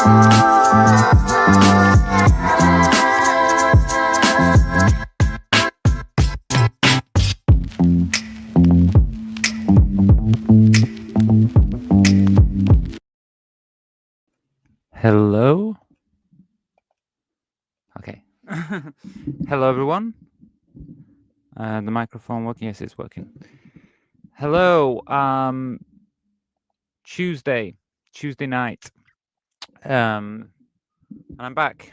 Hello. Okay. Hello, everyone. The microphone working? Yes, it's working. Hello. Tuesday night. And I'm back.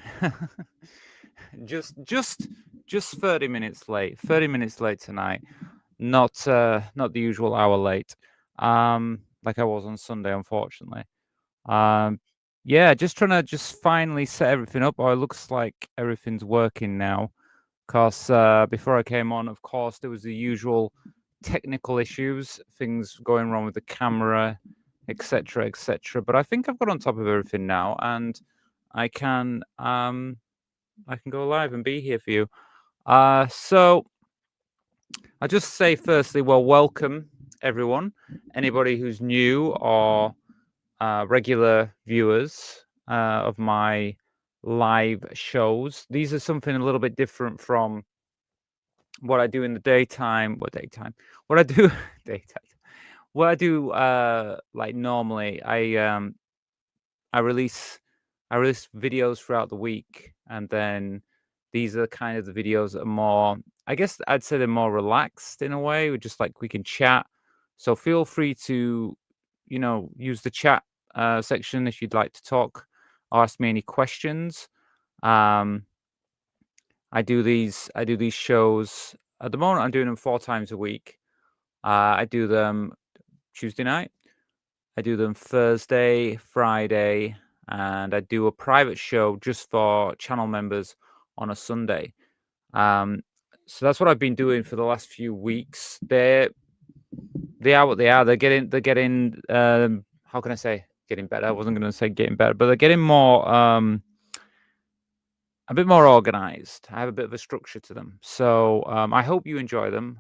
just 30 minutes late. 30 minutes late tonight. Not the usual hour late. Like I was on Sunday, unfortunately. Yeah, just trying to finally set everything up. Or it looks like everything's working now. Because before I came on, of course, there was the usual technical issues, things going wrong with the camera, etc., etc. But I think I've got on top of everything now, and I can go live and be here for you. So I'll just say firstly, well, welcome everyone. Anybody who's new or regular viewers of my live shows. These are something a little bit different from what I do in the daytime. What I do daytime. What I do like normally, I release videos throughout the week, and then these are kind of the videos that are more, I guess I'd say they're more relaxed in a way. We're just like we can chat. So feel free to, use the chat section if you'd like to talk, or ask me any questions. I do these shows at the moment. I'm doing them 4 times a week. I do them Tuesday night. I do them Thursday, Friday, and I do a private show just for channel members on a Sunday. So that's what I've been doing for the last few weeks. They are what they are. They're getting. How can I say getting better? I wasn't going to say getting better, but they're getting more. A bit more organized. I have a bit of a structure to them. So I hope you enjoy them.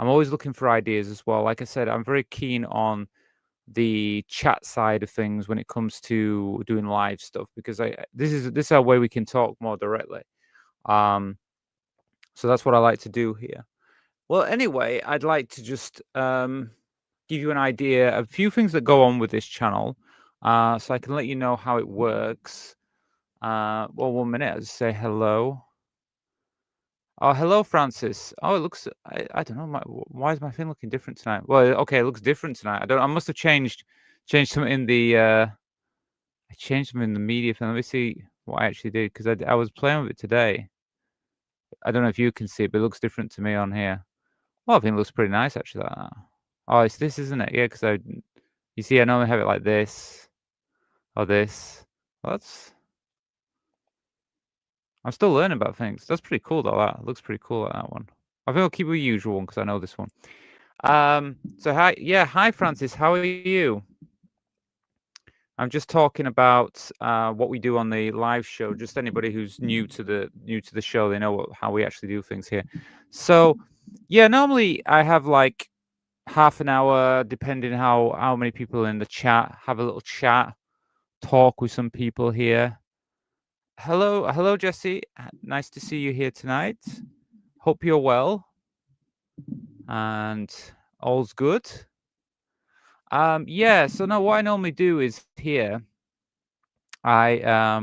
I'm always looking for ideas as well. Like I said, I'm very keen on the chat side of things when it comes to doing live stuff, because this is a way we can talk more directly. So that's what I like to do here. Well, anyway, I'd like to just give you an idea of a few things that go on with this channel, so I can let you know how it works. Well, 1 minute. I'll just say hello. Oh, hello, Francis. Oh, it looks. I don't know. Why is my thing looking different tonight? Well, okay, it looks different tonight. I must have changed something in the. I changed them in the media thing. Let me see what I actually did, because I was playing with it today. I don't know if you can see it, but it looks different to me on here. Well, I think it looks pretty nice actually. Like that. Oh, it's this, isn't it? Yeah, because you see, I normally have it like this or this. Well, I'm still learning about things. That's pretty cool though. That looks pretty cool at that one. I think I'll keep with the usual one because I know this one. So hi Francis, how are you? I'm just talking about what we do on the live show. Just anybody who's new to the show, they know how we actually do things here. So yeah, normally I have like half an hour, depending how many people in the chat. Have a little chat, talk with some people here. Hello, Jesse. Nice to see you here tonight. Hope you're well and all's good. Yeah. So now, what I normally do is here. What I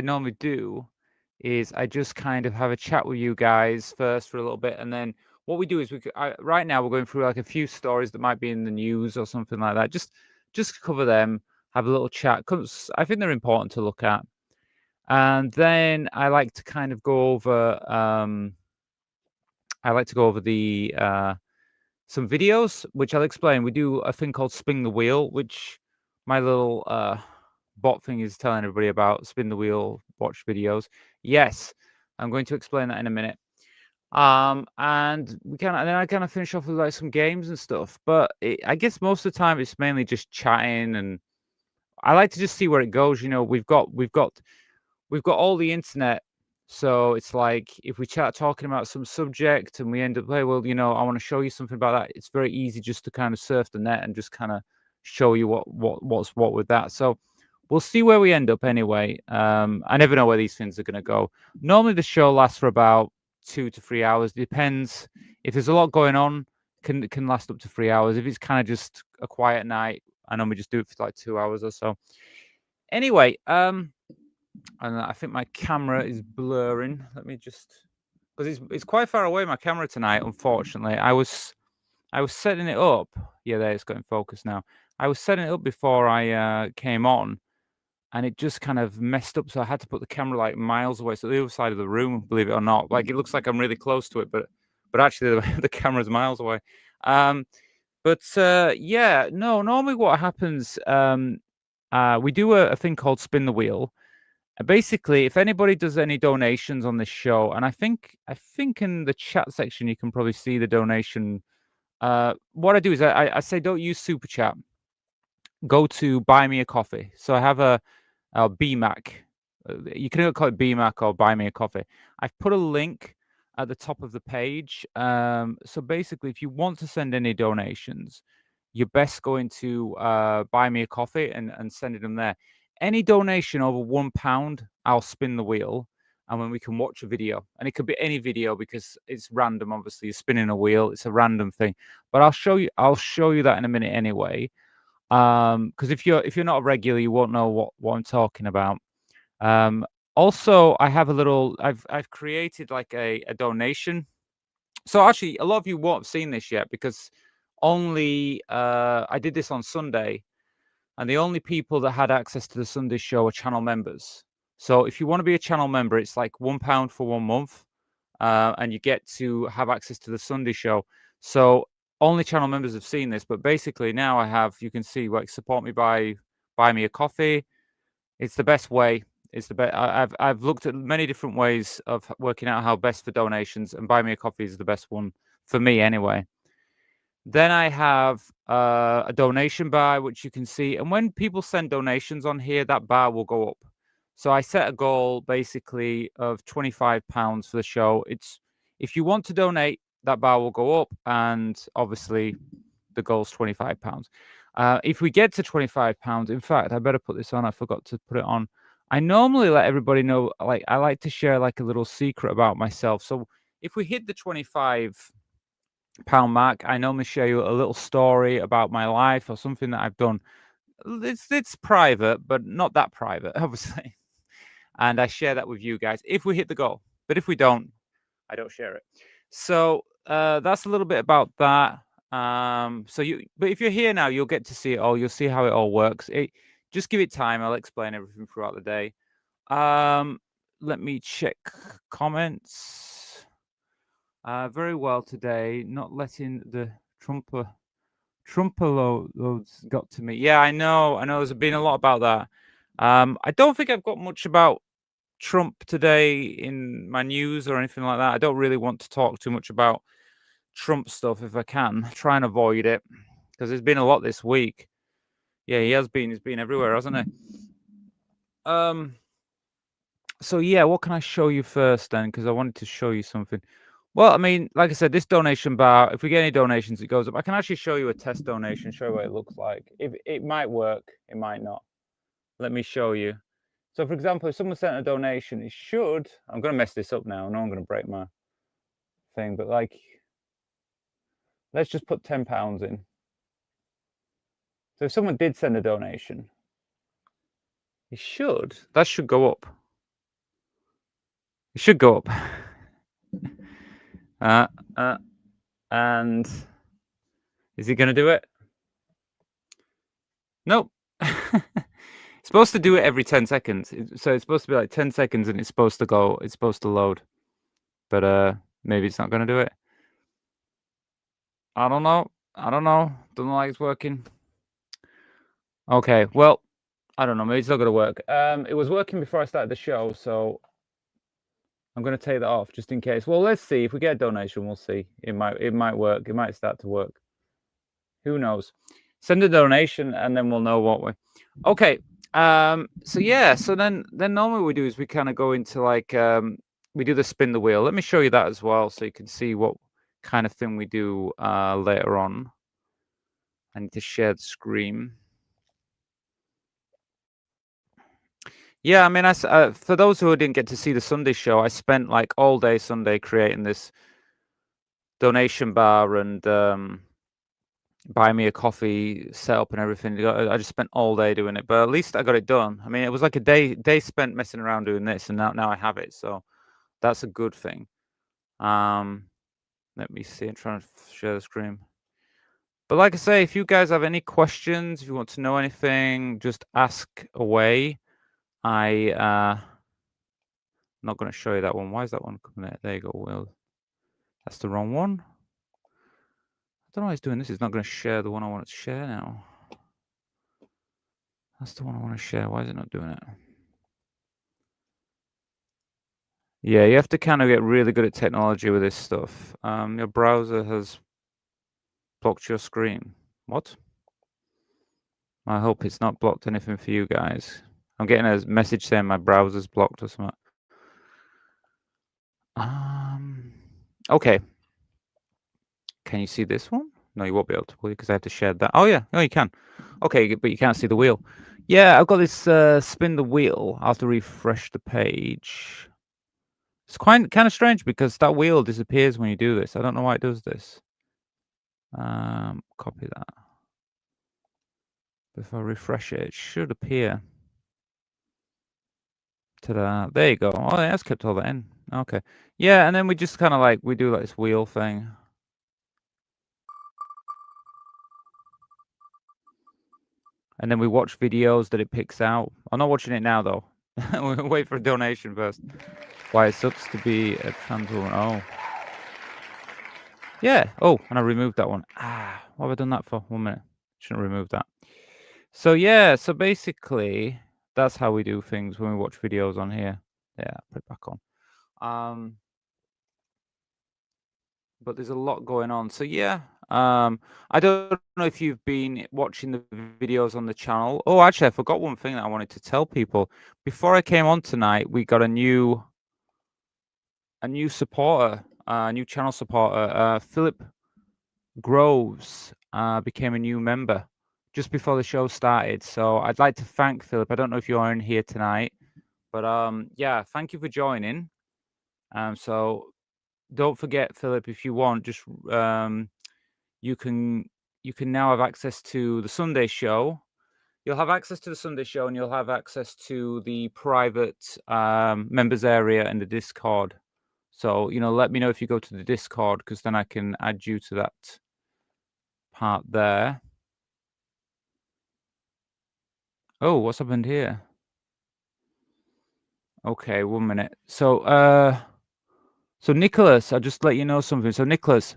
normally do is I just kind of have a chat with you guys first for a little bit, and then what we do is right now we're going through like a few stories that might be in the news or something like that. Just cover them, have a little chat, because I think they're important to look at. And then I like to kind of go over the some videos, which I'll explain. We do a thing called Spin the Wheel, which my little bot thing is telling everybody about. Spin the Wheel, watch videos. Yes, I'm going to explain that in a minute. And then I kind of finish off with like some games and stuff. But I guess most of the time it's mainly just chatting, and I like to just see where it goes. We've got all the internet. So it's like if we start talking about some subject and we end up, hey, well, I want to show you something about that. It's very easy just to kind of surf the net and just kind of show you what's what with that. So we'll see where we end up anyway. I never know where these things are going to go. Normally the show lasts for about 2 to 3 hours. Depends if there's a lot going on. Can last up to 3 hours. If it's kind of just a quiet night, I normally just do it for like 2 hours or so. Anyway, and I think my camera is blurring. Let me just, because it's quite far away, my camera tonight. Unfortunately, I was setting it up. Yeah, there, it's got in focus now. I was setting it up before I came on, and it just kind of messed up. So I had to put the camera like miles away, so the other side of the room. Believe it or not, like it looks like I'm really close to it, but actually the camera's miles away. Yeah, no. Normally, what happens? We do a thing called spin the wheel. Basically, if anybody does any donations on this show, and I think in the chat section you can probably see the donation. What I do is I say don't use super chat. Go to buy me a coffee. So I have a BMAC. You can call it BMAC or buy me a coffee. I've put a link at the top of the page. So basically, if you want to send any donations, you're best going to buy me a coffee and sending them there. Any donation over £1, I'll spin the wheel, and then we can watch a video. And it could be any video because it's random. Obviously, you're spinning a wheel; it's a random thing. But I'll show you. I'll show you that in a minute anyway. Because if you're not a regular, you won't know what I'm talking about. Also, I have a little. I've created like a donation. So actually, a lot of you won't have seen this yet because only I did this on Sunday, and the only people that had access to the Sunday show are channel members. So if you want to be a channel member, it's like £1 for 1 month, and you get to have access to the Sunday show. So only channel members have seen this, but basically now I have. You can see like support me by buy me a coffee. It's the best way. It's the best. I've looked at many different ways of working out how best for donations, and buy me a coffee is the best one for me anyway. Then I have a donation bar, which you can see. And when people send donations on here, that bar will go up. So I set a goal basically of £25 for the show. It's if you want to donate, that bar will go up. And obviously, the goal's £25. If we get to £25, in fact, I better put this on. I forgot to put it on. I normally let everybody know, like, I like to share like a little secret about myself. So if we hit the £25 mark, I normally share you a little story about my life or something that I've done. It's private, but not that private, obviously. And I share that with you guys if we hit the goal. But if we don't, I don't share it. So that's a little bit about that. But if you're here now, you'll get to see it all. You'll see how it all works. Just give it time. I'll explain everything throughout the day. Let me check comments. Very well today. Not letting the Trumper loads got to me. Yeah, I know. There's been a lot about that. I don't think I've got much about Trump today in my news or anything like that. I don't really want to talk too much about Trump stuff if I can. Try and avoid it because there's been a lot this week. Yeah, he has been. He's been everywhere, hasn't he? So yeah, what can I show you first then? Because I wanted to show you something. Well, I mean, like I said, this donation bar, if we get any donations, it goes up. I can actually show you a test donation, show you what it looks like. If it might work, it might not. Let me show you. So, for example, if someone sent a donation, it should. I'm going to mess this up now. No, I'm going to break my thing. But like, let's just put £10 in. So if someone did send a donation, that should go up. It should go up. And is he going to do it? Nope. It's supposed to do it every 10 seconds. So it's supposed to be like 10 seconds and it's supposed to go. It's supposed to load. But maybe it's not going to do it. I don't know. Don't know like it's working. Okay, well, I don't know. Maybe it's not going to work. It was working before I started the show, so I'm going to take that off just in case. Well, let's see. If we get a donation, we'll see. It might work. It might start to work. Who knows? Send a donation and then we'll know, won't we? Okay. So yeah. So then normally what we do is we kind of go into like we do the spin the wheel. Let me show you that as well, so you can see what kind of thing we do later on. I need to share the screen. Yeah, I mean, for those who didn't get to see the Sunday show, I spent like all day Sunday creating this donation bar and buy me a coffee setup and everything. I just spent all day doing it, but at least I got it done. I mean, it was like a day spent messing around doing this, and now I have it, so that's a good thing. Let me see. I'm trying to share the screen. But like I say, if you guys have any questions, if you want to know anything, just ask away. I'm not going to show you that one. Why is that one coming there? There you go, Will. That's the wrong one. I don't know why it's doing this. It's not going to share the one I want to share now. That's the one I want to share. Why is it not doing it? Yeah, you have to kind of get really good at technology with this stuff. Your browser has blocked your screen. What? I hope it's not blocked anything for you guys. I'm getting a message saying my browser's blocked or something. Okay. Can you see this one? No, you won't be able to, because I have to share that. Oh yeah, no, you can. Okay, but you can't see the wheel. Yeah, I've got this spin the wheel. I'll have to refresh the page. It's kind of strange because that wheel disappears when you do this. I don't know why it does this. Copy that. If I refresh it, it should appear. Ta-da. There you go. Oh, that's kept all that in. Okay. Yeah, and then we just kind of like, we do like this wheel thing. And then we watch videos that it picks out. I'm not watching it now, though. We'll wait for a donation first. Why it sucks to be a trans woman. Oh. Yeah. Oh, and I removed that one. What have I done that for? 1 minute. Shouldn't remove that. So, yeah. So, basically, that's how we do things when we watch videos on here. Yeah, put it back on. But there's a lot going on. So, yeah. I don't know if you've been watching the videos on the channel. Oh, actually, I forgot one thing that I wanted to tell people. Before I came on tonight, we got a new supporter, a new channel supporter. Philip Groves became a new member just before the show started. So I'd like to thank Philip. I don't know if you are in here tonight, but yeah, thank you for joining. So don't forget, Philip, if you want, just you can now have access to the Sunday show. You'll have access to the Sunday show, and you'll have access to the private members area in the Discord. So, let me know if you go to the Discord, because then I can add you to that part there. Oh, what's happened here? Okay, 1 minute. So Nicholas, I'll just let you know something. So Nicholas,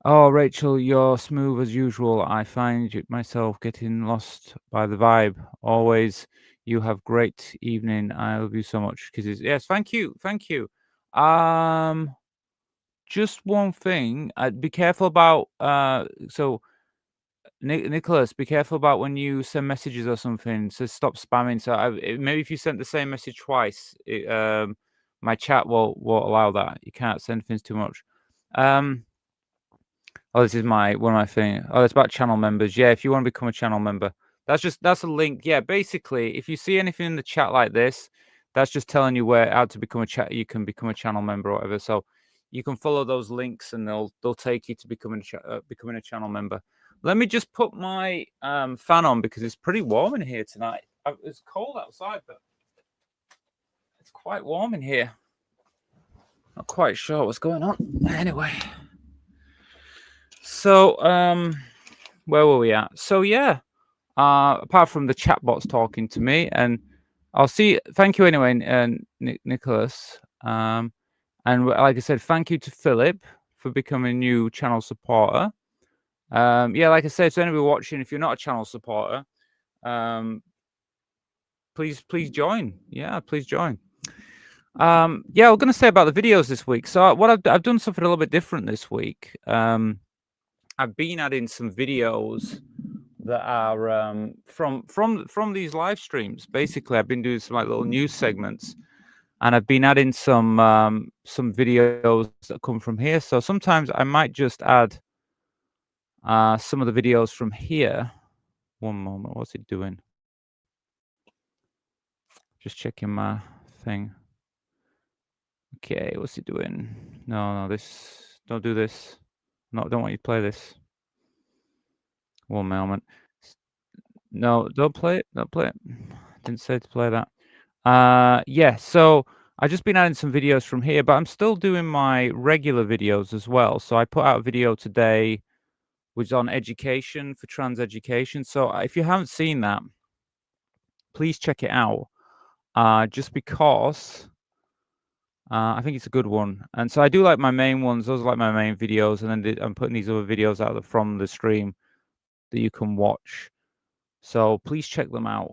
oh, Rachel, you're smooth as usual. I find myself getting lost by the vibe. Always, you have great evening. I love you so much. Kisses. Yes, thank you. Just one thing. Be careful about. So Nicholas, be careful about when you send messages or something. So stop spamming. So maybe if you sent the same message twice, my chat won't allow that. You can't send things too much. Oh, this is one of my things. Oh, it's about channel members. Yeah, if you want to become a channel member, that's a link. Yeah, basically, if you see anything in the chat like this, that's just telling you how to become a chat. You can become a channel member or whatever. So you can follow those links, and they'll take you to becoming a channel member. Let me just put my fan on because it's pretty warm in here tonight. It's cold outside, but it's quite warm in here. Not quite sure what's going on. Anyway. So, where were we at? So, yeah, apart from the chatbots talking to me, and thank you anyway, Nicholas. And like I said, thank you to Philip for becoming a new channel supporter. Yeah, like I said, so anybody watching, if you're not a channel supporter, please join. Yeah, please join. Yeah, I'm going to say about the videos this week. So what I've done something a little bit different this week. I've been adding some videos that are from these live streams. Basically, I've been doing some like little news segments, and I've been adding some videos that come from here. So sometimes I might just add some of the videos from here. One moment, what's it doing? Just checking my thing. Okay, what's it doing? No, this. Don't do this. No, don't want you to play this. One moment. No, don't play it. Don't play it. Didn't say to play that. Yeah. So I've just been adding some videos from here, but I'm still doing my regular videos as well. So I put out a video today, which is on education for trans education. So if you haven't seen that, please check it out. Just because I think it's a good one. And so I do like my main ones. Those are like my main videos, and then I'm putting these other videos out from the stream that you can watch. So please check them out.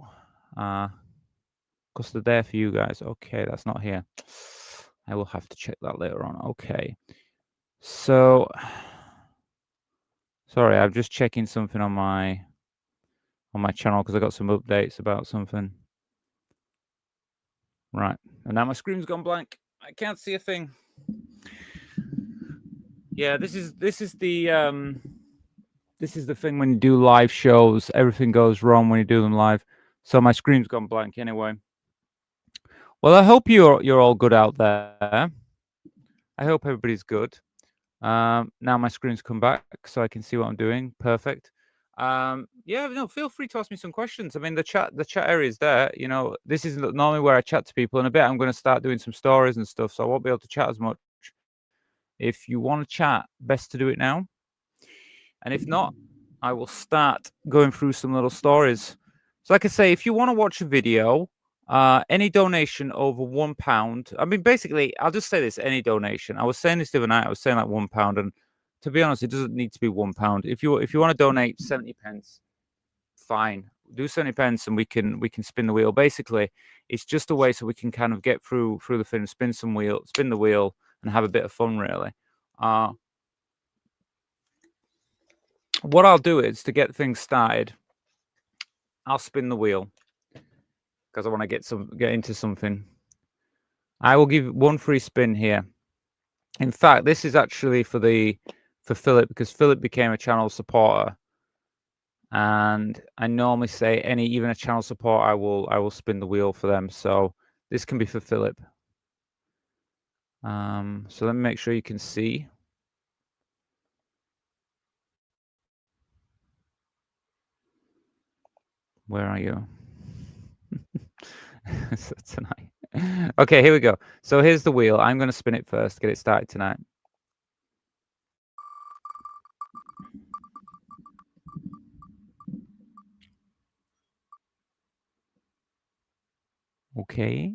Because they're there for you guys. Okay, that's not here. I will have to check that later on. Okay. So sorry, I'm just checking something on my channel because I got some updates about something. Right. And now my screen's gone blank. I can't see a thing. Yeah, this is the thing when you do live shows, everything goes wrong when you do them live. So my screen's gone blank anyway. Well, I hope you're all good out there. I hope everybody's good. Now my screen's come back, so I can see what I'm doing. Perfect. Yeah, no, feel free to ask me some questions. I mean, the chat area is there. You know, this is normally where I chat to people. In a bit, I'm going to start doing some stories and stuff, so I won't be able to chat as much. If you want to chat, best to do it now. And if not, I will start going through some little stories. So, like I say, if you want to watch a video, any donation over £1. I mean, basically, I'll just say this: any donation. I was saying this the other night. I was saying like £1, and to be honest, it doesn't need to be £1. If you want to donate 70 pence, fine. Do 70 pence, and we can spin the wheel. Basically, it's just a way so we can kind of get through the thing, spin the wheel, and have a bit of fun. Really. What I'll do is to get things started, I'll spin the wheel because I want to get into something. I will give one free spin here. In fact, this is actually for Philip because Philip became a channel supporter, and I normally say even a channel support, I will spin the wheel for them. So this can be for Philip. So let me make sure you can see. Where are you? So tonight. Okay, here we go. So here's the wheel. I'm going to spin it first, get it started tonight. Okay.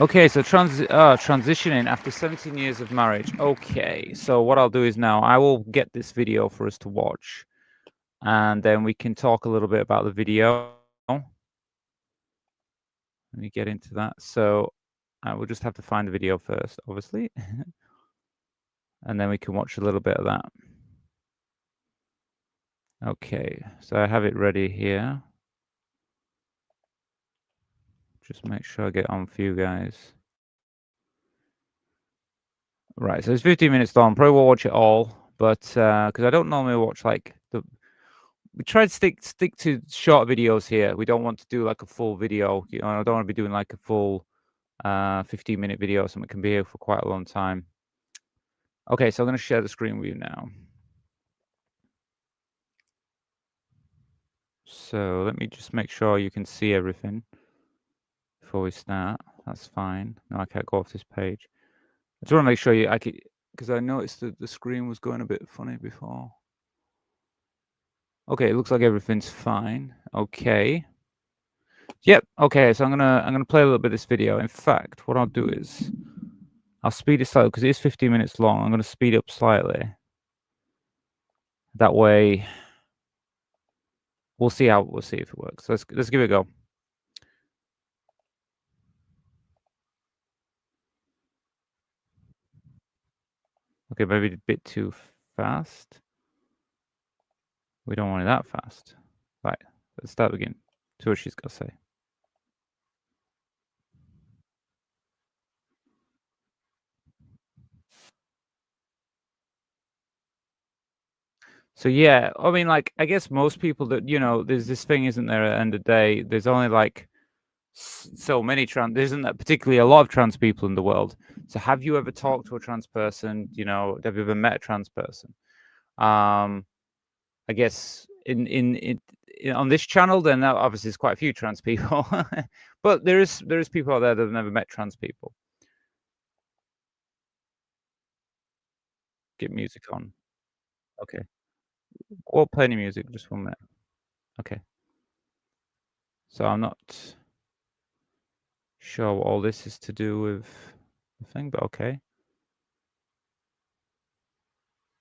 Okay, so transitioning after 17 years of marriage. Okay, so what I'll do is now I will get this video for us to watch, and then we can talk a little bit about the video. Let me get into that. So I will just have to find the video first, obviously, and then we can watch a little bit of that. Okay, so I have it ready here. Just make sure I get on for you guys. Right, so it's 15 minutes long. Probably won't watch it all, but because I don't normally watch like we try to stick to short videos here. We don't want to do like a full video. You know, I don't want to be doing like a full 15-minute video. Something can be here for quite a long time. Okay, so I'm going to share the screen with you now. So let me just make sure you can see everything before we start. That's fine. No, I can't go off this page. I just want to make sure because I noticed that the screen was going a bit funny before. Okay, it looks like everything's fine. Okay. Yep. Okay, so I'm gonna play a little bit of this video. In fact, what I'll do is I'll speed it slightly because it is 15 minutes long. I'm gonna speed it up slightly. That way, we'll see if it works. Let's give it a go. Okay, maybe a bit too fast. We don't want it that fast. Right. Let's start again. See what she's gonna say. So yeah, I mean, like, I guess most people that, there's this thing, isn't there, at the end of the day, there's only like so many there isn't that particularly a lot of trans people in the world. So have you ever talked to a trans person? Have you ever met a trans person? I guess on this channel, then obviously there's quite a few trans people, but there is people out there that have never met trans people. Get music on. Okay. Or play any music, just 1 minute. Okay. So I'm not sure what all this is to do with the thing, but okay.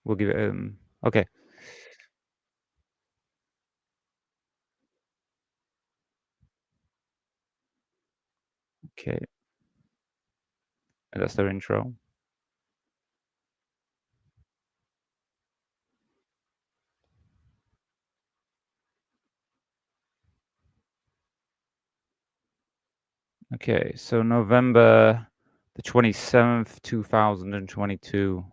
We'll give it okay. Okay. And that's their intro. Okay, so November the 27th, 2022.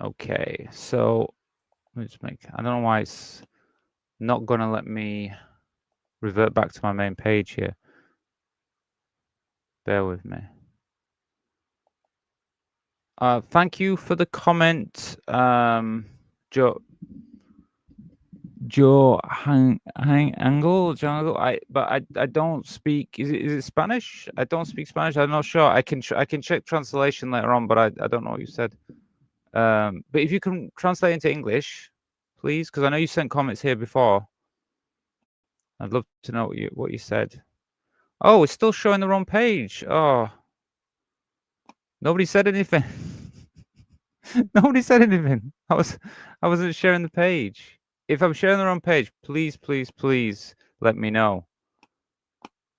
Okay, so let me just I don't know why it's not gonna let me revert back to my main page here. Bear with me. Thank you for the comment, Joe Angle. I don't speak. Is it Spanish? I don't speak Spanish. I'm not sure. I can check translation later on, but I don't know what you said. But if you can translate into English, please, because I know you sent comments here before. I'd love to know what you said. Oh, it's still showing the wrong page. Oh, nobody said anything. Nobody said anything. I wasn't sharing the page. If I'm sharing the wrong page, please, please, please let me know.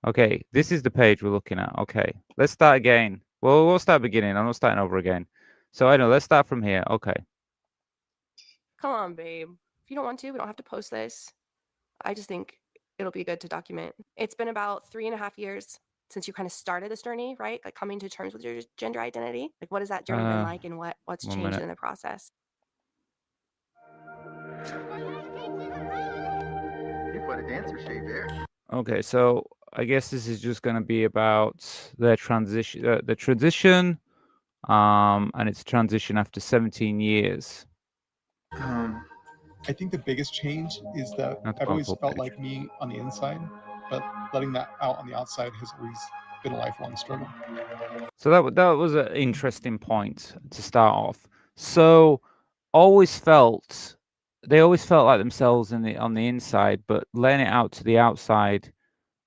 Okay, this is the page we're looking at. Okay, let's start again. Well, we'll start beginning. I'm not starting over again. So I know. Let's start from here. Okay. Come on, babe. If you don't want to, we don't have to post this. I just think it'll be good to document. It's been about 3.5 years since you kind of started this journey, right? Like coming to terms with your gender identity. Like, what has that journey been like, and what's 1 changed minute. in the process? You put a dancer shape there. Okay, so I guess this is just going to be about their transition, and it's transition after 17 years. I think the biggest change is that I've always felt like me on the inside, but letting that out on the outside has always been a lifelong struggle. So that was an interesting point to start off. So they always felt like themselves on the inside, but letting it out to the outside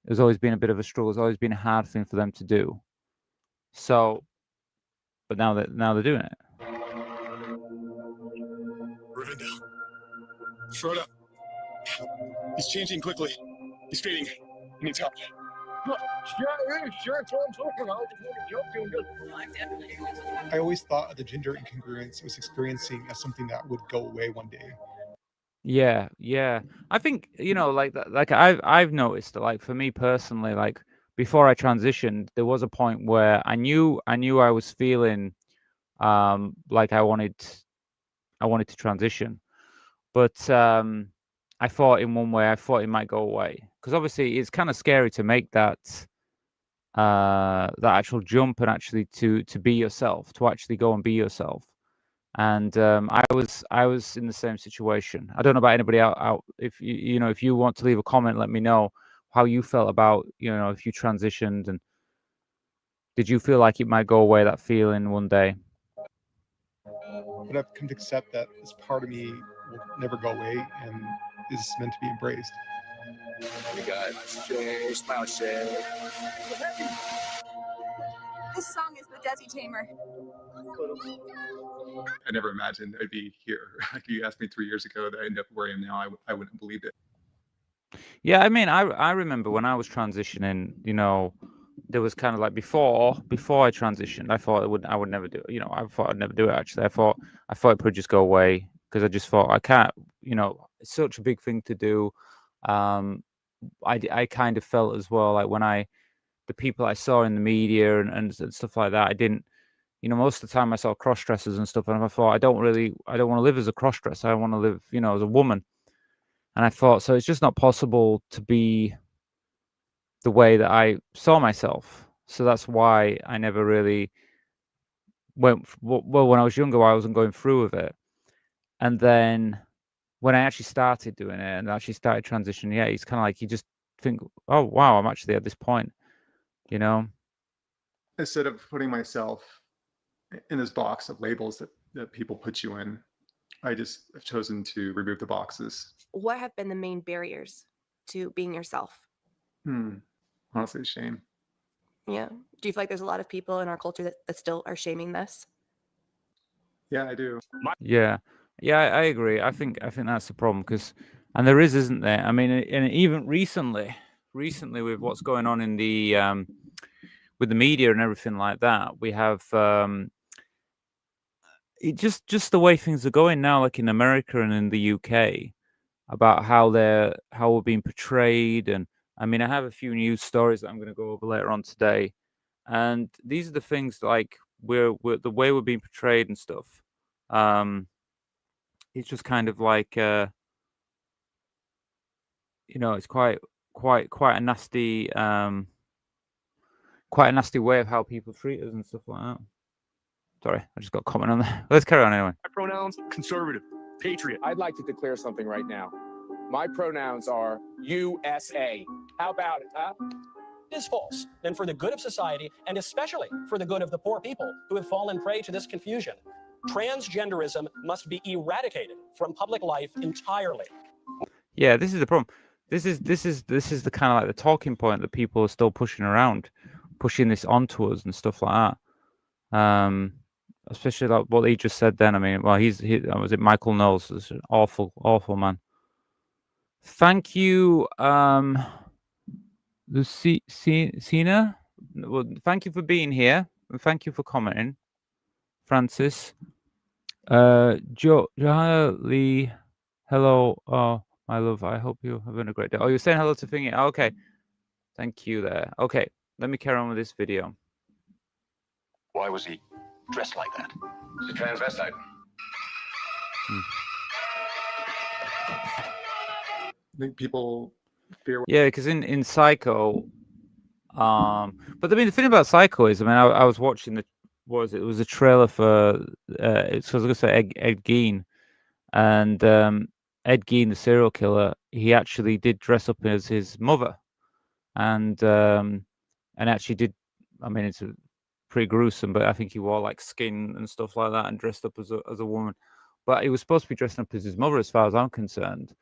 has always been a bit of a struggle. It's always been a hard thing for them to do. So, but now they're doing it. Rivendell. Frodo. He's changing quickly. He's fading. He needs help. Sure, it's what I'm talking about. Just make a joke to him. I always thought of the gender incongruence I was experiencing as something that would go away one day. Yeah, yeah. I think, like I've noticed that, like, for me personally, like, before I transitioned, there was a point where I knew I was feeling like I wanted to transition. But I thought in one way, I thought it might go away, because obviously it's kind of scary to make that actual jump, and actually to be yourself, to actually go and be yourself. And I was in the same situation. I don't know about anybody out. If if you want to leave a comment, let me know how you felt about, if you transitioned, and did you feel like it might go away, that feeling, one day? But I've come to accept that this part of me will never go away and is meant to be embraced. We got Shay, Smile Shay. This song is the Desi Tamer. I never imagined I'd be here. If you asked me 3 years ago that I end up where I am now, I wouldn't have believed it. Yeah, I mean, I remember when I was transitioning, there was kind of like before I transitioned, I thought I would never do it. You know, I thought I'd never do it. Actually, I thought it would just go away because I just thought I can't. You know, it's such a big thing to do. I kind of felt as well like when the people I saw in the media and stuff like that, I didn't. You know, most of the time I saw cross dressers and stuff, and I thought I don't want to live as a cross dresser. I want to live, you know, as a woman. And I thought, so it's just not possible to be the way that I saw myself. So that's why I never really went. Well, when I was younger, I wasn't going through with it. And then when I actually started doing it and actually started transitioning, yeah, it's kind of like you just think, oh, wow, I'm actually at this point, you know? Instead of putting myself in this box of labels that people put you in, I just have chosen to remove the boxes. What have been the main barriers to being yourself? Honestly, shame. Yeah. Do you feel like there's a lot of people in our culture that still are shaming this? Yeah, I do. Yeah, I agree. I think that's the problem and there isn't there? I mean, and even recently with what's going on in the with the media and everything like that, we have it just the way things are going now, like in America and in the UK, about how we're being portrayed. And I mean, I have a few news stories that I'm going to go over later on today, and these are the things like we're the way we're being portrayed and stuff. It's just kind of like you know, it's quite a nasty way of how people treat us and stuff like that. Sorry, I just got a comment on that. Let's carry on anyway. My pronouns, conservative, patriot. I'd like to declare something right now. My pronouns are USA. How about it, huh? Is false, then for the good of society, and especially for the good of the poor people who have fallen prey to this confusion, transgenderism must be eradicated from public life entirely. Yeah, this is the problem. This is the kind of like the talking point that people are still pushing around, pushing this onto us and stuff like that. Especially like what he just said then. I mean, well, was it Michael Knowles? It's an awful man. Thank you, Lucina. Well, thank you for being here, and thank you for commenting, Francis. Johanna Lee, hello. Oh, my love. I hope you're having a great day. Oh, you're saying hello to Thingy. Oh, okay. Thank you there. Okay, let me carry on with this video. Why was he dressed like that? He's a transvestite. I think people fear. Yeah, because in Psycho, but I mean the thing about Psycho is, I mean, I was watching it was a trailer for I was gonna say Ed Gein, and Ed Gein, the serial killer, he actually did dress up as his mother, and actually did. I mean, it's pretty gruesome, but I think he wore like skin and stuff like that and dressed up as a woman. But he was supposed to be dressing up as his mother, as far as I'm concerned.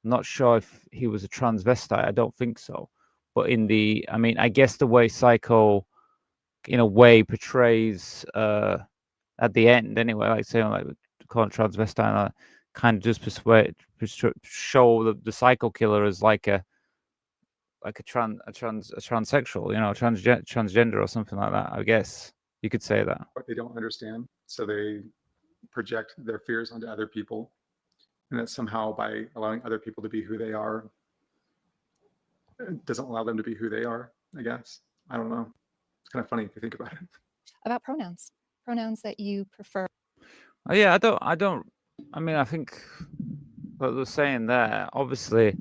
I'm not sure if he was a transvestite. I don't think so. But I mean, I guess the way Psycho, in a way, portrays at the end, anyway, like saying like call it transvestite, kind of just show the psycho killer as like a transsexual, you know, transgender or something like that. I guess you could say that. What they don't understand, so they project their fears onto other people, and that somehow by allowing other people to be who they are, it doesn't allow them to be who they are. I guess I don't know. It's kind of funny if you think about it. About pronouns that you prefer. Oh yeah, I don't. I mean, I think what they're saying there. Obviously,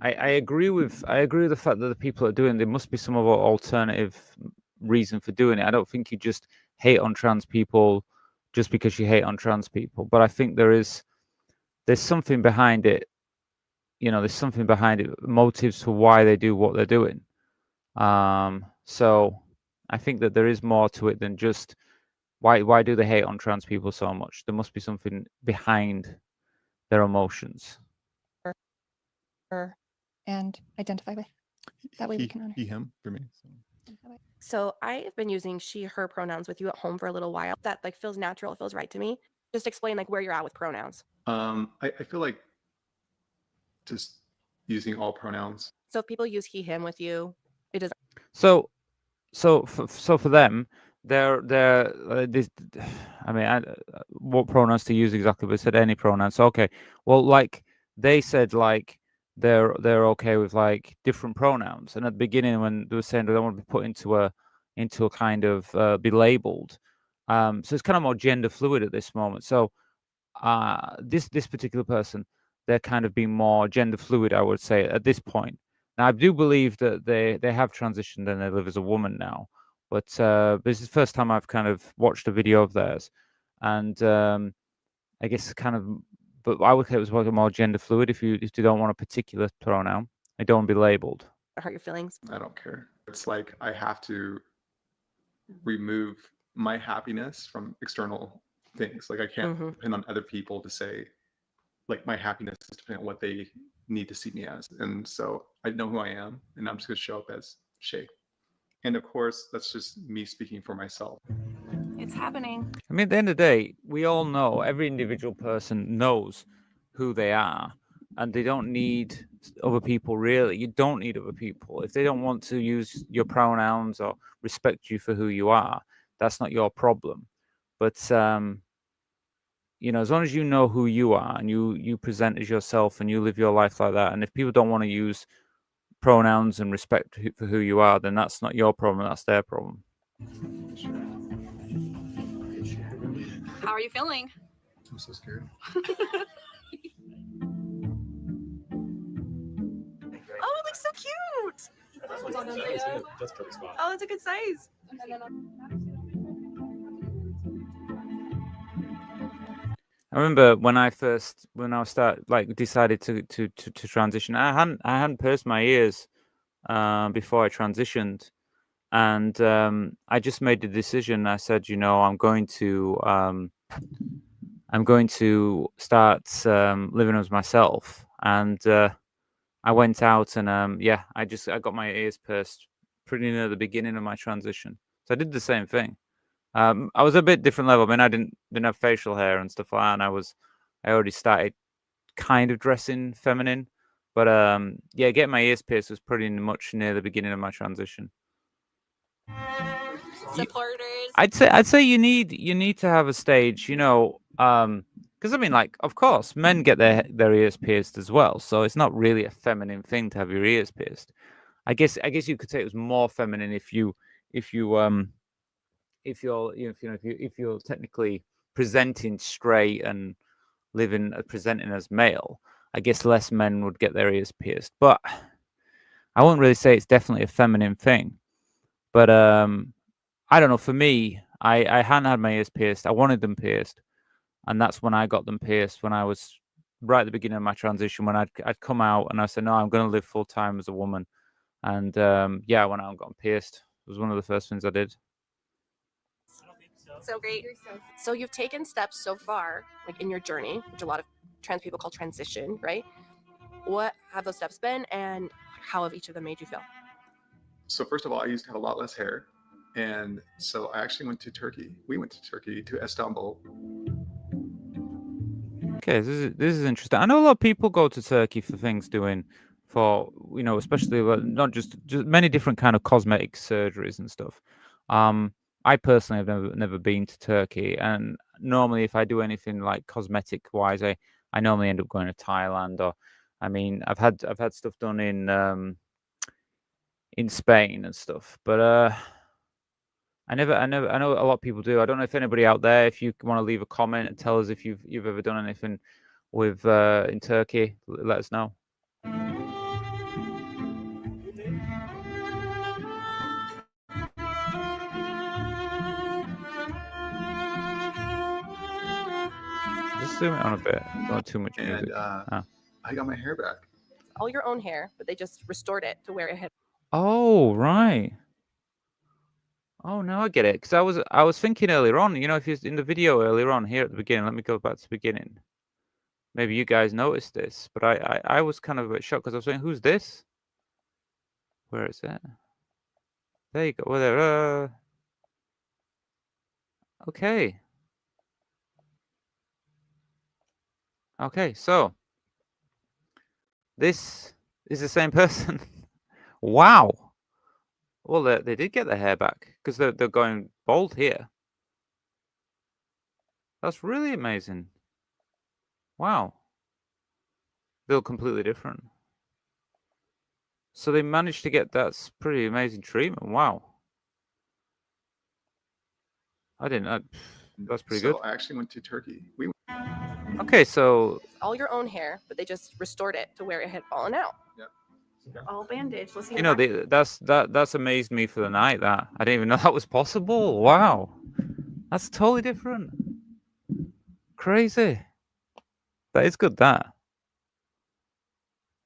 I agree with the fact that the people are doing. There must be some other alternative reason for doing it. I don't think you just hate on trans people just because you hate on trans people. But I think there's something behind it. You know, there's something behind it, motives for why they do what they're doing. So I think that there is more to it than just why do they hate on trans people so much? There must be something behind their emotions. And identify with. That way we can honor. He, him for me. So I have been using she, her pronouns with you at home for a little while. That like feels natural. It feels right to me. Just explain like where you're at with pronouns. I feel like just using all pronouns. So if people use he, him with you, it doesn't. So so for them, they're this. I mean, what pronouns to use exactly? But they said any pronouns. So, okay, well, like they said, like they're okay with like different pronouns. And at the beginning, when they were saying they don't want to be put into a kind of be labeled, so it's kind of more gender fluid at this moment. So this particular person, they're kind of being more gender fluid, I would say, at this point. Now, I do believe that they have transitioned and they live as a woman now, but this is the first time I've kind of watched a video of theirs, and I guess kind of, but I would say it was like more gender fluid. If you don't want a particular pronoun, they don't want to be labeled. Hurt your feelings? I don't care. It's like I have to remove my happiness from external things. Like I can't depend on other people to say, like, my happiness is depending on what they need to see me as. And so I know who I am, and I'm just going to show up as Shay. And of course, that's just me speaking for myself. It's happening. I mean, at the end of the day, we all know, every individual person knows who they are, and they don't need other people, really. You don't need other people. If they don't want to use your pronouns or respect you for who you are, that's not your problem. But you know, as long as you know who you are and you present as yourself and you live your life like that, and if people don't want to use pronouns and respect for who you are, then that's not your problem, that's their problem. How are you feeling? I'm so scared. Oh, it looks so cute. That's pretty spot. Oh, it's a good size. I remember when I decided to transition, I hadn't pierced my ears before I transitioned, and I just made the decision. I said, you know, I'm going to start living as myself, and I went out and I got my ears pierced pretty near the beginning of my transition. So I did the same thing. I was a bit different level. I mean, I didn't have facial hair and stuff like that, and I already started kind of dressing feminine. But yeah, getting my ears pierced was pretty much near the beginning of my transition. Supporters. I'd say you need to have a stage, you know, because I mean, like, of course, men get their ears pierced as well, so it's not really a feminine thing to have your ears pierced. I guess you could say it was more feminine if you're technically presenting straight and presenting as male. I guess less men would get their ears pierced, but I wouldn't really say it's definitely a feminine thing. But I don't know. For me, I hadn't had my ears pierced. I wanted them pierced, and that's when I got them pierced. When I was right at the beginning of my transition, when I'd come out and I said, no, I'm going to live full time as a woman. And yeah, I went out and got them pierced. It was one of the first things I did. So great. So you've taken steps so far, like in your journey, which a lot of trans people call transition, right? What have those steps been, and how have each of them made you feel? So first of all, I used to have a lot less hair. And so I actually went to Turkey. We went to Turkey, to Istanbul. Okay, this is interesting. I know a lot of people go to Turkey for things doing, for, you know, especially not just many different kind of cosmetic surgeries and stuff. I personally have never been to Turkey, and normally if I do anything like cosmetic wise, I normally end up going to Thailand, or I mean, I've had stuff done in Spain and stuff, but I know a lot of people do. I don't know if anybody out there, if you want to leave a comment and tell us if you've ever done anything with in Turkey, let us know. Just zoom it on a bit. Not too much music. And I got my hair back. It's all your own hair, but they just restored it to where it had. Oh, right. Oh, now I get it. Because I was thinking earlier on, you know, if you're in the video earlier on here at the beginning, let me go back to the beginning. Maybe you guys noticed this, but I was kind of a bit shocked because I was saying, who's this? Where is it? There you go. Well, there. Okay. Okay, so this is the same person. Wow. Well, they did get their hair back because they're going bald here. That's really amazing. Wow. They look completely different. So they managed to get that's pretty amazing treatment. Wow. I didn't. That's pretty good. So I actually went to Turkey. Okay, so All your own hair, but they just restored it to where it had fallen out. Yeah. They're all bandaged. Let's see. you know that's amazed me for the night. That I didn't even know that was possible. Wow, that's totally different. Crazy. That is good. That.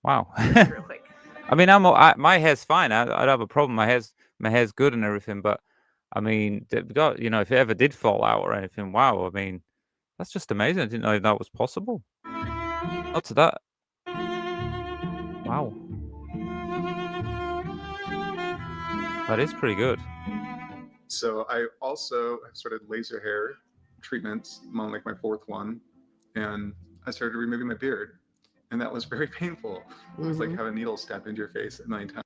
Wow. real quick. I mean, my hair's fine. I don't have a problem. My hair's good and everything. But I mean, God, you know, if it ever did fall out or anything, wow. I mean, that's just amazing. I didn't know that was possible. Not to that. Wow. That is pretty good. So I also have started laser hair treatments. I'm on like my 4th one, and I started removing my beard, and that was very painful. It was like having needles stabbed into your face a million times.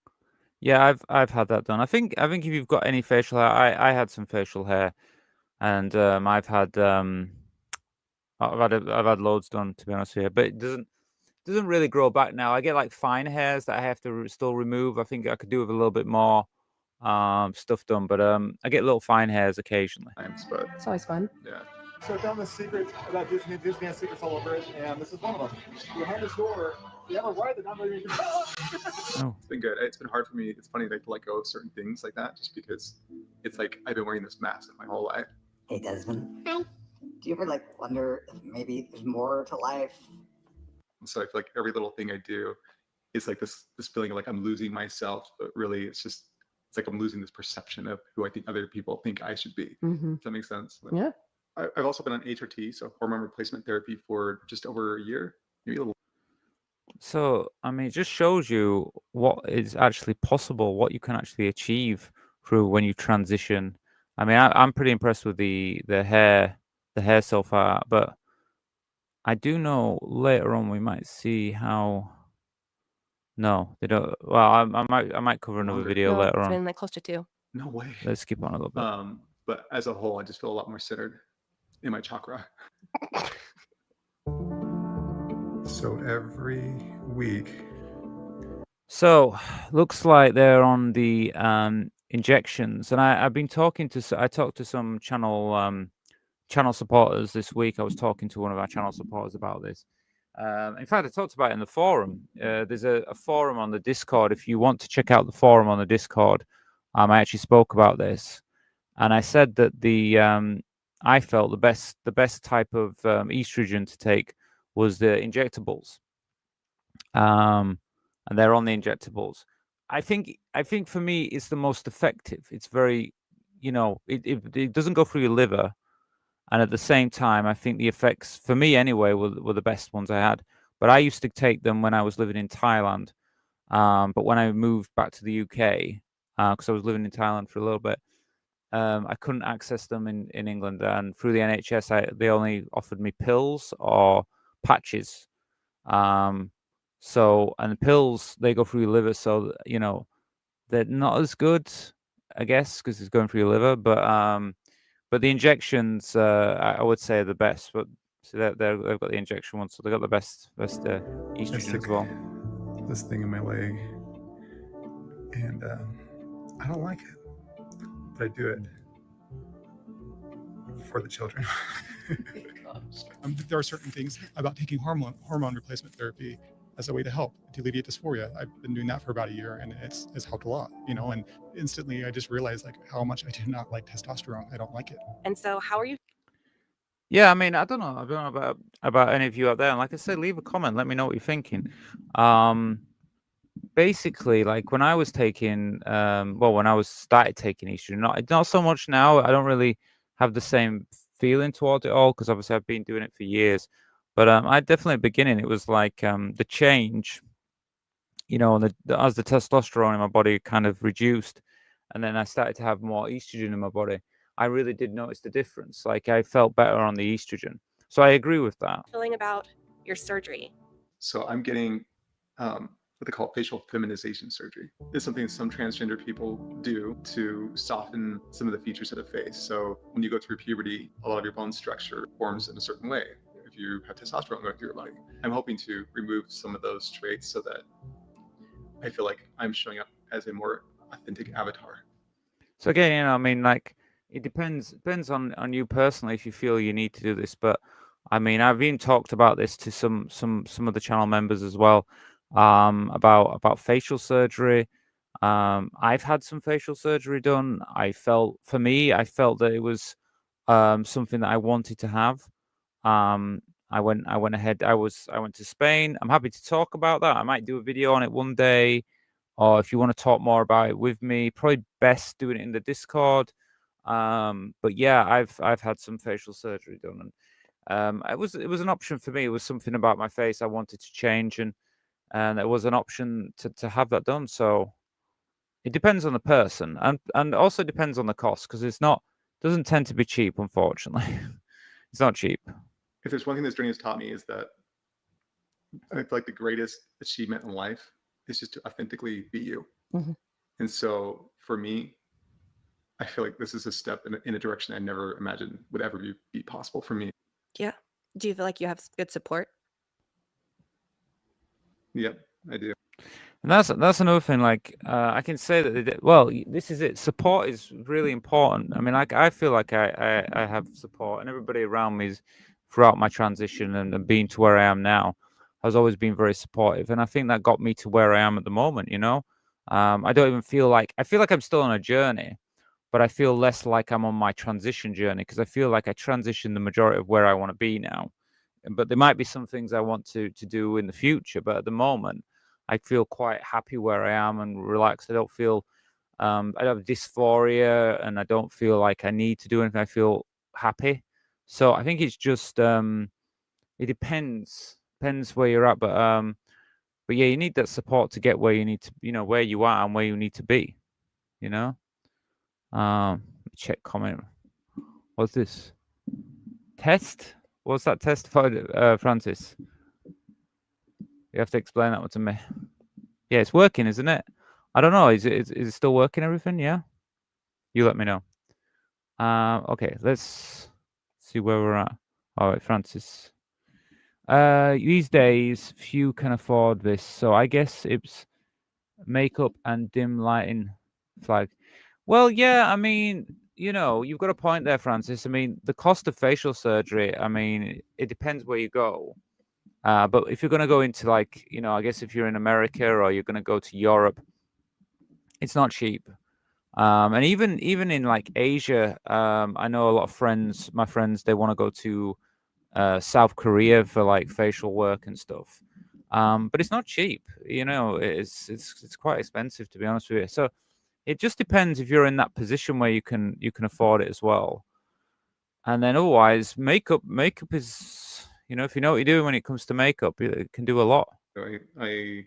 Yeah, I've had that done. I think if you've got any facial hair, I had some facial hair, and I've had loads done, to be honest with you, but it doesn't really grow back now. I get like fine hairs that I have to still remove. I think I could do with a little bit more stuff done, but I get little fine hairs occasionally. But It's always fun. yeah. So I found this secret about Disney. Disney has secrets all over it, and this is one of them. Behind this door, you have a right that not really. Oh. It's been good. It's been hard for me. It's funny like to let go of certain things like that, just because it's like I've been wearing this mask my whole life. Hey Desmond. Hi. Do you ever like wonder if maybe there's more to life? So I feel like every little thing I do is like this feeling of like I'm losing myself, but really it's like I'm losing this perception of who I think other people think I should be. Does that make sense? Like, Yeah. I've also been on HRT, so hormone replacement therapy, for just over a year, maybe a little. So, I mean, it just shows you what is actually possible, what you can actually achieve through when you transition. I mean, I'm pretty impressed with the hair so far, but I do know later on we might see how. No, they don't. Well, I might cover another video No, later it's on. been like close to 2. No way. Let's skip on a little bit. But as a whole, I just feel a lot more centered in my chakra. So every week. So, looks like they're on the injections, and I talked to some channel supporters this week. I was talking to one of our channel supporters about this. In fact, I talked about it in the forum. There's a forum on the Discord. If you want to check out the forum on the Discord, I actually spoke about this, and I said that I felt the best type of estrogen to take was the injectables. And they're on the injectables. I think for me it's the most effective. It's very, you know, it doesn't go through your liver, and at the same time, I think the effects for me anyway were the best ones I had. But I used to take them when I was living in Thailand. But when I moved back to the UK, because I was living in Thailand for a little bit, I couldn't access them in England, and through the NHS, they only offered me pills or patches. So, and the pills, they go through your liver, so you know they're not as good, I guess, because it's going through your liver. But the injections, I would say, are the best. But so they've got the injection ones, so they got the best estrogen as well. This thing in my leg, and I don't like it, but I do it for the children. There are certain things about taking hormone replacement therapy as a way to help to alleviate dysphoria. I've been doing that for about a year, and it's helped a lot, you know, and instantly I just realized like how much I do not like testosterone. I don't like it. And so how are you? Yeah, I mean, I don't know about any of you out there. And like I said, leave a comment. Let me know what you're thinking. Basically, like when I was taking, when I started taking estrogen, not so much now. I don't really have the same feeling towards it all because obviously I've been doing it for years. But I definitely at the beginning it was like the change, you know, as the testosterone in my body kind of reduced, and then I started to have more estrogen in my body. I really did notice the difference. Like I felt better on the estrogen. So I agree with that. Feeling about your surgery? So I'm getting what they call facial feminization surgery. It's something some transgender people do to soften some of the features of the face. So when you go through puberty, a lot of your bone structure forms in a certain way if you have testosterone going through your body. I'm hoping to remove some of those traits so that I feel like I'm showing up as a more authentic avatar. So again, you know, I mean, like, it depends on you personally if you feel you need to do this. But I mean, I've even talked about this to some of the channel members as well, about facial surgery. I've had some facial surgery done. I felt that it was something that I wanted to have. I went ahead. I went to Spain. I'm happy to talk about that. I might do a video on it one day. Or if you want to talk more about it with me, probably best doing it in the Discord. But yeah, I've had some facial surgery done, and it was an option for me. It was something about my face I wanted to change, and it was an option to have that done. So it depends on the person, and also depends on the cost, because doesn't tend to be cheap, unfortunately. It's not cheap. If there's one thing this journey has taught me, is that I feel like the greatest achievement in life is just to authentically be you. Mhm. And so for me, I feel like this is a step in a direction I never imagined would ever be possible for me. Yeah. Do you feel like you have good support? Yep, I do. And that's another thing. Like, I can say that. Well, this is it. Support is really important. I mean, like, I feel like I have support, and everybody around me is, throughout my transition and being to where I am now, has always been very supportive, and I think that got me to where I am at the moment. You know, I don't even feel like I'm still on a journey, but I feel less like I'm on my transition journey, because I feel like I transitioned the majority of where I want to be now. But there might be some things I want to do in the future, but at the moment I feel quite happy where I am and relaxed. I don't feel I don't have dysphoria, and I don't feel like I need to do anything. I feel happy. So I think it's just it depends where you're at, but yeah, you need that support to get where you need to, where you are and where you need to be, you know. Check comment. What's this? Test? What's that test for, Francis? You have to explain that one to me. Yeah, it's working, isn't it? I don't know. Is it still working, everything? Yeah? You let me know. Okay, let's see where we're at. All right, Francis. These days, few can afford this, so I guess it's makeup and dim lighting flag. Well, yeah, I mean, you've got a point there, Francis. I mean, the cost of facial surgery, I mean, it depends where you go. But if you're going to go into, like, I guess if you're in America or you're going to go to Europe, it's not cheap. And even in, like, Asia, I know a lot of my friends, they want to go to South Korea for, like, facial work and stuff. But it's not cheap. It's quite expensive, to be honest with you. So it just depends if you're in that position where you can afford it as well. And then otherwise, makeup is, if you know what you're doing when it comes to makeup, it can do a lot. I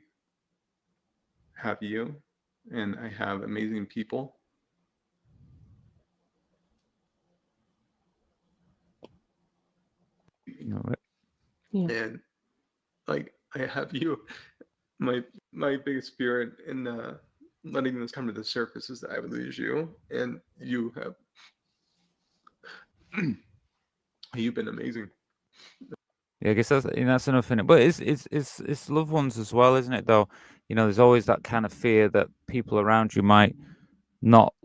have you, and I have amazing people. Yeah. And like, I have you. My biggest fear in letting this come to the surface is that I would lose you, and you have you've been amazing. Yeah, I guess that's enough in it. But it's loved ones as well, isn't it? Though, there's always that kind of fear that people around you might not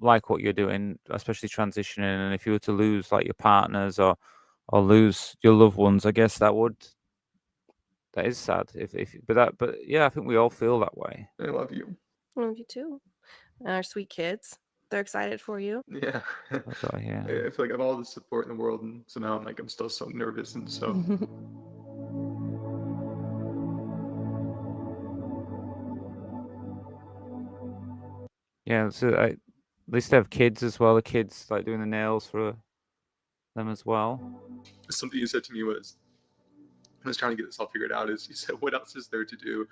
like what you're doing, especially transitioning. And if you were to lose, like, your partners or lose your loved ones, I guess that is sad. But yeah, I think we all feel that way. I love you. I love you too. And our sweet kids, they're excited for you. Yeah. That's what I hear. I feel like I have all the support in the world, and somehow I'm still so nervous and so. Yeah, so at least they have kids as well. The kids, like, doing the nails for them as well. Something you said to me was, I was trying to get this all figured out, is you said, what else is there to do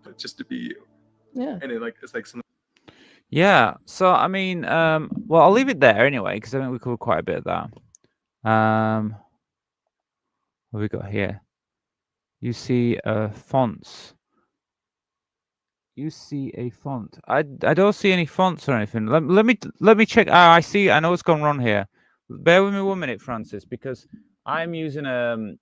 but just to be you? Yeah. And it's like something. Yeah. So I mean, well, I'll leave it there anyway, because I think we covered quite a bit of that. What have we got here? You see fonts. You see a font. I don't see any fonts or anything. Let me check. Ah, I see. I know what's gone wrong here. Bear with me 1 minute, Francis, because I'm using a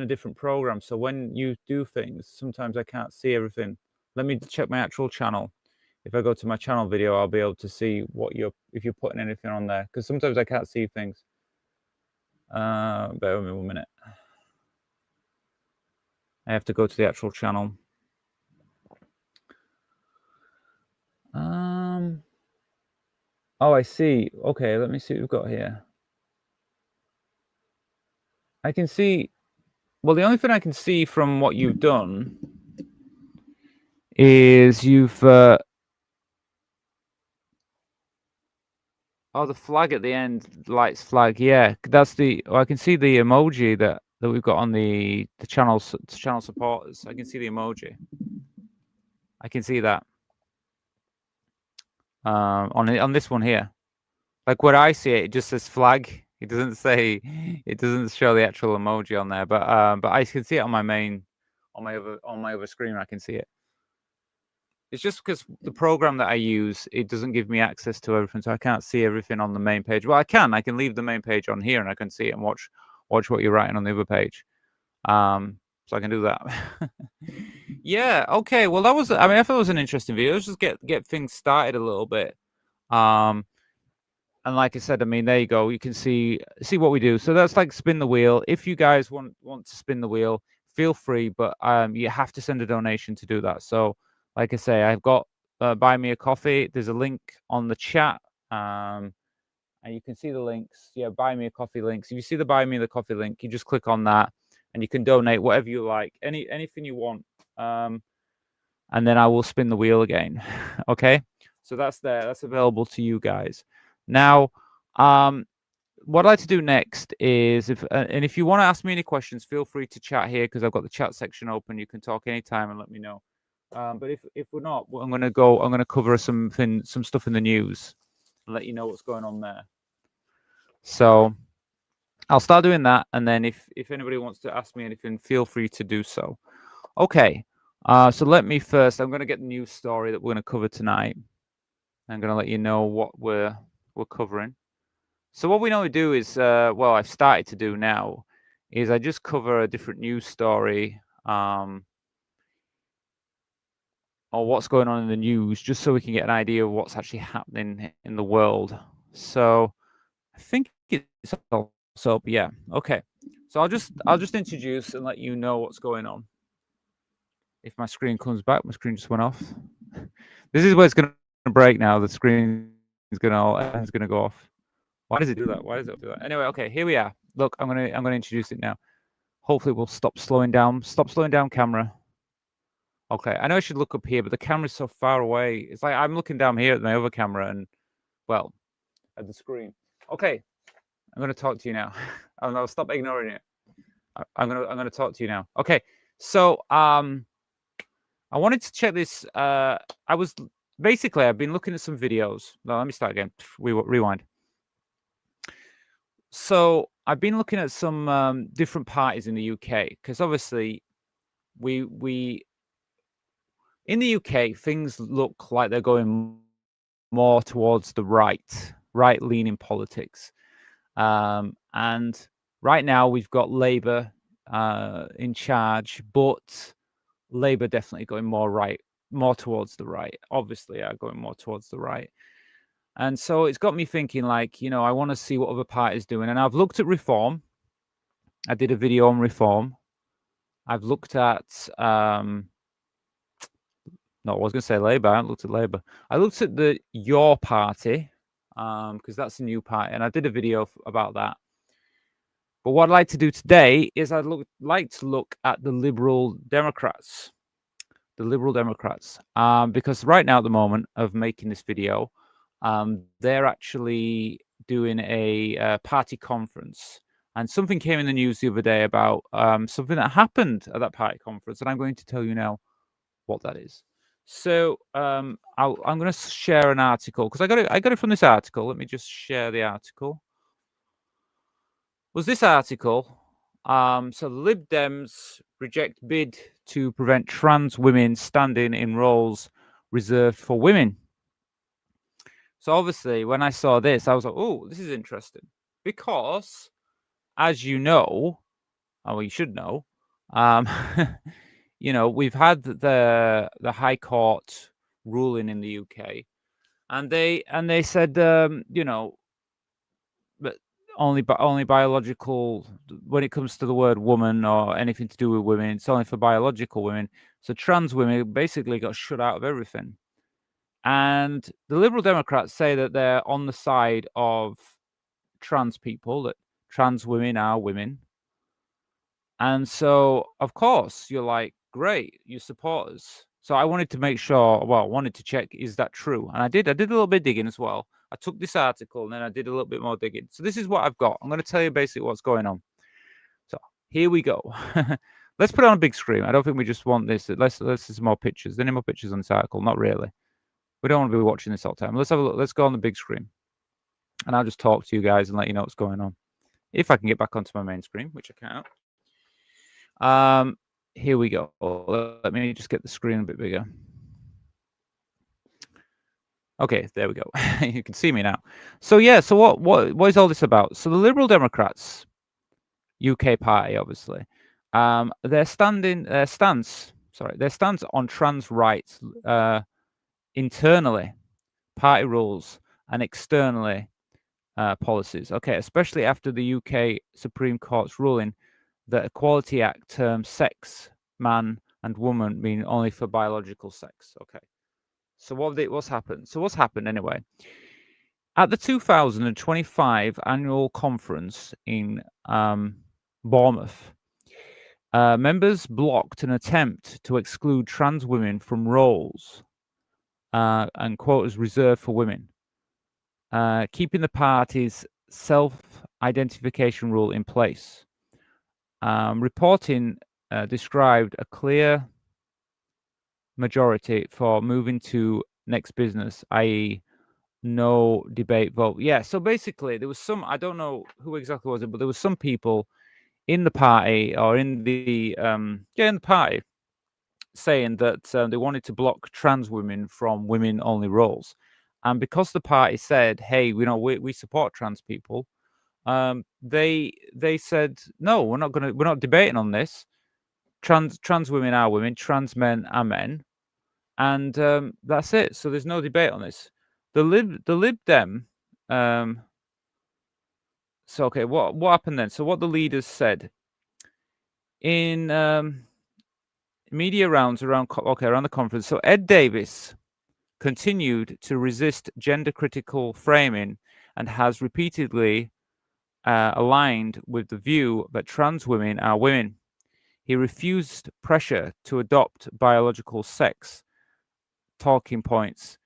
different program. So when you do things, sometimes I can't see everything. Let me check my actual channel. If I go to my channel video, I'll be able to see what if you're putting anything on there, because sometimes I can't see things. Bear with me 1 minute. I have to go to the actual channel. Oh, I see. Okay, let me see what we've got here. I can see. Well, the only thing I can see from what you've done is you've. Oh, the flag at the end, lights flag. Yeah, that's the. Oh, I can see the emoji that we've got on the channel supporters. I can see the emoji. I can see that. On this one here, like where I see it, it just says flag. It doesn't say. It doesn't show the actual emoji on there, but I can see it on my main, on my other screen. I can see it. It's just because the program that I use, it doesn't give me access to everything, so I can't see everything on the main page. Well, I can. I can leave the main page on here, and I can see it and watch what you're writing on the other page. So I can do that. Yeah. Okay. Well, that was. I mean, I thought it was an interesting video. Let's just get things started a little bit. And like I said, I mean, there you go. You can see what we do. So that's like spin the wheel. If you guys want to spin the wheel, feel free, but you have to send a donation to do that. So like I say, I've got buy me a coffee. There's a link on the chat, and you can see the links. Yeah, buy me a coffee links. If you see the buy me the coffee link, you just click on that, and you can donate whatever you like, anything you want, and then I will spin the wheel again. Okay, so that's there. That's available to you guys. Now, what I'd like to do next is if you want to ask me any questions, feel free to chat here because I've got the chat section open. You can talk anytime and let me know. But if we're not, I'm going to cover some stuff in the news and let you know what's going on there. So I'll start doing that, and then if anybody wants to ask me anything, feel free to do so. Okay. So let me first. I'm going to get the news story that we're going to cover tonight. I'm going to let you know what we're covering. So what we normally do is, well, I've started to do now, is I just cover a different news story, or what's going on in the news, just so we can get an idea of what's actually happening in the world. So I think it's also, yeah, okay. So I'll just introduce and let you know what's going on. If my screen comes back, my screen just went off. This is where it's going to break now. The screen is going to go off. Why does it do that? Why does it do that? Anyway, okay, here we are. Look, I'm gonna introduce it now. Hopefully, we'll stop slowing down. Stop slowing down, camera. Okay, I know I should look up here, but the camera's so far away. It's like I'm looking down here at my other camera and, well, at the screen. Okay, I'm gonna talk to you now. I'll stop ignoring it. I'm gonna talk to you now. Okay, so I wanted to check this. I've been looking at some videos. No, let me start again. Rewind. So I've been looking at some different parties in the UK because obviously we in the UK things look like they're going more towards the right-leaning politics, and right now we've got Labour in charge, but Labour definitely going more towards the right. Obviously, are going more towards the right. And so it's got me thinking, like, I want to see what other parties doing. And I've looked at Reform. I did a video on Reform. I've looked at, no, I was going to say Labour. I haven't looked at Labour. I looked at Your Party, because that's a new party. And I did a video about that. But what I'd like to do today is like to look at the Liberal Democrats. The Liberal Democrats. Because right now at the moment of making this video, they're actually doing a party conference, and something came in the news the other day about something that happened at that party conference, and I'm going to tell you now what that is. So I'm going to share an article because I got it from this article. Let me just share the article. Was this article? So the Lib Dems reject bid to prevent trans women standing in roles reserved for women. So obviously, when I saw this, I was like, "Oh, this is interesting," because, as you know, well, you should know, um, we've had the High Court ruling in the UK, and they said, but only biological, when it comes to the word woman or anything to do with women, it's only for biological women. So trans women basically got shut out of everything. And the Liberal Democrats say that they're on the side of trans people, that trans women are women. And so, of course, you're like, great, you support us. So I wanted to make sure, I wanted to check, is that true? And I did a little bit of digging as well. I took this article and then I did a little bit more digging. So this is what I've got. I'm going to tell you basically what's going on. So here we go. Let's put it on a big screen. I don't think we just want this. Let's see some more pictures. Any more pictures on this article? Not really. We don't want to be watching this all the time. Let's have a look. Let's go on the big screen. And I'll just talk to you guys and let you know what's going on. If I can get back onto my main screen, which I can't. Here we go. Let me just get the screen a bit bigger. Okay, there we go. You can see me now. So yeah, so what is all this about? So the Liberal Democrats, UK party, obviously, their stance on trans rights, internally, party rules, and externally, policies. Okay, especially after the UK Supreme Court's ruling that Equality Act terms sex, man and woman mean only for biological sex. Okay. So what's happened? So what's happened anyway? At the 2025 annual conference in Bournemouth, members blocked an attempt to exclude trans women from roles and quotas reserved for women, keeping the party's self-identification rule in place. Reporting described a clear majority for moving to next business, i.e. no debate vote. Yeah, so basically there was some, I don't know who exactly was it, but there was some people in the party or in the party saying that they wanted to block trans women from women-only roles. And because the party said, hey, we support trans people, they said, no, we're not debating on this. Trans women are women, trans men are men, and that's it. So there's no debate on this. The Lib Dem. So okay, what happened then? So what the leaders said in media rounds around the conference. So Ed Davis continued to resist gender critical framing and has repeatedly aligned with the view that trans women are women. He refused pressure to adopt biological sex talking points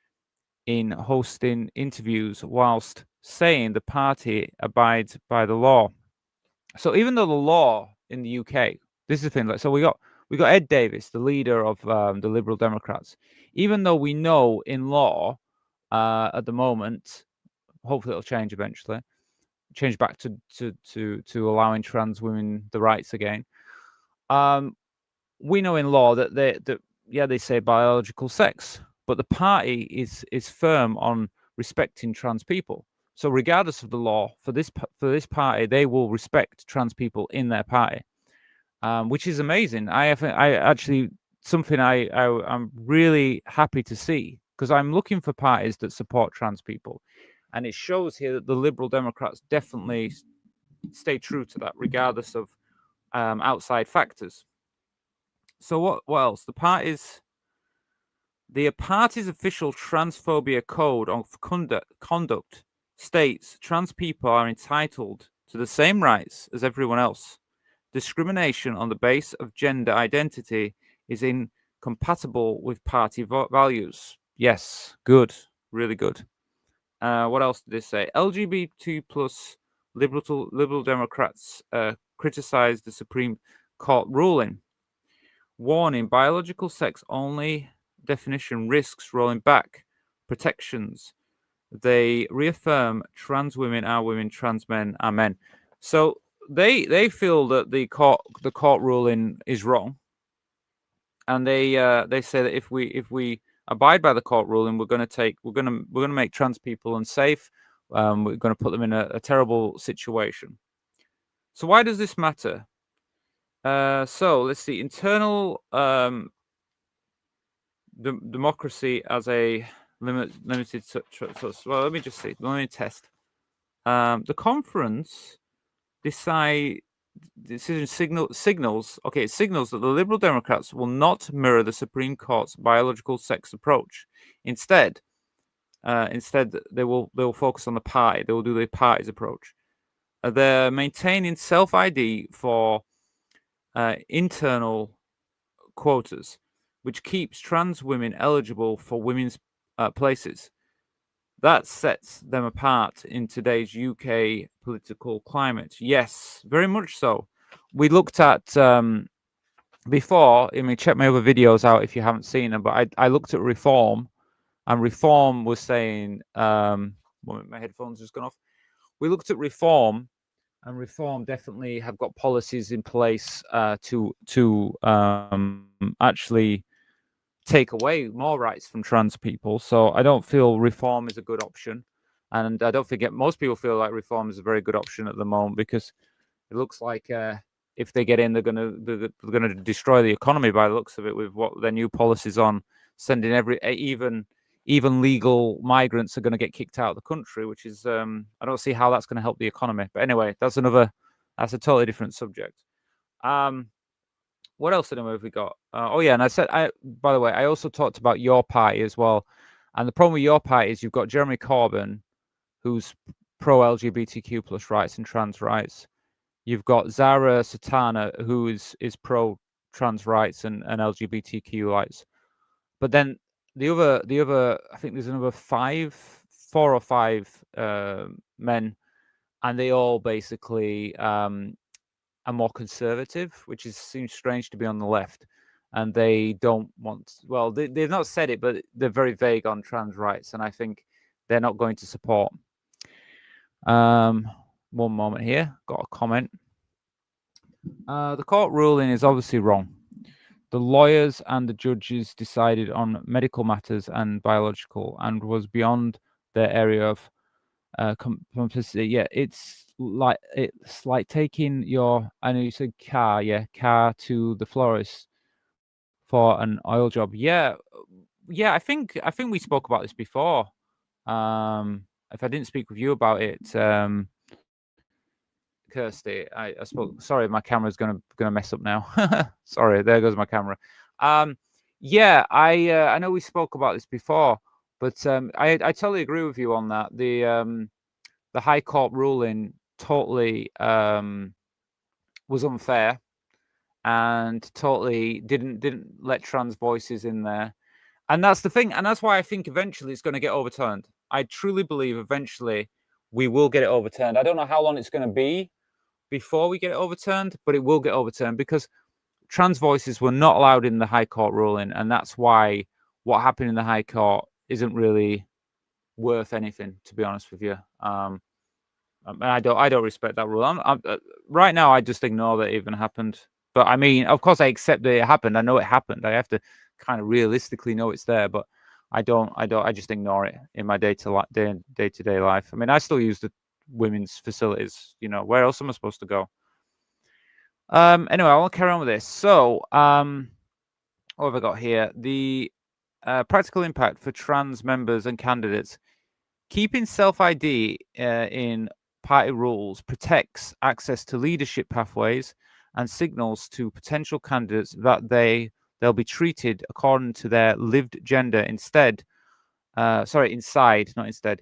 in hosting interviews, whilst saying the party abides by the law. So even though the law in the UK, this is the thing. So we got Ed Davis, the leader of the Liberal Democrats. Even though we know in law at the moment, hopefully it'll change eventually, change back to allowing trans women the rights again. We know in law that they say biological sex, but the party is firm on respecting trans people. So regardless of the law, for this party, they will respect trans people in their party, which is amazing. I'm really happy to see, because I'm looking for parties that support trans people, and it shows here that the Liberal Democrats definitely stay true to that, regardless of outside factors. So what else? The party's official transphobia code of conduct states trans people are entitled to the same rights as everyone else. Discrimination on the basis of gender identity is incompatible with party values. Yes, good, really good. What else did they say? LGBT plus liberal Democrats criticized the Supreme Court ruling. Warning, biological sex only definition risks rolling back protections. They reaffirm trans women are women, trans men are men. So they feel that the court ruling is wrong, and they say that if we abide by the court ruling, we're going to make trans people unsafe. We're going to put them in a terrible situation. So why does this matter? So let's see. Internal democracy as a limited. Well, let me just see. Let me test. The conference signals. Okay, it signals that the Liberal Democrats will not mirror the Supreme Court's biological sex approach. Instead, they will focus on the party. They will do the party's approach. They're maintaining self-ID for internal quotas, which keeps trans women eligible for women's places. That sets them apart in today's UK political climate. Yes, very much so. We looked at before. I mean, check my other videos out if you haven't seen them. But I looked at Reform, and Reform was saying, my headphones just gone off. We looked at Reform, and Reform definitely have got policies in place to actually take away more rights from trans people. So I don't feel Reform is a good option, and I don't think most people feel like Reform is a very good option at the moment, because it looks like if they get in, they're gonna destroy the economy by the looks of it, with what their new policies on sending even legal migrants are going to get kicked out of the country, which is I don't see how that's going to help the economy. But anyway, that's a totally different subject. What else have we got? Oh yeah, and by the way, I also talked about your party as well. And the problem with your party is you've got Jeremy Corbyn, who's pro LGBTQ plus rights and trans rights. You've got Zara Satana, who is pro trans rights and LGBTQ rights. But then the other, I think there's another 4 or 5 men, and they all basically are more conservative, which seems strange to be on the left, and they don't want. Well, they've not said it, but they're very vague on trans rights, and I think they're not going to support. One moment here, got a comment. The court ruling is obviously wrong. The lawyers and the judges decided on medical matters and biological, and was beyond their area of complicity. Yeah, it's like taking your, I know you said car to the florist for an oil job. Yeah, I think we spoke about this before. If I didn't speak with you about it, Kirsty, I spoke. Sorry, my camera's gonna mess up now. Sorry, there goes my camera. Yeah, I know we spoke about this before, but I totally agree with you on that. The High Court ruling totally was unfair, and totally didn't let trans voices in there. And that's the thing, and that's why I think eventually it's going to get overturned. I truly believe eventually we will get it overturned. I don't know how long it's going to be before we get it overturned, but it will get overturned, because trans voices were not allowed in the High Court ruling, and that's why what happened in the High Court isn't really worth anything, to be honest with you. And I don't respect that rule. Right now, I just ignore that it even happened. But I mean, of course, I accept that it happened. I know it happened. I have to kind of realistically know it's there, but I just ignore it in my day-to-day life. I mean, I still use the women's facilities. You know, where else am I supposed to go? Anyway, I want to carry on with this. So, what have I got here? The practical impact for trans members and candidates. Keeping self-ID in party rules protects access to leadership pathways and signals to potential candidates that they'll be treated according to their lived gender inside the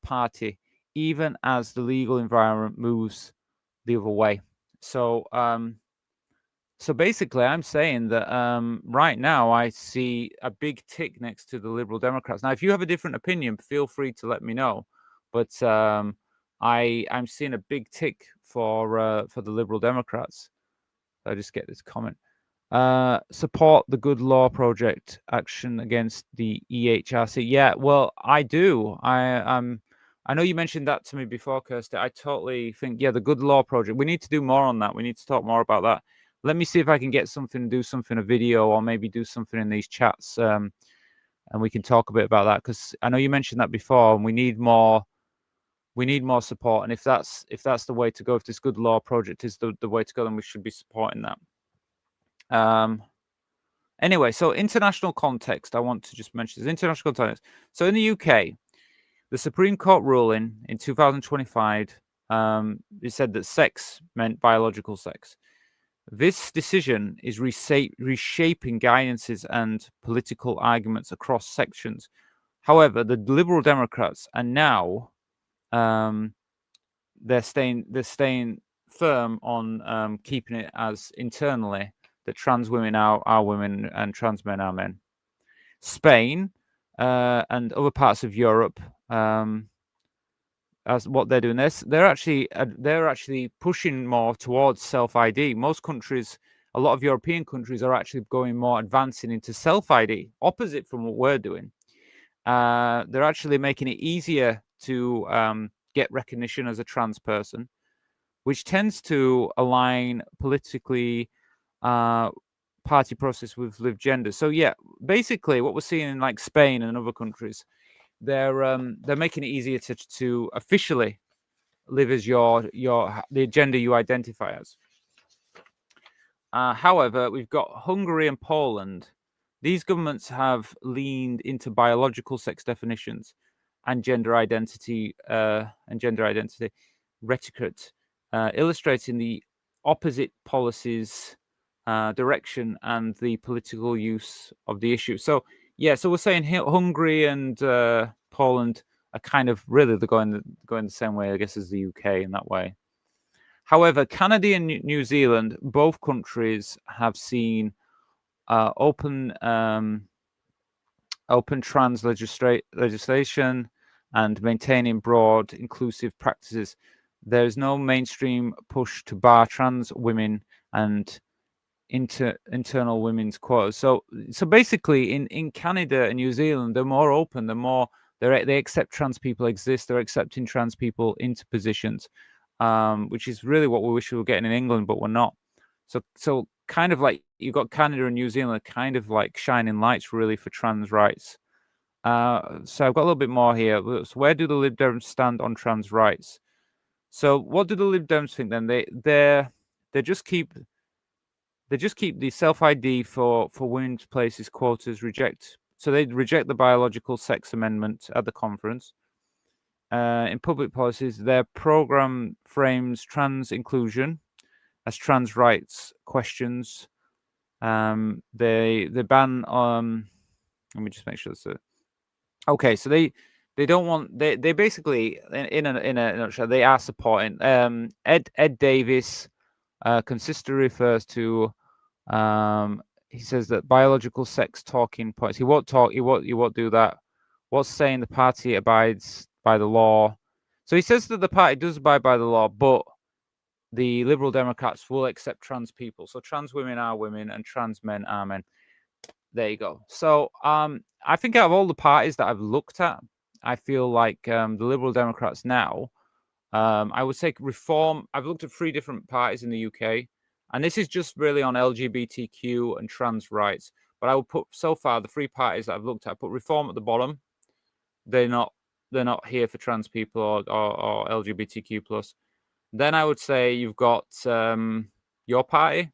party, even as the legal environment moves the other way. So basically, I'm saying that right now I see a big tick next to the Liberal Democrats. Now, if you have a different opinion, feel free to let me know. But I'm seeing a big tick for the Liberal Democrats. I just get this comment. Support the Good Law Project action against the EHRC. Yeah, well, I do. I know you mentioned that to me before, Kirsty. I totally think, yeah, the Good Law Project. We need to do more on that. We need to talk more about that. let me see if I can get something, do something, a video, or maybe do something in these chats, and we can talk a bit about that, because I know you mentioned that before, and we need more support. And if that's the way to go, if this good law project is the way to go, then we should be supporting that. Anyway, so international context, I want to just mention this international context. So in the UK, the Supreme Court ruling in 2025, it said that sex meant biological sex. This decision is reshaping guidances and political arguments across sections. However, the Liberal Democrats are now they're staying firm on keeping it as internally that trans women are women and trans men are men. Spain and other parts of Europe, as what they're doing, they're actually pushing more towards self-ID. Most countries, a lot of European countries, are actually going more advancing into self-ID, opposite from what we're doing. They're actually making it easier to get recognition as a trans person, which tends to align politically party process with lived gender. So yeah, basically what we're seeing in like Spain and other countries, they're making it easier to officially live as the gender you identify as. However, we've got Hungary and Poland. These governments have leaned into biological sex definitions and gender identity rhetoric, illustrating the opposite policies direction and the political use of the issue. So yeah, so we're saying here Hungary and Poland are kind of really going the same way, I guess, as the UK in that way. However, Canada and New Zealand, both countries have seen open trans legislation and maintaining broad inclusive practices. There is no mainstream push to bar trans women and internal women's quotas. So basically, in Canada and New Zealand, they're more open. They accept trans people exist. They're accepting trans people into positions, which is really what we wish we were getting in England, but we're not. So kind of like you've got Canada and New Zealand, kind of like shining lights really for trans rights. So I've got a little bit more here. So where do the Lib Dems stand on trans rights? So what do the Lib Dems think then? They just keep the self-ID for women's places quotas, so they reject the biological sex amendment at the conference. In public policies, their program frames trans inclusion as trans rights questions. They ban let me just make sure that's okay. So they don't want they basically in a nutshell, they are supporting Ed Davis consistently refers to he says that biological sex talking points. He won't do that. What's saying the party abides by the law. So he says that the party does abide by the law, but the Liberal Democrats will accept trans people. So trans women are women and trans men are men. There you go. So I think out of all the parties that I've looked at, I feel like the Liberal Democrats now, I would say reform. I've looked at 3 different parties in the UK, and this is just really on LGBTQ and trans rights. But I would put, so far, the 3 parties that I've looked at, put reform at the bottom. They're not here for trans people or LGBTQ plus. Then I would say you've got your party.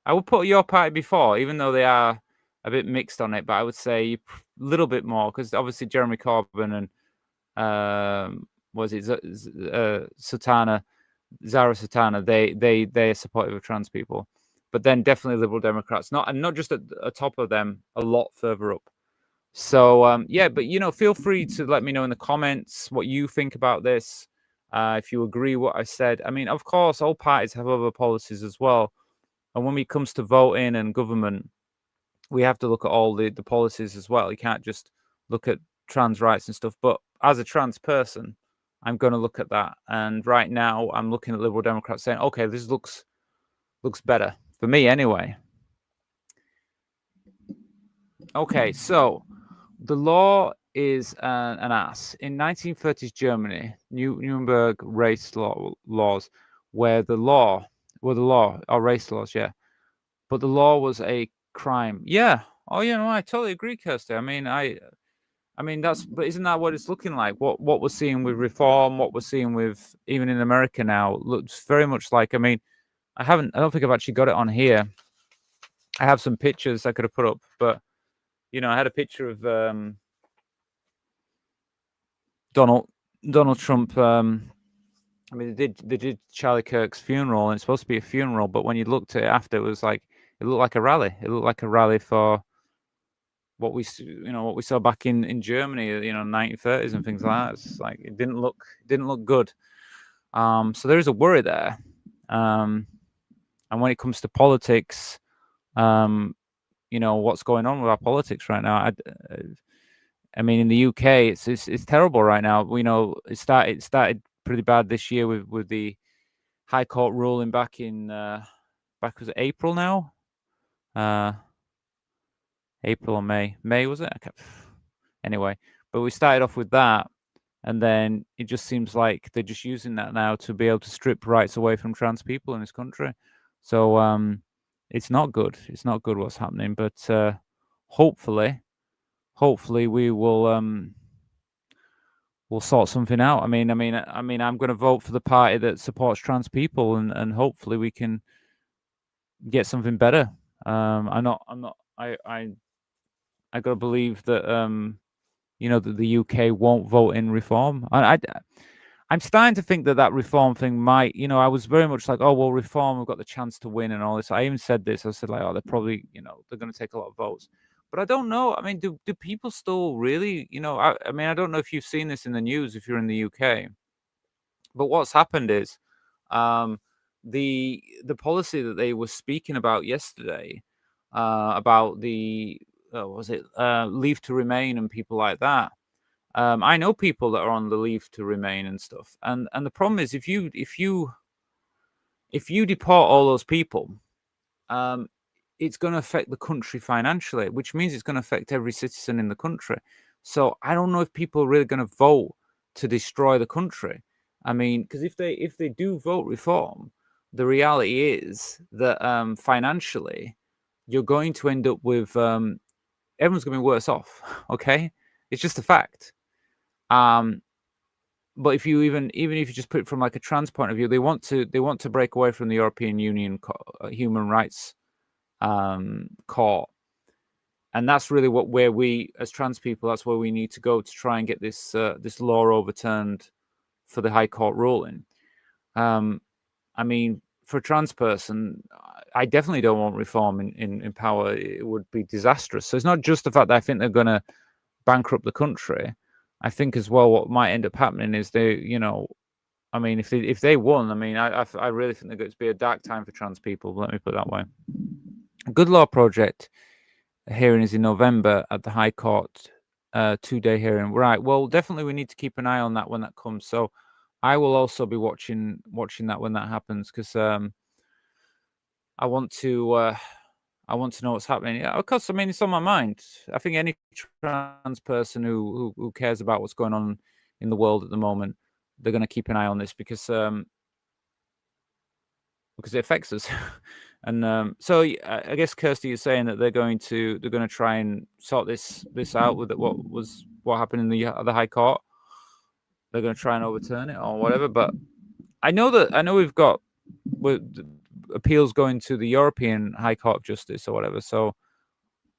I would put your party before, even though they are a bit mixed on it. But I would say a little bit more, because obviously Jeremy Corbyn and Zara Sultana, they are supportive of trans people. But then definitely Liberal Democrats, not just at the top of them, a lot further up. So yeah, but feel free to let me know in the comments what you think about this. If you agree what I said. I mean, of course, all parties have other policies as well. And when it comes to voting and government, we have to look at all the policies as well. You can't just look at trans rights and stuff. But as a trans person, I'm going to look at that. And right now, I'm looking at Liberal Democrats saying, okay, this looks better for me anyway. Okay, so the law is an ass. In 1930s Germany, Nuremberg race laws, where the law, or race laws, yeah, but the law was a crime. Yeah. Oh, you know, I totally agree, Kirsty. I mean, but isn't that what it's looking like? What we're seeing with reform, what we're seeing with even in America now, looks very much like. I mean, I don't think I've actually got it on here. I have some pictures I could have put up, but you know, I had a picture of Donald Trump. I mean, they did Charlie Kirk's funeral, and it's supposed to be a funeral, but when you looked at it after, it was like it looked like a rally. It looked like a rally for what we saw back in Germany, you know, 1930s and things like that. It's like it didn't look good. So there is a worry there. And when it comes to politics, you know, what's going on with our politics right now? I mean, in the UK, it's terrible right now. We know it started pretty bad this year with the High Court ruling back was it April now? April or May? May, was it? Anyway, but we started off with that, and then it just seems like they're just using that now to be able to strip rights away from trans people in this country. So it's not good. It's not good what's happening, but hopefully we will we'll sort something out. I mean, I'm going to vote for the party that supports trans people, and hopefully we can get something better. I got to believe that you know, that the UK won't vote in reform. I'm starting to think that reform thing might, you know, I was very much like, oh well, reform, we've got the chance to win and all this. I even said this. I said like, oh, they're probably, you know, they're going to take a lot of votes. But I don't know. I mean, do people still really, you know? I mean, I don't know if you've seen this in the news if you're in the UK. But what's happened is, the policy that they were speaking about yesterday, about the was it leave to remain and people like that. I know people that are on the leave to remain and stuff, and the problem is if you deport all those people, it's going to affect the country financially, which means it's going to affect every citizen in the country. So I don't know if people are really going to vote to destroy the country. I mean, because if they do vote reform, the reality is that financially, you're going to end up with everyone's going to be worse off. Okay, it's just a fact. But if you even if you just put it from like a trans point of view, they want to break away from the European Union human rights court, and that's really where we as trans people, that's where we need to go to try and get this this law overturned for the High Court ruling. I mean, for a trans person, I definitely don't want reform in power. It would be disastrous. So it's not just the fact that I think they're going to bankrupt the country. I think as well what might end up happening is they, you know, I mean, if they won, I mean, I really think there's going to be a dark time for trans people. Let me put it that way. Good Law Project hearing is in November at the High Court, 2-day hearing. Right. Well, definitely we need to keep an eye on that when that comes. So I will also be watching that when that happens, because I want to know what's happening. Yeah, of course. I mean, it's on my mind. I think any trans person who cares about what's going on in the world at the moment, they're going to keep an eye on this because it affects us. And so I guess Kirsty is saying that they're going to try and sort this out with what happened in the High Court. They're going to try and overturn it or whatever. But I know we've got appeals going to the European High Court of Justice or whatever. So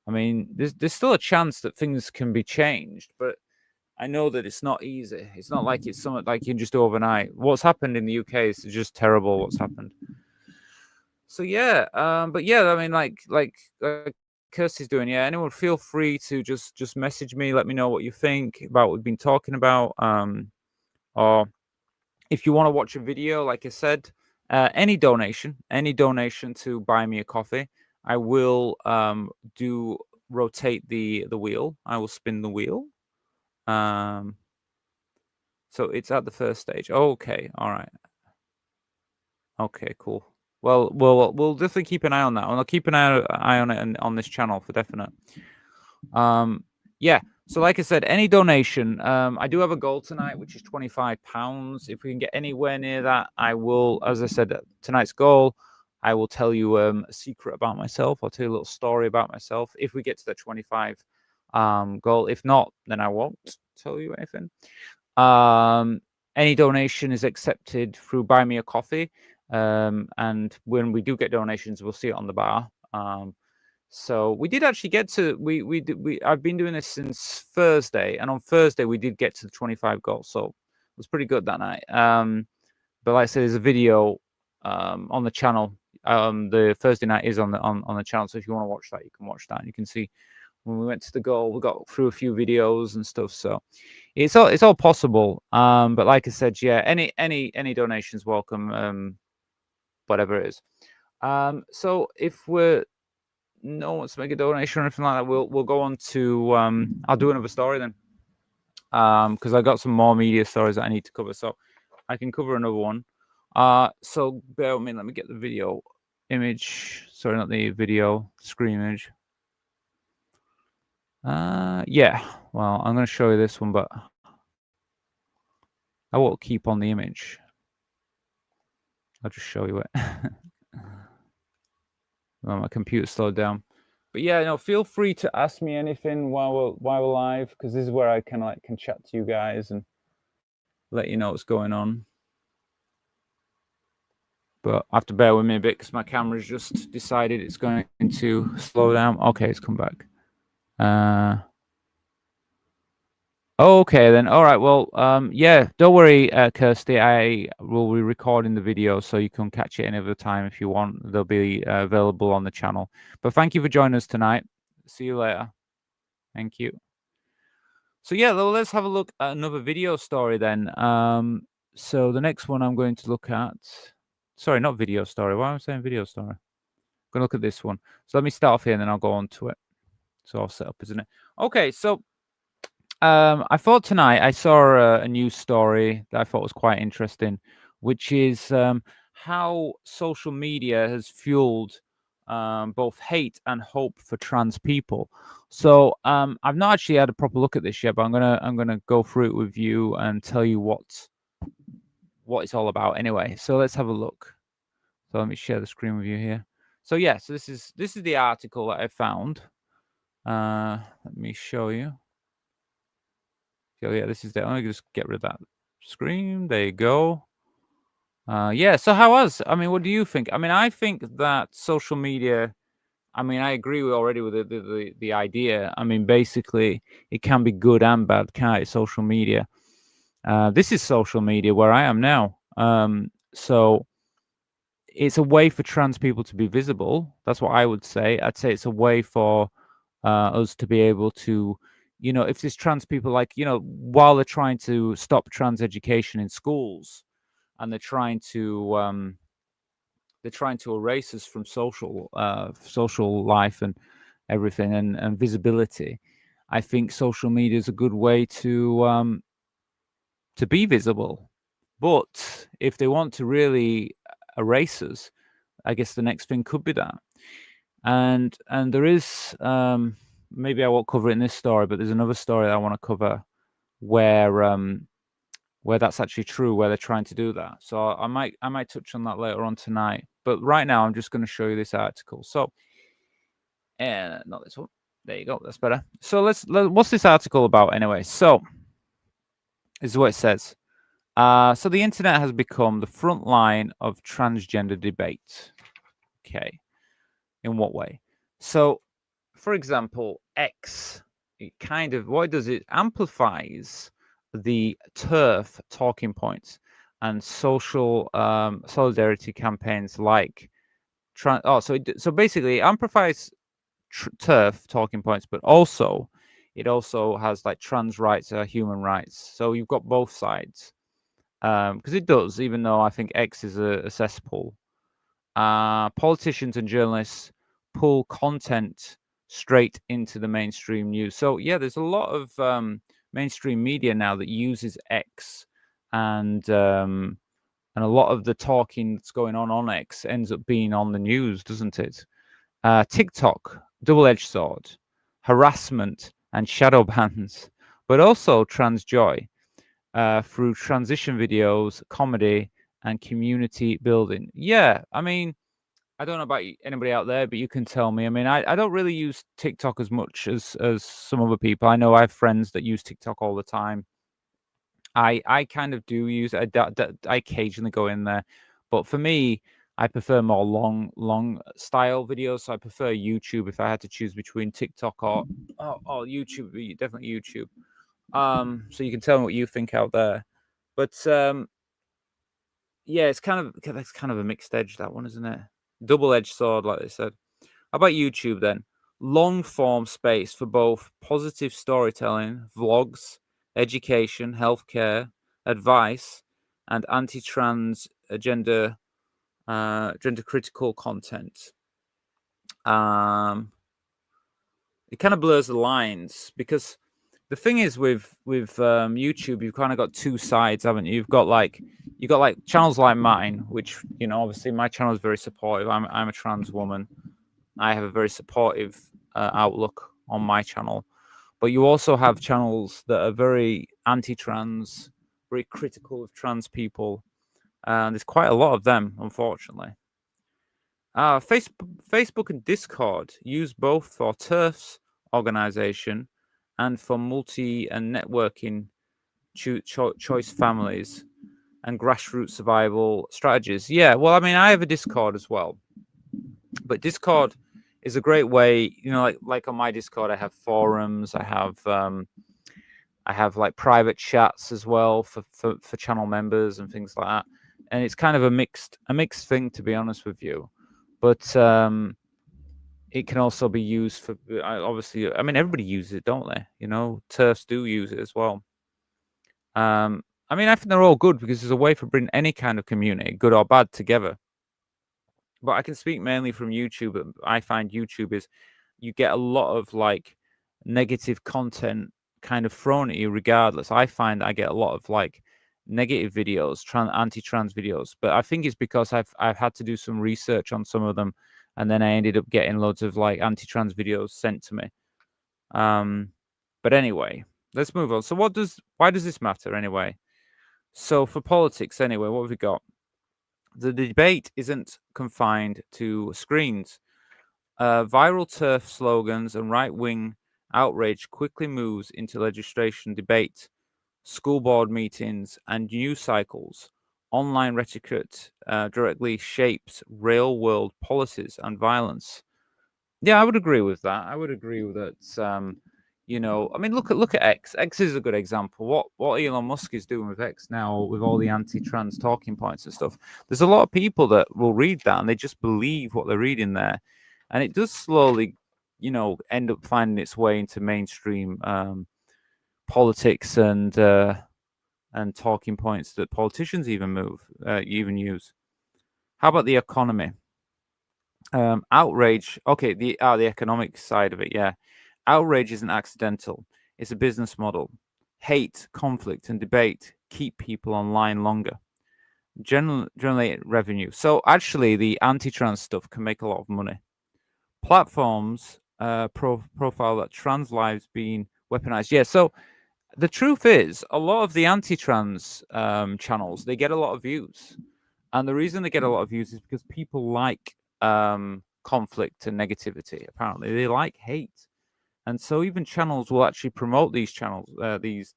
I mean, there's still a chance that things can be changed, but I know that it's not easy. It's not like it's something like you can just do overnight. What's happened in the UK is just terrible. What's happened. So yeah, but yeah, I mean, like Kirsty's doing. Yeah, anyone feel free to just message me. Let me know what you think about what we've been talking about. Or if you want to watch a video, like I said, any donation to buy me a coffee, I will rotate the wheel. I will spin the wheel. So it's at the first stage. Okay, all right. Okay, cool. Well, we'll definitely keep an eye on that. I'll keep an eye on it on this channel for definite. Yeah. So like I said, any donation. I do have a goal tonight, which is £25. If we can get anywhere near that, I will. As I said, tonight's goal, I will tell you a secret about myself. I'll tell you a little story about myself if we get to the 25 goal. If not, then I won't tell you anything. Any donation is accepted through Buy Me a Coffee. And when we do get donations, we'll see it on the bar. So we did actually get to I've been doing this since Thursday, and on Thursday we did get to the 25 goals. So it was pretty good that night. But like I said, there's a video on the channel. The Thursday night is on the channel. So if you want to watch that, you can watch that. And you can see when we went to the goal, we got through a few videos and stuff. So it's all possible. But like I said, yeah, any donations welcome. Whatever it is. So if no one wants to make a donation or anything like that, we'll go on to I'll do another story then. Because I got some more media stories that I need to cover. So I can cover another one. So bear with me, let me get the video image. Sorry, not the video screen image. Yeah, well, I'm going to show you this one, but I won't keep on the image. I'll just show you it. Well, my computer slowed down. But yeah, no, feel free to ask me anything while we're live, because this is where I kind of like can chat to you guys and let you know what's going on. But I have to bear with me a bit because my camera's just decided it's going to slow down. Okay, it's come back. Okay then. All right. Well, yeah. Don't worry, Kirsty. I will be recording the video so you can catch it any other time if you want. They'll be available on the channel. But thank you for joining us tonight. See you later. Thank you. So yeah, well, let's have a look at another video story then. So the next one I'm going to look at. Sorry, not video story. Why am I saying video story? I'm going to look at this one. So let me start off here and then I'll go on to it. So I'll set up, isn't it? Okay, so I thought tonight I saw a news story that I thought was quite interesting, which is how social media has fueled both hate and hope for trans people. So I've not actually had a proper look at this yet, but I'm gonna go through it with you and tell you what it's all about anyway. So let's have a look. So let me share the screen with you here. So yeah, so this is the article that I found. Let me show you. So yeah, this is the. Let me just get rid of that screen. There you go. Yeah. So I mean, what do you think? I mean, I think that social media. I mean, I agree already with the idea. I mean, basically, it can be good and bad, can't it? Social media. This is social media where I am now. So it's a way for trans people to be visible. That's what I would say. I'd say it's a way for us to be able to, you know, if there's trans people, like, you know, while they're trying to stop trans education in schools and they're trying to erase us from social life and everything and visibility, I think social media is a good way to be visible. But if they want to really erase us, I guess the next thing could be that. And there is maybe I won't cover it in this story, but there's another story that I want to cover where that's actually true, where they're trying to do that. So I might touch on that later on tonight. But right now I'm just going to show you this article. So not this one. There you go. That's better. So what's this article about anyway? So this is what it says. So the internet has become the front line of transgender debate. Okay. In what way? So, for example, X, what it does, it amplifies the TERF talking points and social solidarity campaigns like so basically it amplifies TERF talking points, but it also has like trans rights, human rights. So you've got both sides, because it does, even though I think X is a cesspool. Politicians and journalists pull content straight into the mainstream news. So yeah, there's a lot of mainstream media now that uses X, and a lot of the talking that's going on X ends up being on the news, doesn't it? TikTok, double-edged sword, harassment and shadow bans, but also trans joy through transition videos, comedy, and community building. Yeah, I mean, I don't know about anybody out there, but you can tell me. I mean, I don't really use TikTok as much as some other people. I know I have friends that use TikTok all the time. I kind of do use it. I occasionally go in there, but for me, I prefer more long style videos. So I prefer YouTube if I had to choose between TikTok or YouTube. Definitely YouTube. So you can tell me what you think out there, but yeah, it's kind of a mixed edge, that one, isn't it? Double-edged sword, like they said. How about YouTube then? Long form space for both positive storytelling, vlogs, education, healthcare, advice, and anti-trans gender critical content. It kind of blurs the lines because the thing is with YouTube, you've kind of got two sides, haven't you? You've got like channels like mine, which obviously my channel is very supportive. I'm a trans woman. I have a very supportive outlook on my channel, but you also have channels that are very anti-trans, very critical of trans people, and there's quite a lot of them, unfortunately. Facebook and Discord use both for TERFs organization and for multi and networking choice families and grassroots survival strategies. Yeah, well, I mean, I have a Discord as well, but Discord is a great way. Like on my Discord, I have forums. I have like private chats as well for channel members and things like that. And it's kind of a mixed thing, to be honest with you. But it can also be used for obviously. I mean, everybody uses it, don't they? TERFs do use it as well. I mean, I think they're all good because it's a way for bringing any kind of community, good or bad, together. But I can speak mainly from YouTube. I find YouTube is you get a lot of like negative content kind of thrown at you regardless. I find I get a lot of like negative videos, anti-trans videos, but I think it's because I've had to do some research on some of them, and then I ended up getting loads of like anti-trans videos sent to me. But anyway, let's move on. So why does this matter anyway? So for politics anyway, what have we got? The debate isn't confined to screens. Viral TERF slogans and right-wing outrage quickly moves into legislation debate, school board meetings, and news cycles. Online rhetoric directly shapes real-world policies and violence. Yeah, I would agree with that. I would agree with that. I mean, look at X. X is a good example. What Elon Musk is doing with X now, with all the anti-trans talking points and stuff. There's a lot of people that will read that and they just believe what they're reading there, and it does slowly, end up finding its way into mainstream politics and talking points that politicians even use. How about the economy? Outrage. Okay, the economic side of it. Yeah. Outrage isn't accidental. It's a business model. Hate, conflict, and debate keep people online longer. Generate revenue. So actually, the anti-trans stuff can make a lot of money. Platforms profile that trans lives being weaponized. Yeah. So the truth is, a lot of the anti-trans channels, they get a lot of views, and the reason they get a lot of views is because people like conflict and negativity. Apparently, they like hate. And so even channels will actually promote these channels, these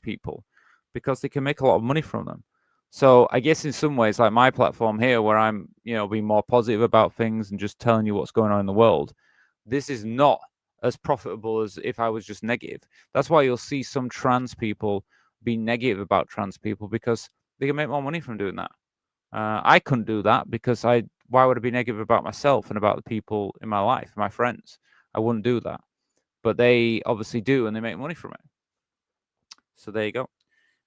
people, because they can make a lot of money from them. So I guess in some ways, like my platform here, where I'm, being more positive about things and just telling you what's going on in the world, this is not as profitable as if I was just negative. That's why you'll see some trans people be negative about trans people, because they can make more money from doing that. I couldn't do that because why would I be negative about myself and about the people in my life, my friends? I wouldn't do that, but they obviously do, and they make money from it. So there you go.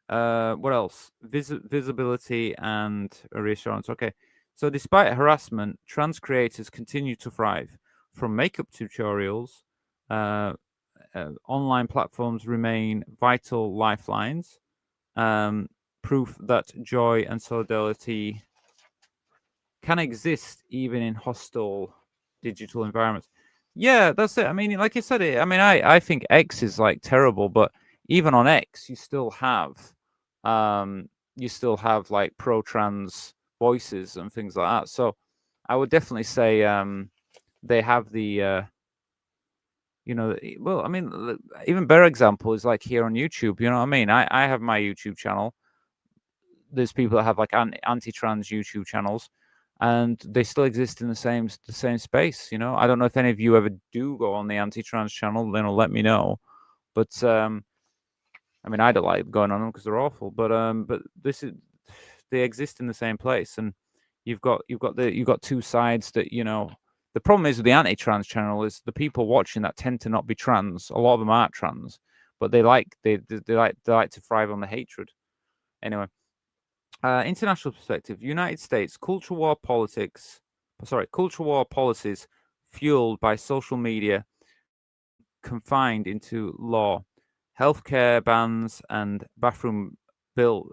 What else? Visibility and reassurance. Okay. So despite harassment, trans creators continue to thrive. From makeup tutorials, online platforms remain vital lifelines. Proof that joy and solidarity can exist even in hostile digital environments. Yeah, that's it. I mean, like I said, I think X is like terrible, but even on X, you still have like pro-trans voices and things like that. So I would definitely say they have the well, I mean, even better example is like here on YouTube. You know what I mean? I have my YouTube channel. There's people that have like anti-trans YouTube channels, and they still exist in the same space. You know, I don't know if any of you ever do go on the anti-trans channel. Then let me know. But I mean, I don't like going on them because they're awful. But they exist in the same place, and you've got two sides that The problem is with the anti-trans channel is the people watching that tend to not be trans. A lot of them aren't trans, but they like to thrive on the hatred. Anyway, international perspective: United States culture war policies fueled by social media confined into law, healthcare bans and bathroom bans,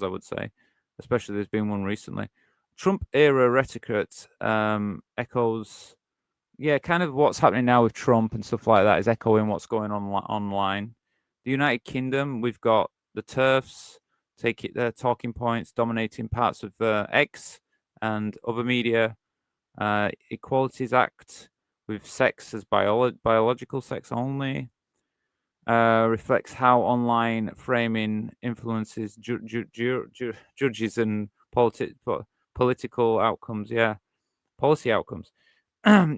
I would say, especially there's been one recently. Trump era rhetoric echoes, kind of what's happening now with Trump and stuff like that is echoing what's going on online. The United Kingdom, we've got the TERFs their talking points dominating parts of X and other media. Equalities Act with sex as biological sex only. Reflects how online framing influences judges and political outcomes. Policy outcomes.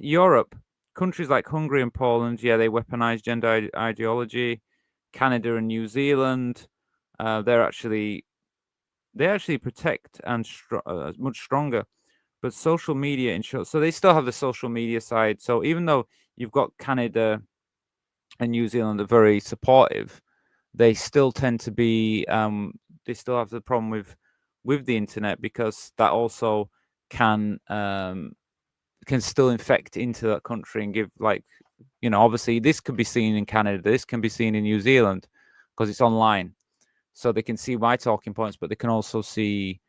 Europe, countries like Hungary and Poland, they weaponize gender ideology. Canada and New Zealand, they actually protect and much stronger. But social media ensures, so they still have the social media side. So even though you've got Canada and New Zealand are very supportive, they still tend to be they still have the problem with the internet, because that also can still infect into that country and give, like, obviously this could be seen in Canada, this can be seen in New Zealand because it's online, so they can see my talking points, but they can also see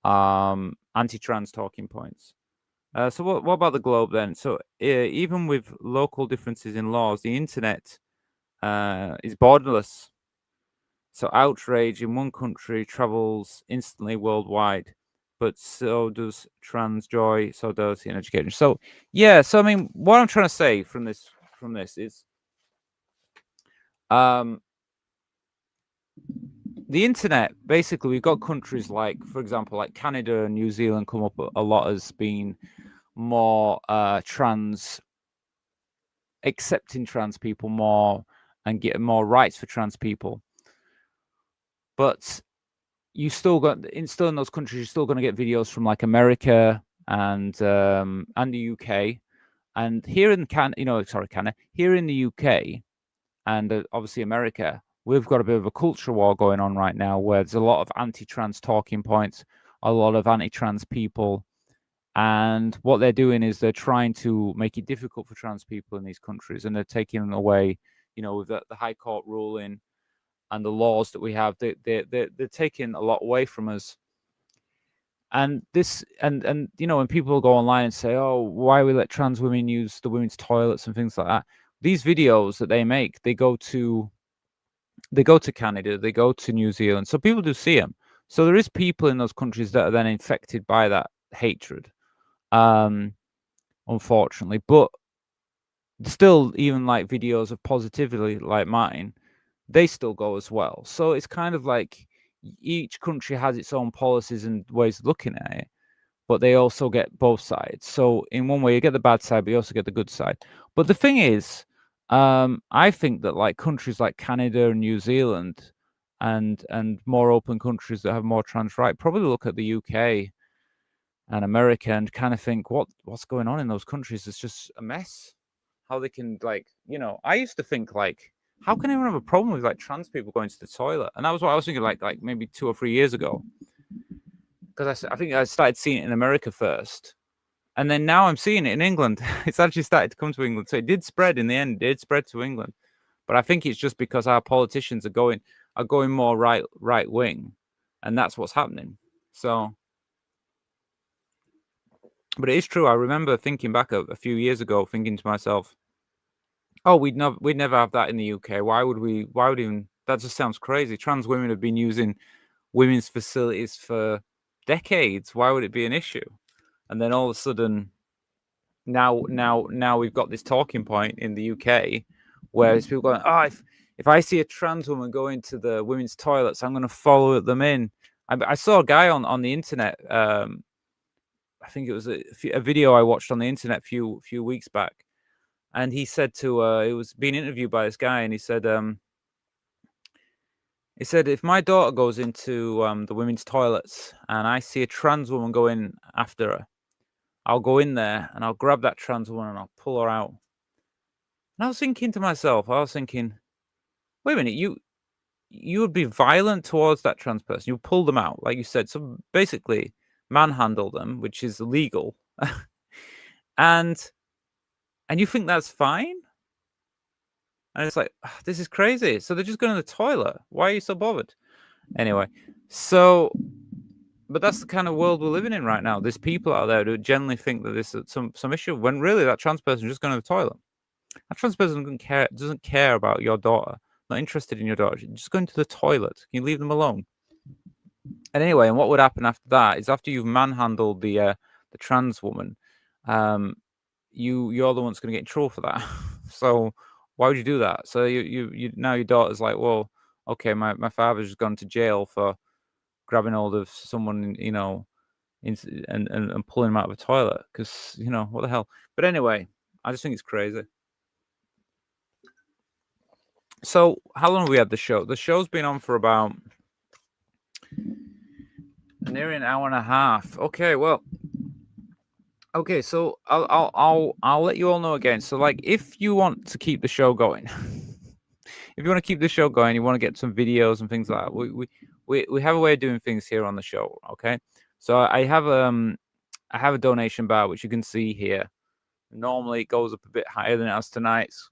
anti-trans talking points. So what about the globe then? So even with local differences in laws, the internet is borderless. So outrage in one country travels instantly worldwide, but so does trans joy, solidarity, and education. So so I mean, what I'm trying to say from this is, the internet, basically, we've got countries like, for example, like Canada and New Zealand come up a lot as being more trans, accepting trans people more and getting more rights for trans people. But you still in those countries, you're still going to get videos from like America and the UK, and here in Canada, here in the UK, and obviously America, we've got a bit of a culture war going on right now, where there's a lot of anti-trans talking points, a lot of anti-trans people, and what they're doing is they're trying to make it difficult for trans people in these countries, and they're taking away, with the High Court ruling and the laws that we have, they're taking a lot away from us. And this, and when people go online and say, oh, why we let trans women use the women's toilets and things like that, these videos that they make, they go to Canada, they go to New Zealand, so people do see them. So there is people in those countries that are then infected by that hatred, unfortunately. But still, even like videos of positivity like mine, they still go as well. So it's kind of like each country has its own policies and ways of looking at it, but they also get both sides. So in one way, you get the bad side, but you also get the good side. But the thing is, I think that like countries like Canada and New Zealand and more open countries that have more trans rights probably look at the UK and America and kind of think, what's going on in those countries? It's just a mess. How they can, like, I used to think, like, how can anyone have a problem with like trans people going to the toilet? And that was what I was thinking, like maybe 2 or 3 years ago, because I think I started seeing it in America first, and then now I'm seeing it in England. It's actually started to come to England, so it did spread in the end. It did spread to England, but I think it's just because our politicians are going more right wing, and that's what's happening. So, but it is true. I remember thinking back a few years ago, thinking to myself, oh, we'd never have that in the UK. Why would even, that just sounds crazy. Trans women have been using women's facilities for decades. Why would it be an issue? And then all of a sudden, now we've got this talking point in the UK, where it's people going, oh, if I see a trans woman go into the women's toilets, I'm going to follow them in. I saw a guy on the internet. I think it was a video I watched on the internet a few weeks back, and he said he was being interviewed by this guy, and he said, if my daughter goes into the women's toilets and I see a trans woman go in after her, I'll go in there and I'll grab that trans woman and I'll pull her out. And I was thinking to myself, wait a minute, you would be violent towards that trans person. You pull them out, like you said. So basically, manhandle them, which is illegal, and you think that's fine? And it's like, this is crazy. So they're just going to the toilet. Why are you so bothered? Anyway, but that's the kind of world we're living in right now. There's people out there who generally think that this is some issue, when really that trans person is just going to the toilet. That trans person doesn't care about your daughter, not interested in your daughter. Just going to the toilet. Can you leave them alone? And anyway, and what would happen after that is, after you've manhandled the trans woman, you're the one that's going to get in trouble for that. So why would you do that? So you now your daughter's like, well, okay, my father's just gone to jail for grabbing hold of someone, and pulling him out of a toilet, because what the hell. But anyway, I just think it's crazy. So how long have we had the show? The show's been on for about nearly an hour and a half. Okay, well, okay, so I'll let you all know again. So, like, if you want to keep the show going, if you want to keep the show going, you want to get some videos and things like that, we have a way of doing things here on the show. Okay, so I have a donation bar, which you can see here. Normally it goes up a bit higher than it has tonight. It's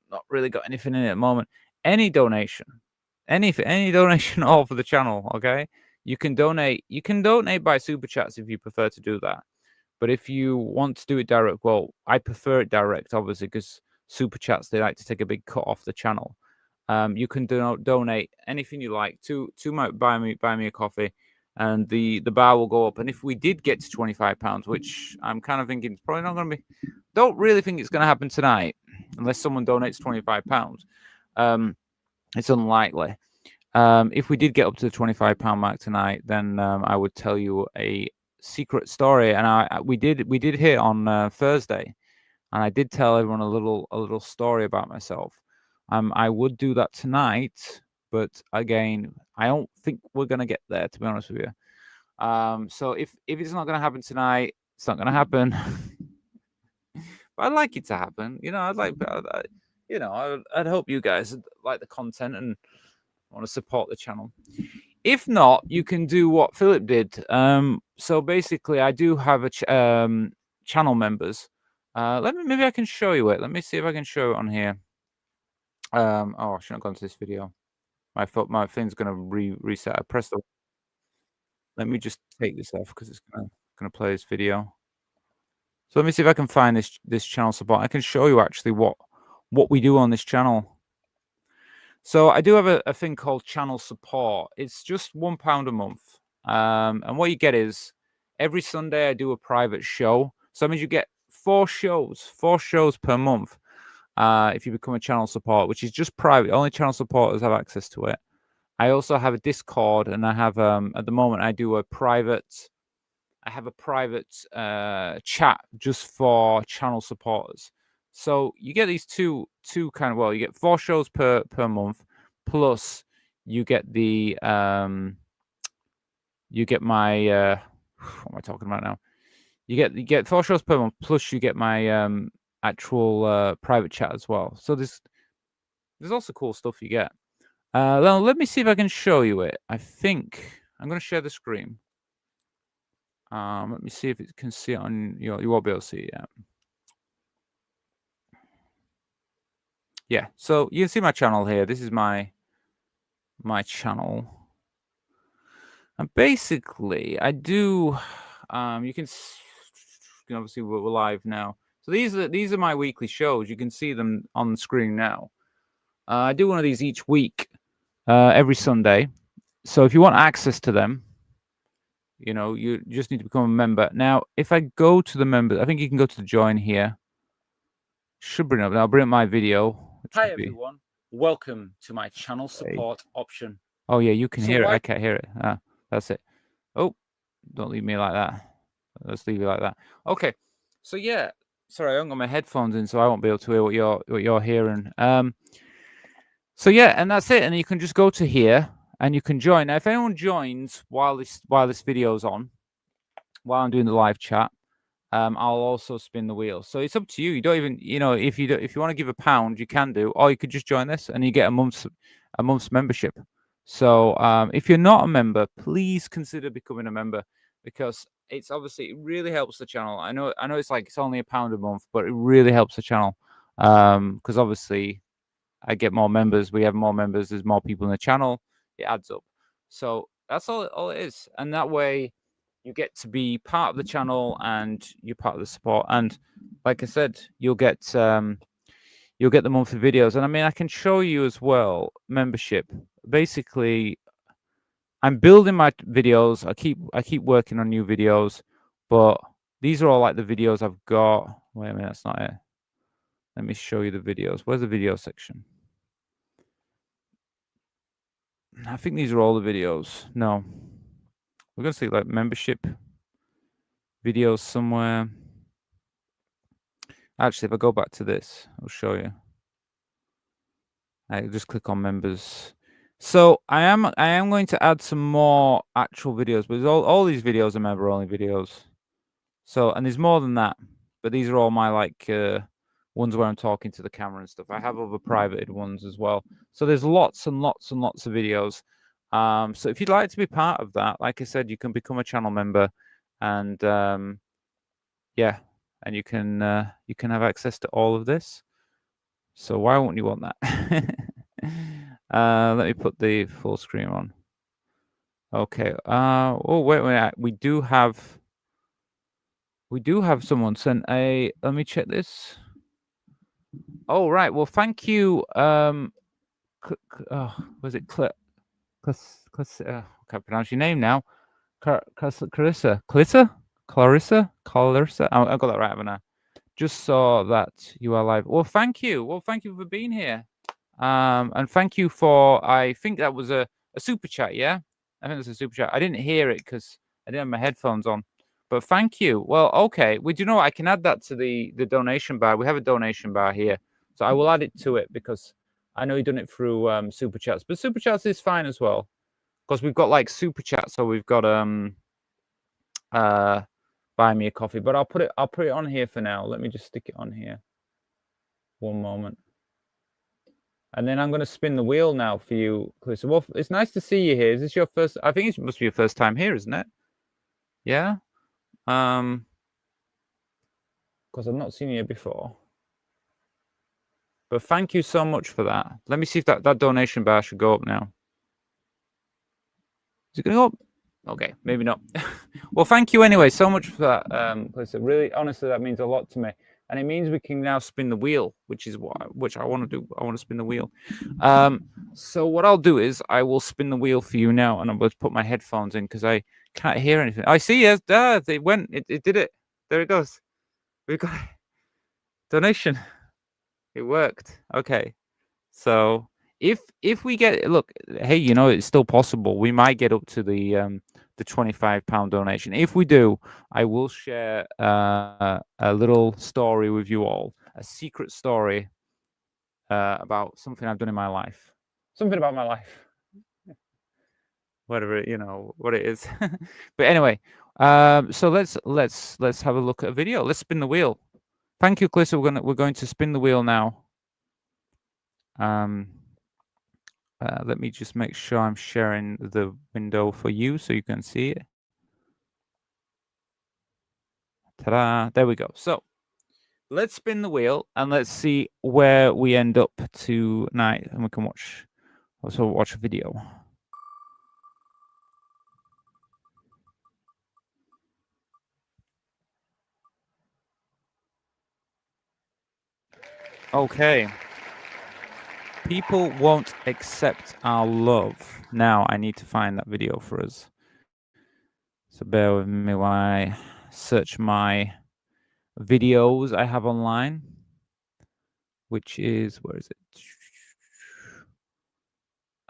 not really got anything in it at the moment. Any donation at all for the channel, okay? You can donate by super chats if you prefer to do that. But if you want to do it direct, well, I prefer it direct, obviously, because super chats, they like to take a big cut off the channel. You can donate anything you like to buy me a coffee, and the bar will go up. And if we did get to £25, which I'm kind of thinking it's probably not going to be, don't really think it's going to happen tonight, unless someone donates £25. It's unlikely. If we did get up to the £25 mark tonight, then I would tell you a secret story. And we did hit on Thursday, and I did tell everyone a little story about myself. I would do that tonight, but again, I don't think we're gonna get there, to be honest with you. So if it's not gonna happen tonight, it's not gonna happen. But I'd like it to happen. I'd hope you guys like the content and want to support the channel. If not, you can do what Philip did. So basically, I do have a channel members. Maybe I can show you it. Let me see if I can show it on here. I shouldn't have gone to this video. My thing's gonna reset. I pressed the. Let me just take this off because it's gonna play this video. So let me see if I can find this channel support. I can show you actually what we do on this channel. So I do have a thing called channel support. It's just £1 a month. And what you get is, every Sunday I do a private show. So that means you get 4 shows per month. If you become a channel support, which is just private, only channel supporters have access to it. I also have a Discord, and I have at the moment I have a private chat just for channel supporters. So you get these two kind of, you get 4 shows per month, plus you get the you get my what am I talking about now? You get 4 shows per month, plus you get my actual private chat as well. So there's also cool stuff you get. Now let me see if I can show you it. I think I'm going to share the screen. Let me see if it can see it on you won't be able to see it yet. Yeah, so you can see my channel here. This is my channel. And basically, I do you can obviously we're live now. So these are my weekly shows. You can see them on the screen now. I do one of these each week, every Sunday. So if you want access to them, You know, you just need to become a member. Now, if I go to the members, I think you can go to the join here. Should bring up. I'll bring up my video. Hi everyone. Welcome to my channel support option. Oh yeah, you can hear it. I can't hear it. That's it. Oh, don't leave me like that. Let's leave it like that. Okay. So yeah, sorry, I haven't got my headphones in, so I won't be able to hear what you're hearing. So yeah, and that's it. And you can just go to here and you can join. Now, if anyone joins while this video's on, while I'm doing the live chat, I'll also spin the wheel. So it's up to you. You don't even, you know, if you want to give £1, you can do, or you could just join this and you get a month's membership. So if you're not a member, please consider becoming a member, because it's obviously, it really helps the channel. I know it's like it's only £1 a month, but it really helps the channel, because obviously I get more members, we have more members, there's more people in the channel, it adds up. So that's all it is. And that way you get to be part of the channel and you're part of the support. And like I said, you'll get the monthly videos. And I mean, I can show you as well membership. Basically, I'm building my videos. I keep working on new videos, but these are all like the videos I've got. Wait a minute, that's not it. Let me show you the videos. Where's the video section? I think these are all the videos. No. We're going to see like membership videos somewhere. Actually, if I go back to this, I'll show you. I just click on members. So I am going to add some more actual videos, but all these videos are member only videos. So, and there's more than that, but these are all my like ones where I'm talking to the camera and stuff. I have other privated ones as well. So there's lots and lots and lots of videos. So if you'd like to be part of that, like I said, you can become a channel member, and yeah, and you can have access to all of this. So why won't you want that? Let me put the full screen on. Okay. Oh wait a minute. We do have someone sent a. Let me check this. Oh right. Well, thank you. Was it I can't pronounce your name now. Clarissa. I got that right, haven't I? Just saw that you are live. Well, thank you. Well, thank you for being here. And thank you for, I think that was a super chat, yeah? I think it was a super chat. I didn't hear it because I didn't have my headphones on. But thank you. Well, okay. Do you know what? I can add that to the donation bar. We have a donation bar here. So I will add it to it, because I know you've done it through super chats. But super chats is fine as well, because we've got like super chat. So we've got buy me a coffee. But I'll put it on here for now. Let me just stick it on here. One moment. And then I'm going to spin the wheel now for you, Clarissa. Well, it's nice to see you here. Is this your first? I think it must be your first time here, isn't it? Yeah. Because I've not seen you here before. But thank you so much for that. Let me see if that donation bar should go up now. Is it going to go up? Okay, maybe not. Well, thank you anyway so much for that, Clarissa. Really, honestly, that means a lot to me. And it means we can now spin the wheel, which I want to do. I want to spin the wheel. So what I'll do is I will spin the wheel for you now, and I'm going to put my headphones in because I can't hear anything. I see, yes, it went. It did it. There it goes. We've got it. Donation. It worked. Okay. So if we get, look, hey, you know, it's still possible. We might get up to the £25 donation. If we do, I will share a little story with you all, a secret story about something I've done in my life, something about my life, whatever, you know what it is. But anyway, so let's have a look at a video. Let's spin the wheel. Thank you, Clarissa. We're going to spin the wheel now. Let me just make sure I'm sharing the window for you so you can see it. Ta-da! There we go. So let's spin the wheel and let's see where we end up tonight, and we can also watch a video. Okay. People won't accept our love. Now I need to find that video for us. So bear with me while I search my videos I have online, which is, where is it?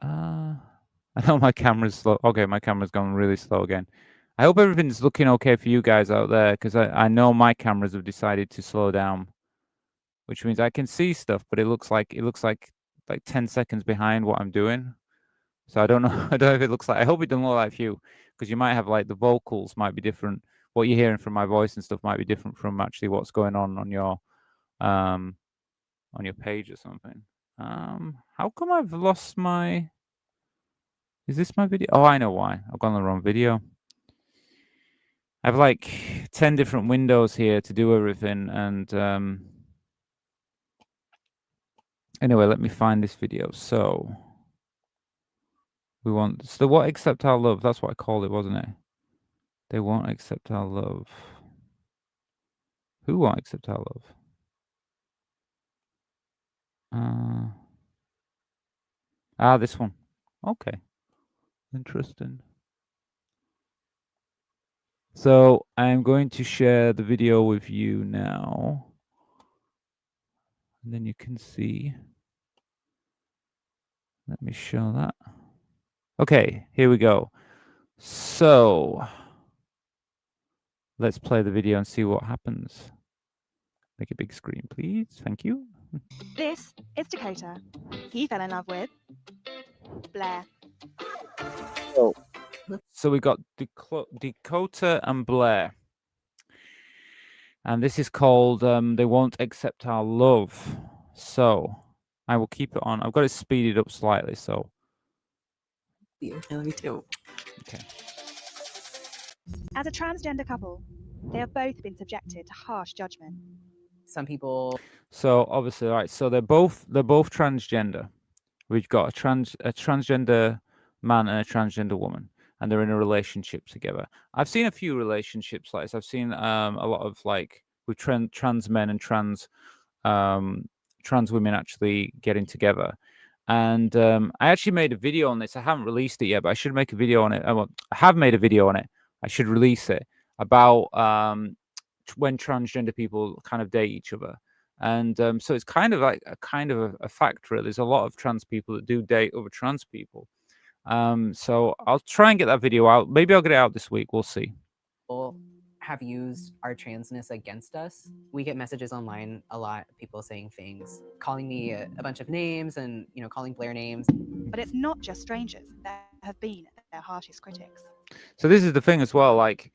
I know my camera's slow. Okay, my camera's gone really slow again. I hope everything's looking okay for you guys out there, because I know my cameras have decided to slow down, which means I can see stuff, but it looks like 10 seconds behind what I'm doing. So I don't know. I don't know if it looks like. I hope it doesn't look like you, because you might have like the vocals might be different. What you're hearing from my voice and stuff might be different from actually what's going on your page or something. How come I've lost my? Is this my video? Oh, I know why. I've gone the wrong video. I have like 10 different windows here to do everything, and anyway, let me find this video. So we want so what accept our love? That's what I called it, wasn't it? They won't accept our love. Who won't accept our love? This one. Okay. Interesting. So I'm going to share the video with you now. And then you can see. Let me show that. Okay, here we go. So let's play the video and see what happens. Make a big screen, please. Thank you. This is Dakota. He fell in love with Blair. So we got Dakota and Blair. And this is called They Won't Accept Our Love. So I will keep it on. I've got it speeded up slightly, so. Yeah, me too. Okay. As a transgender couple, they have both been subjected to harsh judgment. Some people. So obviously, right. So they're both transgender. We've got a transgender man and a transgender woman, and they're in a relationship together. I've seen a few relationships like this. I've seen a lot of like with trans men and trans women actually getting together. And I actually made a video on this. I haven't released it yet, but I should make a video on it. I have made a video on it. I should release it about when transgender people kind of date each other. And so it's kind of like a fact, really. There's a lot of trans people that do date other trans people. So I'll try and get that video out. Maybe I'll get it out this week. We'll see. Have used our transness against us. We get messages online a lot, people saying things, calling me a bunch of names and, calling Blair names. But it's not just strangers that have been their harshest critics. So this is the thing as well, like,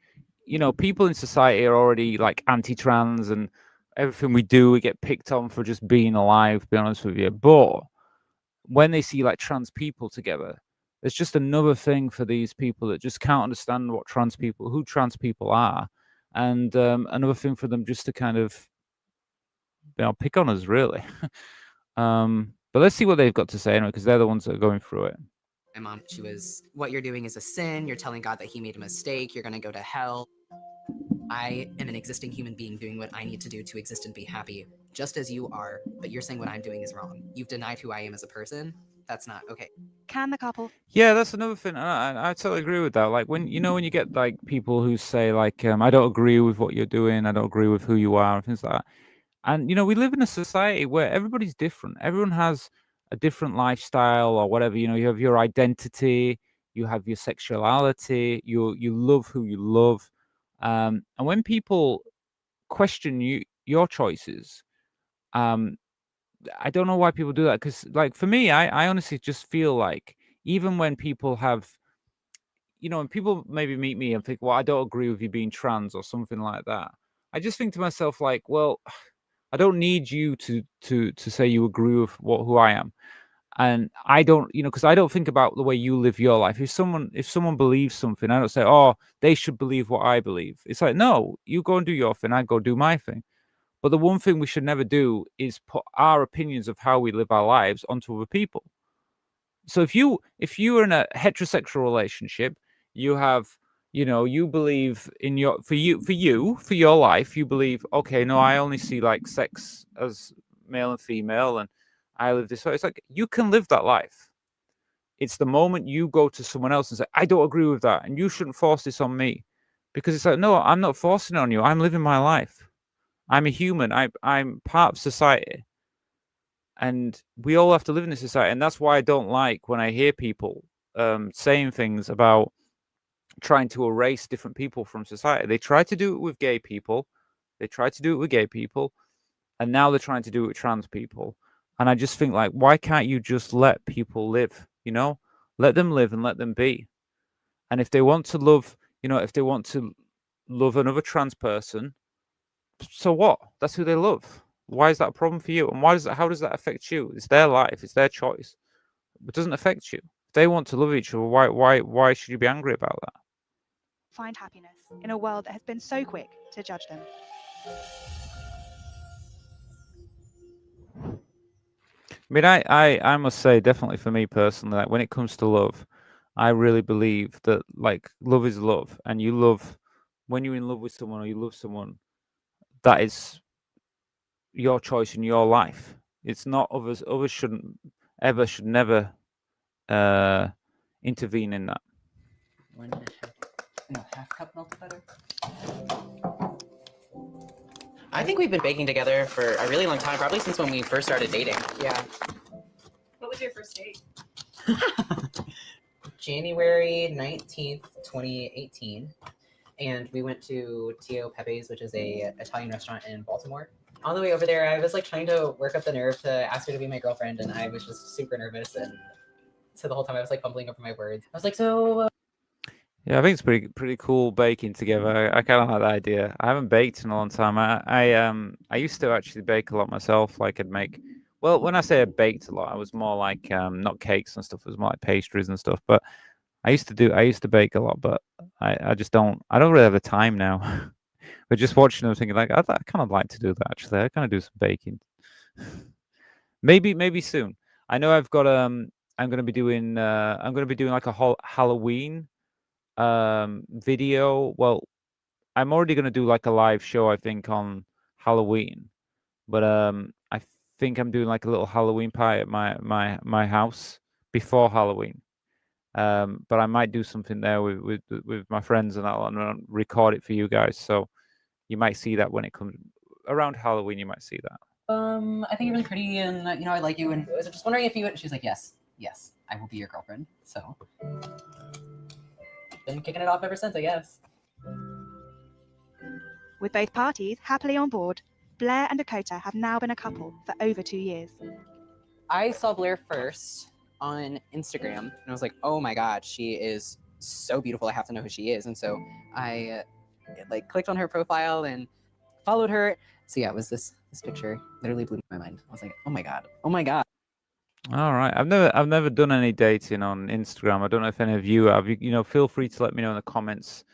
people in society are already like anti-trans, and everything we do, we get picked on for just being alive, to be honest with you. But when they see like trans people together, it's just another thing for these people that just can't understand who trans people are. And another thing for them just to kind of pick on us, really. But let's see what they've got to say anyway, because they're the ones that are going through it. My mom, she was, what you're doing is a sin. You're telling God that he made a mistake. You're going to go to hell. I am an existing human being doing what I need to do to exist and be happy, just as you are. But you're saying what I'm doing is wrong. You've denied who I am as a person. That's not okay. Can the couple? Yeah, that's another thing. I totally agree with that. Like when you get like people who say like, I don't agree with what you're doing. I don't agree with who you are and things like that. And we live in a society where everybody's different. Everyone has a different lifestyle or whatever. You have your identity, you have your sexuality, you love who you love. And when people question your choices, I don't know why people do that. Because like for me, I honestly just feel like even when people have, when people maybe meet me and think, well, I don't agree with you being trans or something like that, I just think to myself like, well, I don't need you to say you agree with who I am. And I don't, because I don't think about the way you live your life. If someone believes something, I don't say, oh, they should believe what I believe. It's like, no, you go and do your thing, I go do my thing. But the one thing we should never do is put our opinions of how we live our lives onto other people. So if you're in a heterosexual relationship, you have, you believe in for your life, you believe, okay, no, I only see like sex as male and female, and I live this way. It's like, you can live that life. It's the moment you go to someone else and say, I don't agree with that, and you shouldn't force this on me. because it's like, no, I'm not forcing it on you. I'm living my life. I'm a human. I'm part of society, and we all have to live in this society. And that's why I don't like when I hear people saying things about trying to erase different people from society. They try to do it with gay people. They try to do it with gay people, and now they're trying to do it with trans people. And I just think, like, why can't you just let people live? You know, let them live and let them be. And if they want to love, if they want to love another trans person, so what? That's who they love. Why is that a problem for you? And how does that affect you? It's their life. It's their choice. It doesn't affect you. If they want to love each other, why should you be angry about that? Find happiness in a world that has been so quick to judge them. I mean, I must say, definitely for me personally, like when it comes to love, I really believe that like love is love, and you love when you're in love with someone or you love someone, that is your choice in your life. It's not others. Others should never intervene in that. Half cup melted butter. I think we've been baking together for a really long time, probably since when we first started dating. Yeah. What was your first date? January 19th, 2018. And we went to Tio Pepe's, which is a Italian restaurant in Baltimore. On the way over there, I was like trying to work up the nerve to ask her to be my girlfriend, and I was just super nervous. And so the whole time I was like fumbling over my words. I was like, so... Yeah, I think it's pretty cool baking together. I kind of like that idea. I haven't baked in a long time. I used to actually bake a lot myself. Like I'd make, well, when I say I baked a lot, I was more like not cakes and stuff. It was more like pastries and stuff. But I used to bake a lot, but I just don't. I don't really have the time now. But just watching them, thinking like I kind of like to do that. Actually, I kind of do some baking. Maybe soon. I know I've got I'm gonna be doing like a whole Halloween video. Well, I'm already gonna do like a live show, I think, on Halloween. But I think I'm doing like a little Halloween party at my house before Halloween. But I might do something there with my friends and I'll record it for you guys. So you might see that when it comes around Halloween. You might see that. I think you're really pretty, and I like you, and I was just wondering if you would. She's like, yes, I will be your girlfriend. So, been kicking it off ever since, I guess. With both parties happily on board, Blair and Dakota have now been a couple for over 2 years. I saw Blair first on Instagram, and I was like, oh my god, she is so beautiful. I have to know who she is, and so I like clicked on her profile and followed her. So yeah, it was this picture literally blew my mind. I was like, oh my god. All right, I've never done any dating on Instagram. I don't know if any of you have. Feel free to let me know in the comments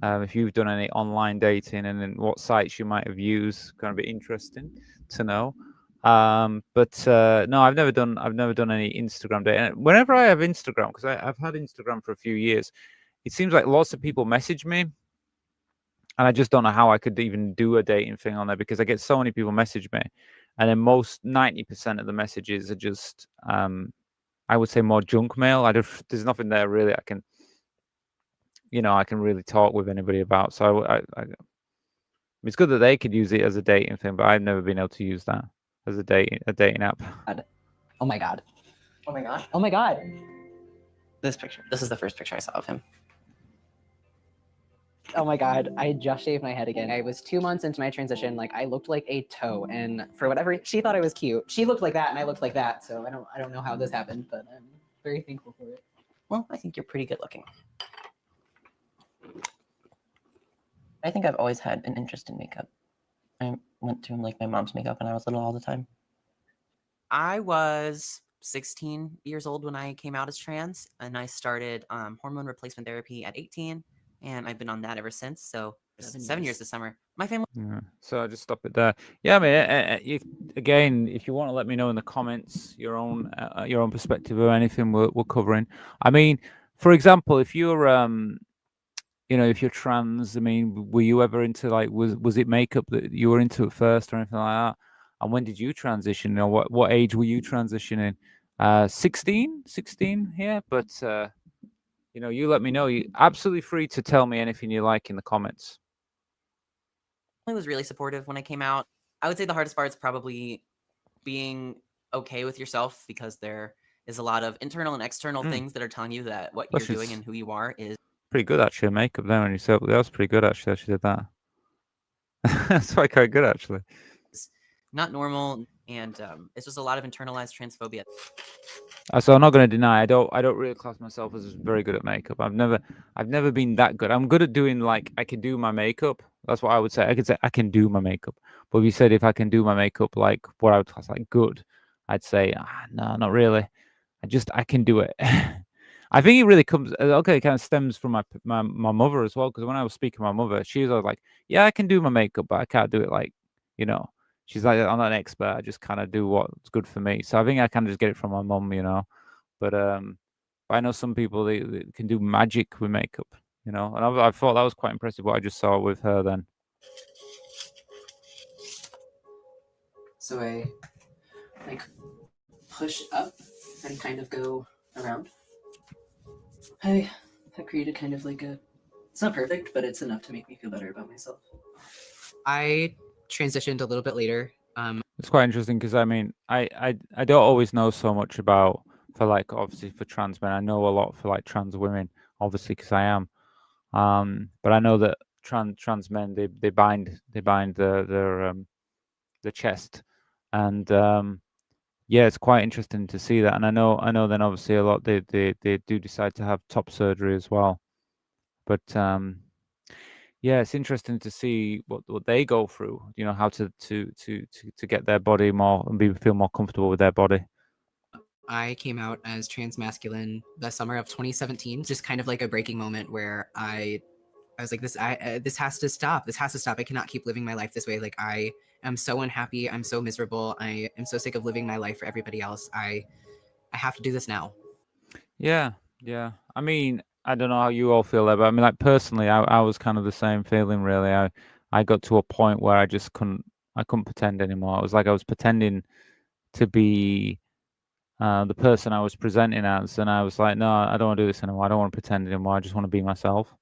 if you've done any online dating and then what sites you might have used. Kind of be interesting to know. But no, I've never done any Instagram dating. And whenever I have Instagram, because I've had Instagram for a few years, it seems like lots of people message me. And I just don't know how I could even do a dating thing on there because I get so many people message me. And then 90% of the messages are just, I would say more junk mail. There's nothing there really I can really talk with anybody about. So it's good that they could use it as a dating thing, but I've never been able to use that as a dating app. Oh my god. Oh my god. Oh my god. This picture. This is the first picture I saw of him. Oh my god, I just shaved my head again. I was 2 months into my transition, like I looked like a toe, and for whatever she thought I was cute. She looked like that and I looked like that, so I don't know how this happened, but I'm very thankful for it. Well, I think you're pretty good looking. I think I've always had an interest in makeup. I went through like my mom's makeup when I was little all the time. I was 16 years old when I came out as trans, and I started hormone replacement therapy at 18. And I've been on that ever since. So 7 years this summer. My family. Yeah. So I just stop it there. Yeah, I mean, again, if you want to let me know in the comments your own perspective or anything we're covering. I mean, for example, if you're if you're trans, I mean, were you ever into like was it makeup that you were into at first or anything like that? And when did you transition? You know, what age were you transitioning? 16, yeah, but you know, you let me know. You absolutely free to tell me anything you like in the comments. I was really supportive when I came out. I would say the hardest part is probably being okay with yourself, because there is a lot of internal and external things that are telling you that what Plus you're doing it's and who you are is pretty good actually. Makeup there, and you said that was pretty good actually. She did that. That's quite good actually. not normal, and it's just a lot of internalized transphobia. So I'm not going to deny I don't really class myself as very good at makeup. I've never been that good. I'm good at doing, like, I can do my makeup. That's what I would say. I could say I can do my makeup. But if you said if I can do my makeup like what I would class like good, I'd say no, not really. I can do it. I think it really comes okay. It kind of stems from my mother as well, because when I was speaking to my mother, she was always like, "Yeah, I can do my makeup, but I can't do it like, you know." She's like, "I'm not an expert. I just kind of do what's good for me." So I think I kind of just get it from my mum, you know. But I know some people they can do magic with makeup, you know. And I thought that was quite impressive what I just saw with her then. So I like push up and kind of go around. I have created kind of like a, it's not perfect, but it's enough to make me feel better about myself. I transitioned a little bit later. It's quite interesting because I mean I don't always know so much about, for like, obviously for trans men. I know a lot for like trans women, obviously, because I am. But I know that trans men they bind their chest, and yeah, it's quite interesting to see that. And I know then obviously a lot they do decide to have top surgery as well. But yeah, it's interesting to see what they go through. You know, how to get their body more and feel more comfortable with their body. I came out as transmasculine the summer of 2017, just kind of like a breaking moment where I was like, this has to stop. This has to stop. I cannot keep living my life this way. Like, I am so unhappy. I'm so miserable. I am so sick of living my life for everybody else. I have to do this now. Yeah, yeah. I mean, I don't know how you all feel there, but I mean, like, personally, I was kind of the same feeling, really. I got to a point where I just couldn't pretend anymore. It was like I was pretending to be the person I was presenting as, and I was like, no, I don't want to do this anymore. I don't want to pretend anymore. I just want to be myself.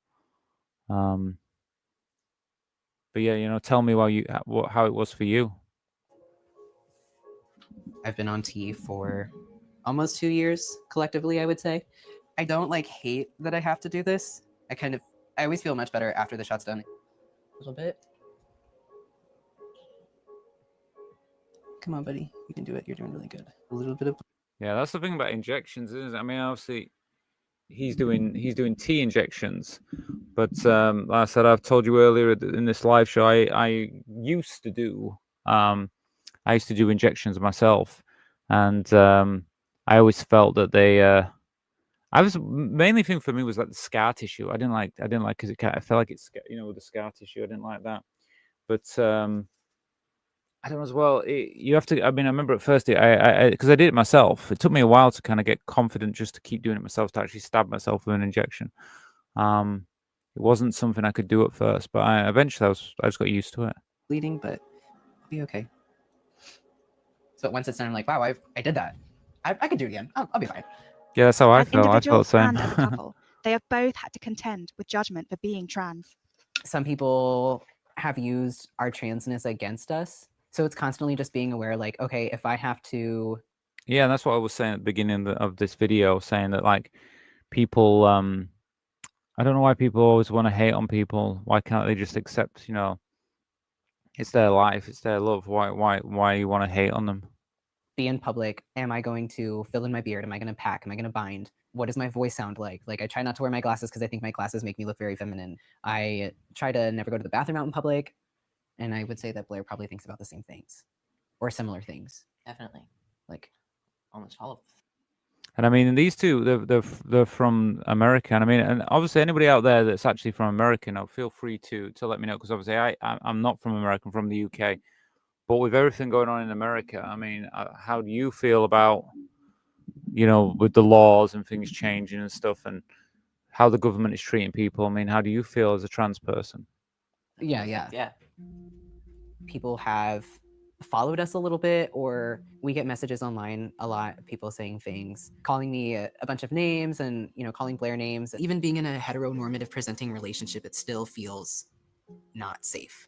But yeah, you know, tell me how it was for you. I've been on T for almost 2 years collectively, I would say. I don't like hate that I have to do this. I always feel much better after the shot's done. A little bit. Come on, buddy. You can do it. You're doing really good. A little bit of. Yeah, that's the thing about injections, isn't it? I mean, obviously, he's doing T injections, but like I said, I've told you earlier in this live show, I used to do injections myself, and I always felt that they I was mainly thing for me was like the scar tissue. I didn't like because I felt like it's, you know, with the scar tissue. I didn't like that, but I don't know as well. You have to. I mean, I remember at first, because I did it myself. It took me a while to kind of get confident just to keep doing it myself, to actually stab myself with an injection. It wasn't something I could do at first, but eventually I just got used to it. Bleeding, but I'll be okay. So once it's done, I'm like, wow, I did that. I could do it again. I'll be fine. Yeah, that's how I As felt. I felt the individuals same. and as a couple, they have both had to contend with judgment for being trans. Some people have used our transness against us. So it's constantly just being aware, like, okay, if I have to. Yeah, that's what I was saying at the beginning of this video, saying that, like, people, I don't know why people always want to hate on people. Why can't they just accept, you know, it's their life, it's their love. Why you want to hate on them? Be in public. Am I going to fill in my beard? Am I going to pack? Am I going to bind? What does my voice sound like? Like, I try not to wear my glasses because I think my glasses make me look very feminine. I try to never go to the bathroom out in public. And I would say that Blair probably thinks about the same things or similar things. Definitely. Like almost all of them. And I mean, these two, they're from America. And I mean, and obviously anybody out there that's actually from America, you know, feel free to let me know, because obviously I'm not from America, I'm from the UK. But with everything going on in America, I mean, how do you feel about, you know, with the laws and things changing and stuff, and how the government is treating people? I mean, how do you feel as a trans person? Yeah. People have followed us a little bit, or we get messages online a lot, people saying things, calling me a bunch of names and, you know, calling Blair names. Even being in a heteronormative presenting relationship, it still feels not safe.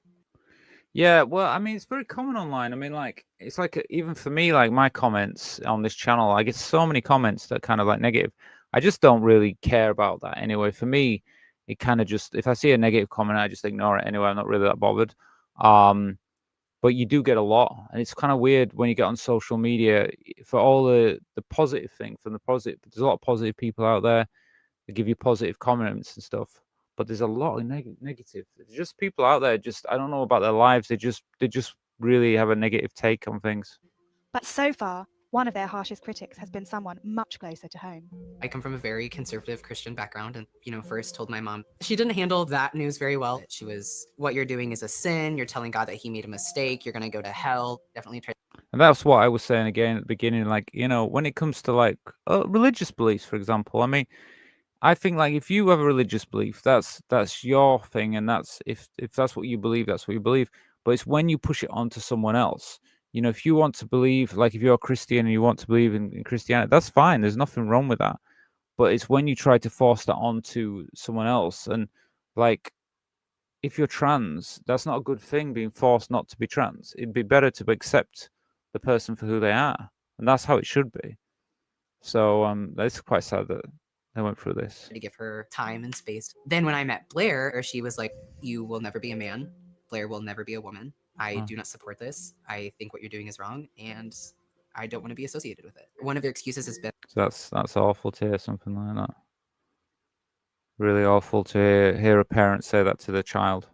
Yeah, well, I mean, it's very common online. I mean, like, it's like even for me, like my comments on this channel, I get so many comments that kind of like negative. I just don't really care about that anyway. For me, it kind of just, if I see a negative comment, I just ignore it anyway. I'm not really that bothered. But you do get a lot, and it's kind of weird when you get on social media for all the positive thing from the positive. There's a lot of positive people out there that give you positive comments and stuff. But there's a lot of negative. There's just people out there. Just I don't know about their lives. They just really have a negative take on things. But so far, one of their harshest critics has been someone much closer to home. I come from a very conservative Christian background and, you know, first told my mom. She didn't handle that news very well. She was, what you're doing is a sin. You're telling God that he made a mistake. You're going to go to hell. Definitely try. And that's what I was saying again at the beginning. Like, you know, when it comes to like religious beliefs, for example, I mean, I think like if you have a religious belief, that's your thing, and that's if that's what you believe, that's what you believe. But it's when you push it onto someone else. You know, if you want to believe, like if you're a Christian and you want to believe in Christianity, that's fine. There's nothing wrong with that. But it's when you try to force that onto someone else, and like if you're trans, that's not a good thing. Being forced not to be trans, it'd be better to accept the person for who they are, and that's how it should be. So that's quite sad that I went through this. To give her time and space. Then when I met Blair, she was like, you will never be a man. Blair will never be a woman. I do not support this. I think what you're doing is wrong, and I don't want to be associated with it. One of their excuses has been. So that's awful to hear something like that. Really awful to hear a parent say that to their child.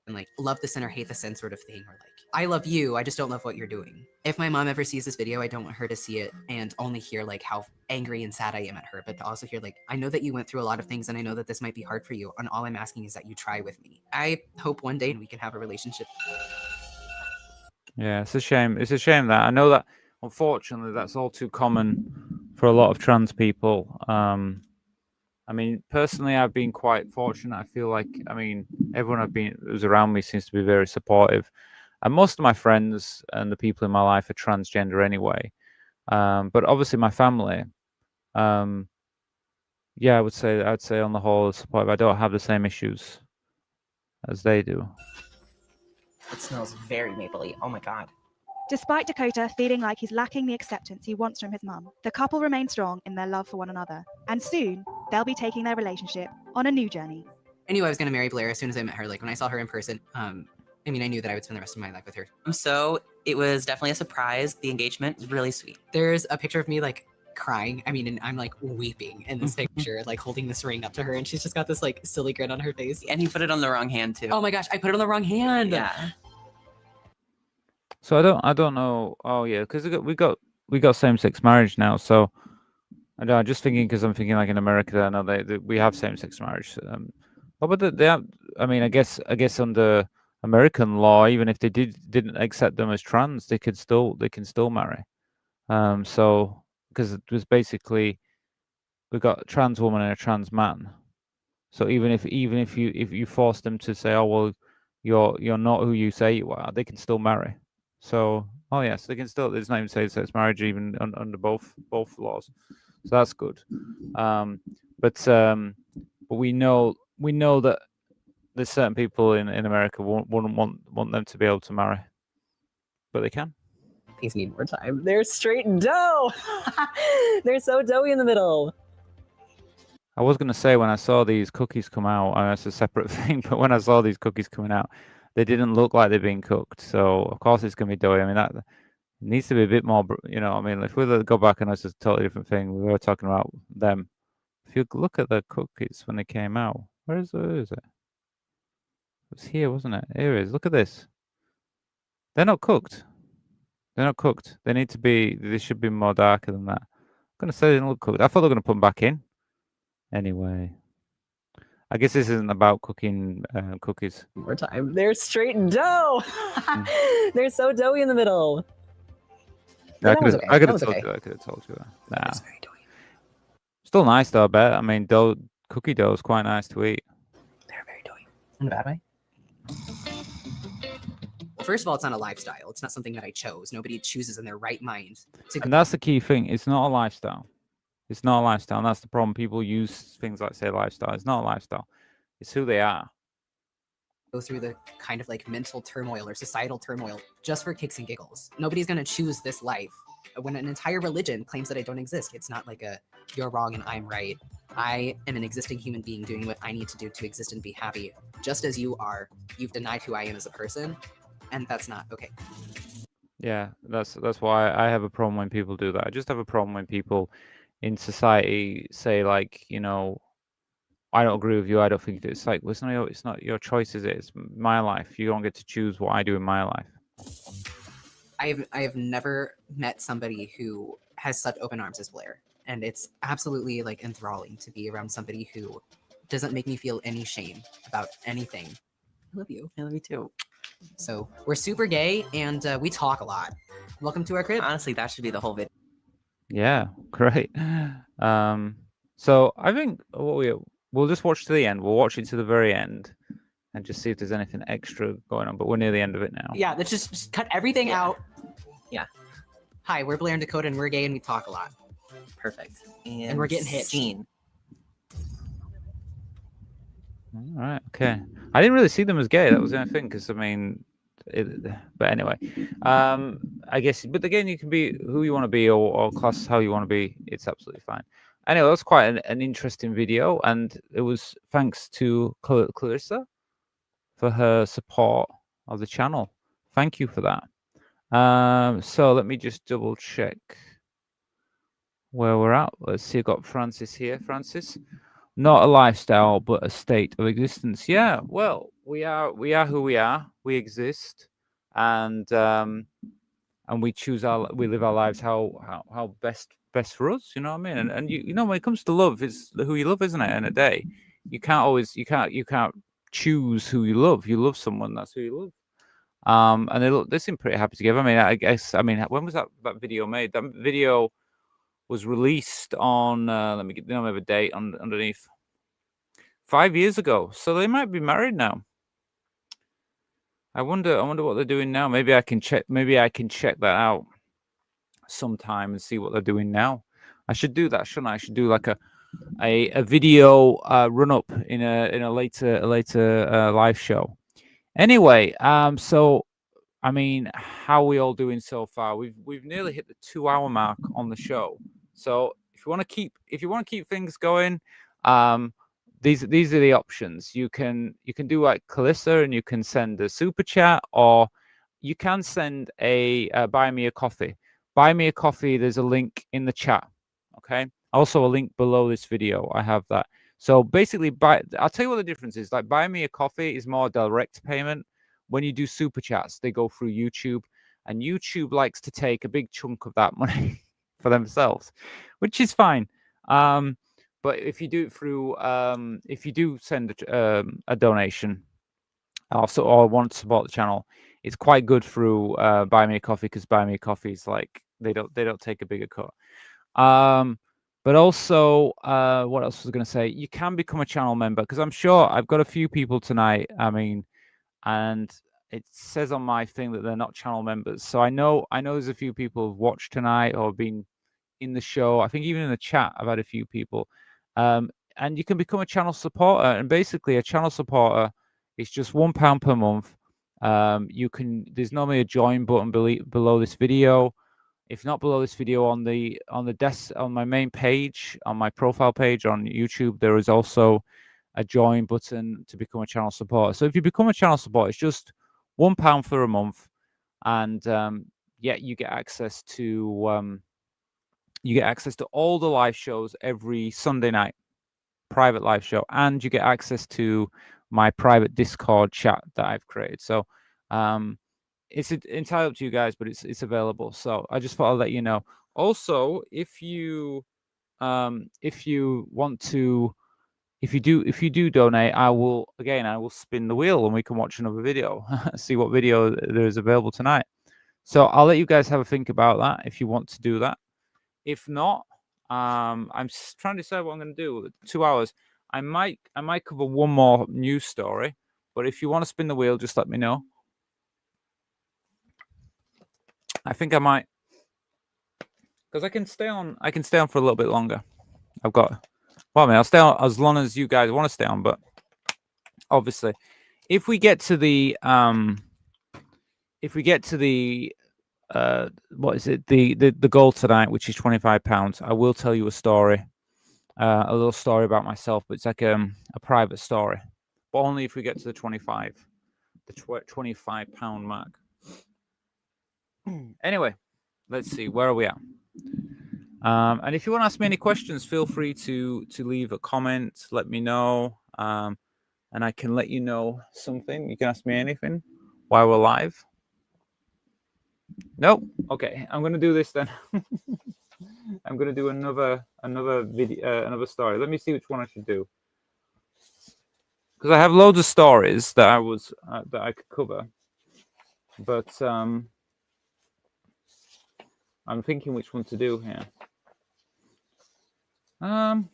And like, love the sin or hate the sin sort of thing, or like, I love you, I just don't love what you're doing. If my mom ever sees this video, I don't want her to see it and only hear like how angry and sad I am at her, but to also hear like, I know that you went through a lot of things and I know that this might be hard for you, and all I'm asking is that you try with me. I hope one day we can have a relationship. Yeah, it's a shame. It's a shame that I know that unfortunately that's all too common for a lot of trans people. I mean, personally, I've been quite fortunate. I feel like, I mean, everyone who's around me seems to be very supportive, and most of my friends and the people in my life are transgender anyway. But obviously, my family, yeah, I'd say on the whole, supportive. I don't have the same issues as they do. It smells very mapley. Oh my god. Despite Dakota feeling like he's lacking the acceptance he wants from his mum, the couple remain strong in their love for one another, and soon they'll be taking their relationship on a new journey. I knew I was going to marry Blair as soon as I met her. Like when I saw her in person, I mean, I knew that I would spend the rest of my life with her. So it was definitely a surprise. The engagement was really sweet. There's a picture of me like crying. I mean, and I'm like weeping in this picture, like holding this ring up to her, and she's just got this like silly grin on her face. And he put it on the wrong hand too. Oh my gosh, I put it on the wrong hand. Yeah. So I don't know. Oh yeah, because we got same-sex marriage now. So I'm just thinking, because I'm thinking like in America, I know we have same-sex marriage. But they have. I mean, I guess under American law, even if they didn't accept them as trans, they can still marry. So because it was basically we've got a trans woman and a trans man. So even if you force them to say, oh well, you're not who you say you are, they can still marry. So yes, they can still. There's not even same-sex marriage even under both laws. So that's good. But we know that there's certain people in America wouldn't want them to be able to marry, but they can. These need more time. They're straight dough. They're so doughy in the middle. I was going to say, when I saw these cookies come out, it's a separate thing, but when I saw these cookies coming out, they didn't look like they've been cooked. So, of course, it's going to be doughy. I mean, that needs to be a bit more, you know, I mean, if we go back and it's a totally different thing, we were talking about them. If you look at the cookies when they came out, where is it? It was here, wasn't it? Here it is. Look at this. They're not cooked. They're not cooked. They should be more darker than that. I'm going to say they didn't look cooked. I thought they were going to put them back in. Anyway, I guess this isn't about cooking cookies. More time. They're straight dough. They're so doughy in the middle. Yeah, I could have told you that. Nah. Still nice though, I bet. I mean, cookie dough is quite nice to eat. They're very doughy. In a bad way. First of all, it's not a lifestyle. It's not something that I chose. Nobody chooses in their right mind to And that's the key thing. It's not a lifestyle. It's not a lifestyle. And that's the problem. People use things like, say, lifestyle. It's not a lifestyle. It's who they are. go through the kind of like mental turmoil or societal turmoil just for kicks and giggles. Nobody's going to choose this life. When an entire religion claims that I don't exist, it's not like a you're wrong and I'm right. I am an existing human being doing what I need to do to exist and be happy. Just as you are, you've denied who I am as a person, and that's not okay. Yeah, that's why I have a problem when people do that. I just have a problem when people in society say, like, you know, I don't agree with you. I don't think it's like, well, it's not your choice, is it? It's my life. You don't get to choose what I do in my life. I have never met somebody who has such open arms as Blair, and it's absolutely like enthralling to be around somebody who doesn't make me feel any shame about anything. I love you. I love you too. So we're super gay and we talk a lot. Welcome to our crib. Honestly, that should be the whole video. Yeah, great. So I think we'll just watch to the end. We'll watch it to the very end and just see if there's anything extra going on. But we're near the end of it now. Yeah, let's just cut everything out. Yeah. Hi, we're Blair and Dakota, and we're gay, and we talk a lot. Perfect. And we're getting hitched. Scene. All right. Okay. I didn't really see them as gay. That was the only thing, because I mean, but anyway, I guess. But again, you can be who you want to be, or class how you want to be. It's absolutely fine. Anyway, that's quite an interesting video, and it was thanks to Clarissa for her support of the channel. Thank you for that. So let me just double check where we're at. Let's see. I've got Francis here. Francis. Not a lifestyle, but a state of existence. Yeah, well, we are who we are. We exist, and we choose we live our lives how best for us. You know what I mean? And you know, when it comes to love, it's who you love, isn't it? In a day, you can't choose who you love. You love someone, that's who you love. And they seem pretty happy together. I mean, when was that video made? That video was released on let me get the name of a date underneath. 5 years ago, so they might be married now. I wonder what they're doing now. Maybe I can check that out sometime and see what they're doing now. I should do that, shouldn't I? I should do like a video run up in a later live show. Anyway, so I mean, how are we all doing so far? We've nearly hit the 2-hour mark on the show. So if you want to keep things going, these are the options. You can do like Calissa, and you can send a super chat, or you can send a buy me a coffee. Buy me a coffee. There's a link in the chat. Okay. Also a link below this video. I have that. So basically, I'll tell you what the difference is. Like, buy me a coffee is more direct payment. When you do super chats, they go through YouTube, and YouTube likes to take a big chunk of that money for themselves, which is fine. But if you do it through, if you do send a donation, or want to support the channel, it's quite good through Buy Me a Coffee, because Buy Me a Coffee is like they don't take a bigger cut. But also, what else was I going to say? You can become a channel member, because I'm sure I've got a few people tonight. I mean, and it says on my thing that they're not channel members. So I know there's a few people who've watched tonight or been in the show. I think even in the chat, I've had a few people. And you can become a channel supporter. And basically, a channel supporter is just £1 per month. There's normally a join button below this video. If not below this video, on my main page, on my profile page on YouTube, there is also a join button to become a channel supporter. So if you become a channel supporter, it's just £1 for a month, and yeah, you get access to all the live shows every Sunday night, private live show, and you get access to my private Discord chat that I've created. So it's entirely up to you guys, but it's available. So I just thought I'd let you know. Also, if you want to, if you do donate, I will spin the wheel and we can watch another video, see what video there is available tonight. So I'll let you guys have a think about that if you want to do that. If not, I'm trying to decide what I'm going to do. 2 hours. I might cover one more news story, but if you want to spin the wheel, just let me know. I think I might, because I can stay on. I can stay on for a little bit longer. I've got. Well, I mean, I'll stay on as long as you guys want to stay on, but obviously, if we get to the what is it, the goal tonight, which is £25, I will tell you a story, a little story about myself, but it's like a private story, but only if we get to the 25 £25 mark. Anyway, let's see, where are we at? And if you want to ask me any questions, feel free to leave a comment, let me know, and I can let you know something. You can ask me anything while we're live. Nope. Okay, I'm gonna do this then. I'm gonna do another video, another story. Let me see which one I should do, because I have loads of stories that I could cover, but I'm thinking which one to do here. Oh,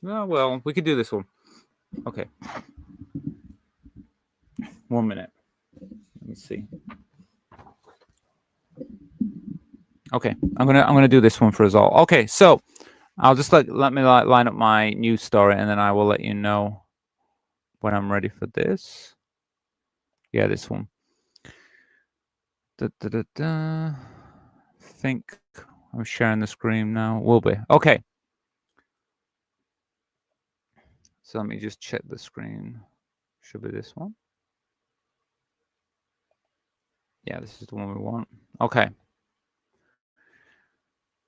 well, we could do this one. Okay. 1 minute. Let me see. Okay, I'm gonna do this one for us all. Okay, so I'll just let me line up my news story, and then I will let you know when I'm ready for this. Yeah, this one. I think I'm sharing the screen now. Will be. Okay. So let me just check the screen. Should be this one. Yeah, this is the one we want. Okay.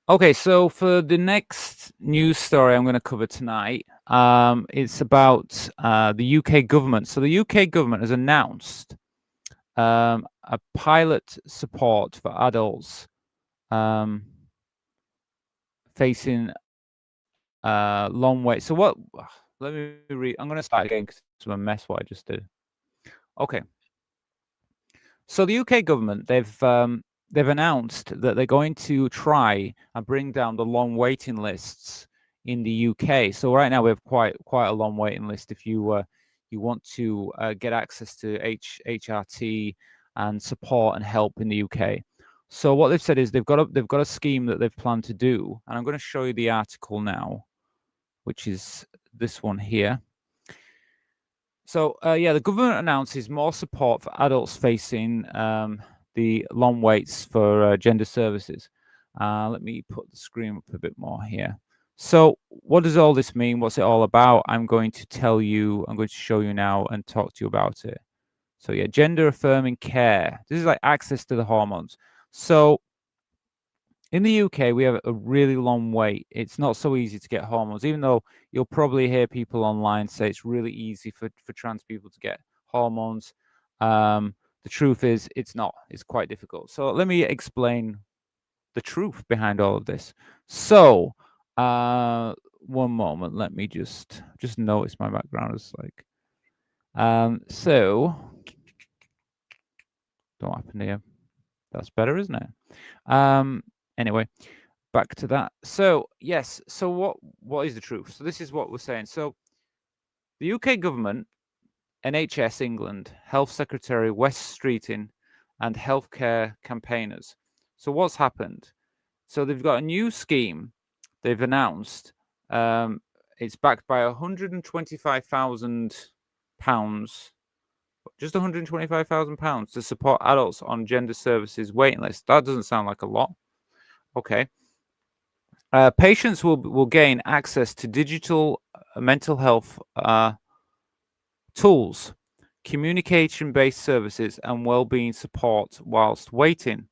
Okay, so for the next news story I'm going to cover tonight, it's about the UK government. So the UK government has announced a pilot support for adults facing long wait. So what? Let me read. I'm going to start again because it's a mess what I just did. Okay. So the UK government, they've announced that they're going to try and bring down the long waiting lists in the UK. So right now we have quite a long waiting list if you want to get access to HRT and support and help in the UK. So what they've said is they've got a scheme that they've planned to do, and I'm going to show you the article now, which is this one here. So yeah, the government announces more support for adults facing the long waits for gender services. Let me put the screen up a bit more here. So what does all this mean? What's it all about? I'm going to tell you, I'm going to show you now and talk to you about it. So yeah, gender affirming care. This is like access to the hormones. So in the UK, we have a really long wait. It's not so easy to get hormones, even though you'll probably hear people online say it's really easy for trans people to get hormones. The truth is, it's not. It's quite difficult. So let me explain the truth behind all of this. So, one moment. Let me just notice my background is like. So, don't happen here. That's better, isn't it? Anyway, back to that. So yes, so what is the truth? So this is what we're saying. So the UK government, NHS England, Health Secretary Wes Streeting, and healthcare campaigners. So what's happened? So they've got a new scheme they've announced. It's backed by £125,000, just £125,000 to support adults on gender services waiting list. That doesn't sound like a lot. Okay. Patients will gain access to digital mental health tools, communication-based services, and well-being support whilst waiting.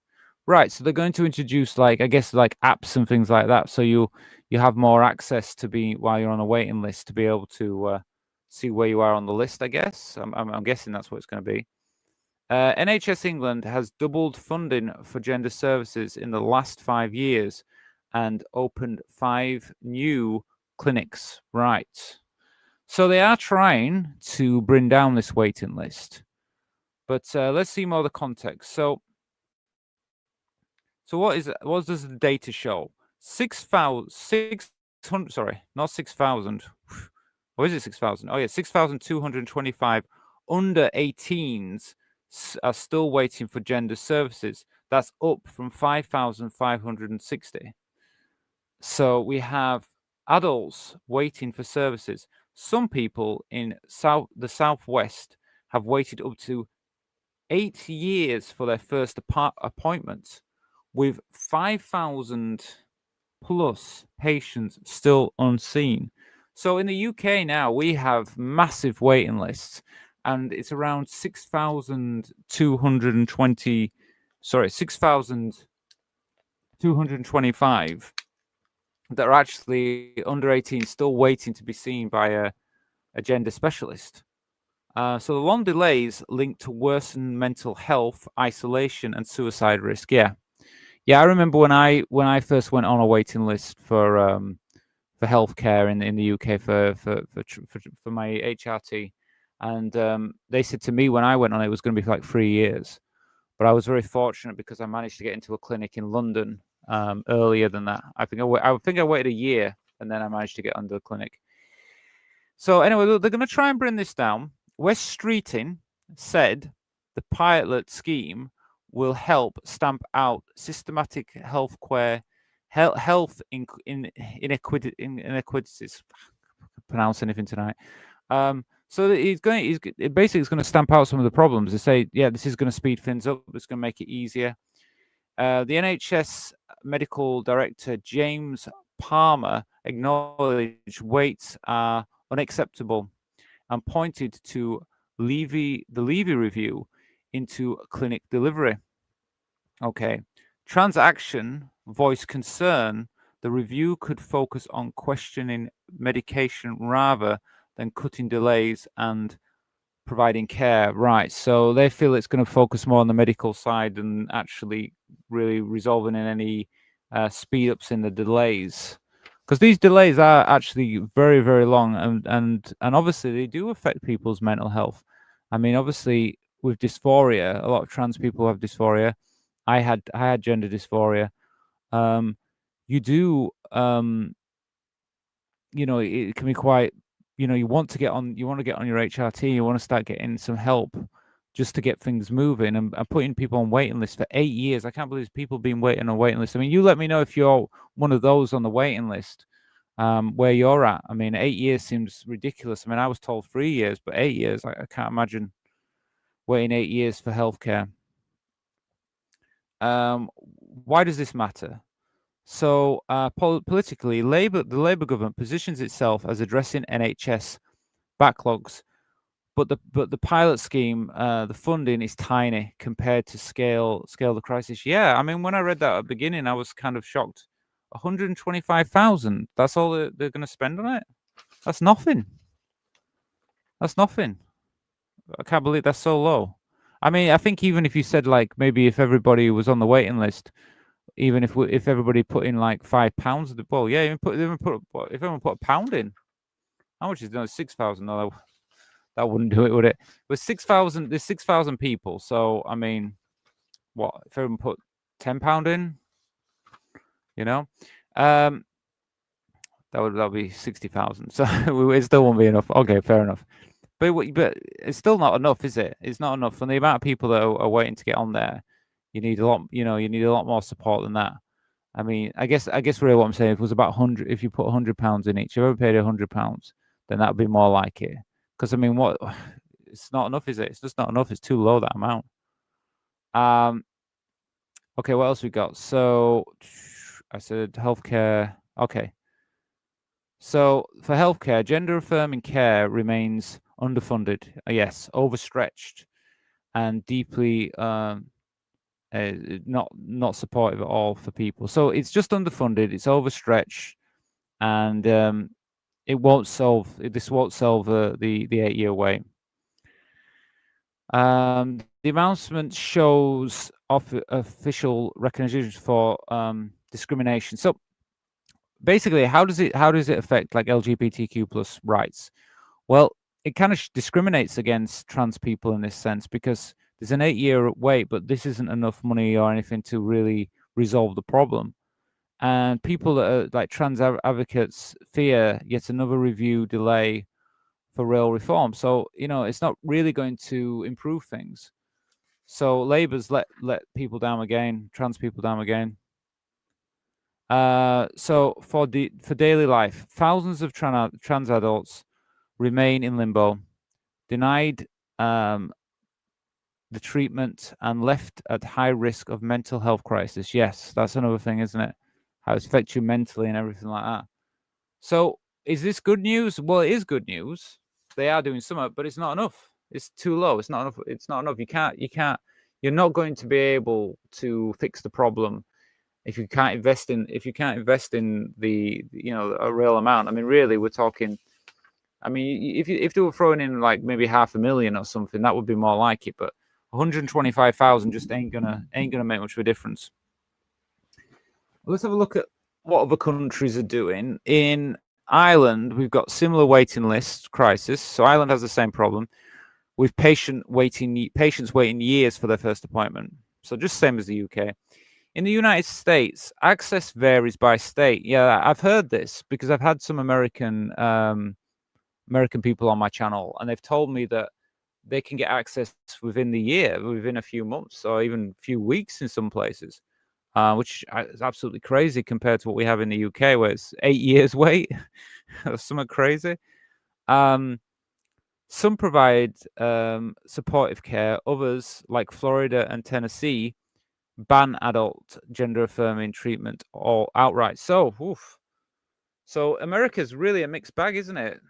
Right. So they're going to introduce, like, I guess, like apps and things like that. So you have more access to be while you're on a waiting list to be able to see where you are on the list. I guess I'm guessing that's what it's going to be. NHS England has doubled funding for gender services in the last 5 years and opened 5 new clinics. Right. So they are trying to bring down this waiting list. But let's see more of the context. So what does the data show? 6,600, sorry, not 6,000. Or is it 6,000? Oh yeah, 6,225 under 18s are still waiting for gender services. That's up from 5,560. So we have adults waiting for services. Some people in the Southwest have waited up to 8 years for their first appointment, with 5,000 plus patients still unseen. So in the UK now, we have massive waiting lists, and it's around 6,220, sorry, 6,225 that are actually under 18 still waiting to be seen by a gender specialist. So the long delays linked to worsened mental health, isolation, and suicide risk. Yeah, I remember when I first went on a waiting list for healthcare in the UK for my HRT, and they said to me when I went on it was going to be for like 3 years, but I was very fortunate because I managed to get into a clinic in London earlier than that. I think I waited a year and then I managed to get under the clinic. So anyway, they're going to try and bring this down. West Streeting said the pilot scheme will help stamp out systematic health inequities. Pronounce anything tonight. So he's going to stamp out some of the problems. They say, yeah, this is going to speed things up. It's going to make it easier. The NHS medical director James Palmer acknowledged waits are unacceptable and pointed to the Levy review into clinic delivery. Okay. Transaction voiced concern the review could focus on questioning medication rather than cutting delays and providing care. Right. So they feel it's going to focus more on the medical side than actually really resolving in any speed ups in the delays. Because these delays are actually very, very long, and obviously they do affect people's mental health. I mean, obviously with dysphoria, a lot of trans people have dysphoria. I had gender dysphoria. You do, it can be quite, you want to get on your HRT, you want to start getting some help just to get things moving, and putting people on waiting lists for 8 years. I can't believe there's people being waiting on waiting lists. I mean, you let me know if you're one of those on the waiting list, where you're at. I mean, 8 years seems ridiculous. I mean, I was told 3 years, but 8 years, I can't imagine waiting 8 years for healthcare. Why does this matter? So politically, the Labour government positions itself as addressing NHS backlogs, but the pilot scheme, the funding is tiny compared to scale the crisis. Yeah, I mean, when I read that at the beginning, I was kind of shocked. 125,000. That's all they're going to spend on it. That's nothing. That's nothing. I can't believe that's so low. I mean, I think even if you said like maybe if everybody was on the waiting list, even if everybody put in like £5, well, yeah, if everyone put £1 in, how much is it? 6,000? No, that wouldn't do it, would it? With 6,000, there's 6,000 people. So I mean, what if everyone put £10 in? That'd be 60,000. So it still won't be enough. Okay, fair enough. But it's still not enough, is it? It's not enough. And the amount of people that are waiting to get on there, you need a lot. You need a lot more support than that. I mean, I guess really what I'm saying, if it was about 100, if you put £100 in each, if everyone paid £100, then that'd be more like it. Because I mean, it's not enough, is it? It's just not enough. It's too low, that amount. Okay, what else we got? So I said healthcare. Okay. So for healthcare, gender affirming care remains underfunded. Yes, overstretched, and deeply not supportive at all for people. So it's just underfunded. It's overstretched, and it won't solve. This won't solve the 8-year wait. The announcement shows official recognition for discrimination. So basically, how does it affect like LGBTQ plus rights? Well, it kind of discriminates against trans people in this sense, because there's an 8-year wait, but this isn't enough money or anything to really resolve the problem. And people that are like trans advocates fear yet another review delay for real reform. So it's not really going to improve things. So Labour's let people down again, trans people down again. So for daily life, thousands of trans adults remain in limbo, denied the treatment and left at high risk of mental health crisis. Yes, that's another thing, isn't it? How it affects you mentally and everything like that. So is this good news? Well, it is good news. They are doing something, but it's not enough. It's too low. It's not enough. It's not enough. You're not going to be able to fix the problem if you can't invest in the a real amount. I mean, really, we're talking. I mean, if they were throwing in like maybe $500,000 or something, that would be more like it. But 125,000 just ain't gonna make much of a difference. Let's have a look at what other countries are doing. In Ireland, we've got similar waiting list crisis. So Ireland has the same problem with patients waiting years for their first appointment. So just same as the UK. In the United States, access varies by state. Yeah, I've heard this because I've had some American people on my channel, and they've told me that they can get access within the year, within a few months, or even a few weeks in some places, which is absolutely crazy compared to what we have in the UK, where it's 8 years wait. Something crazy. Some provide supportive care. Others, like Florida and Tennessee, ban adult gender-affirming treatment or outright. So, so America's really a mixed bag, isn't it?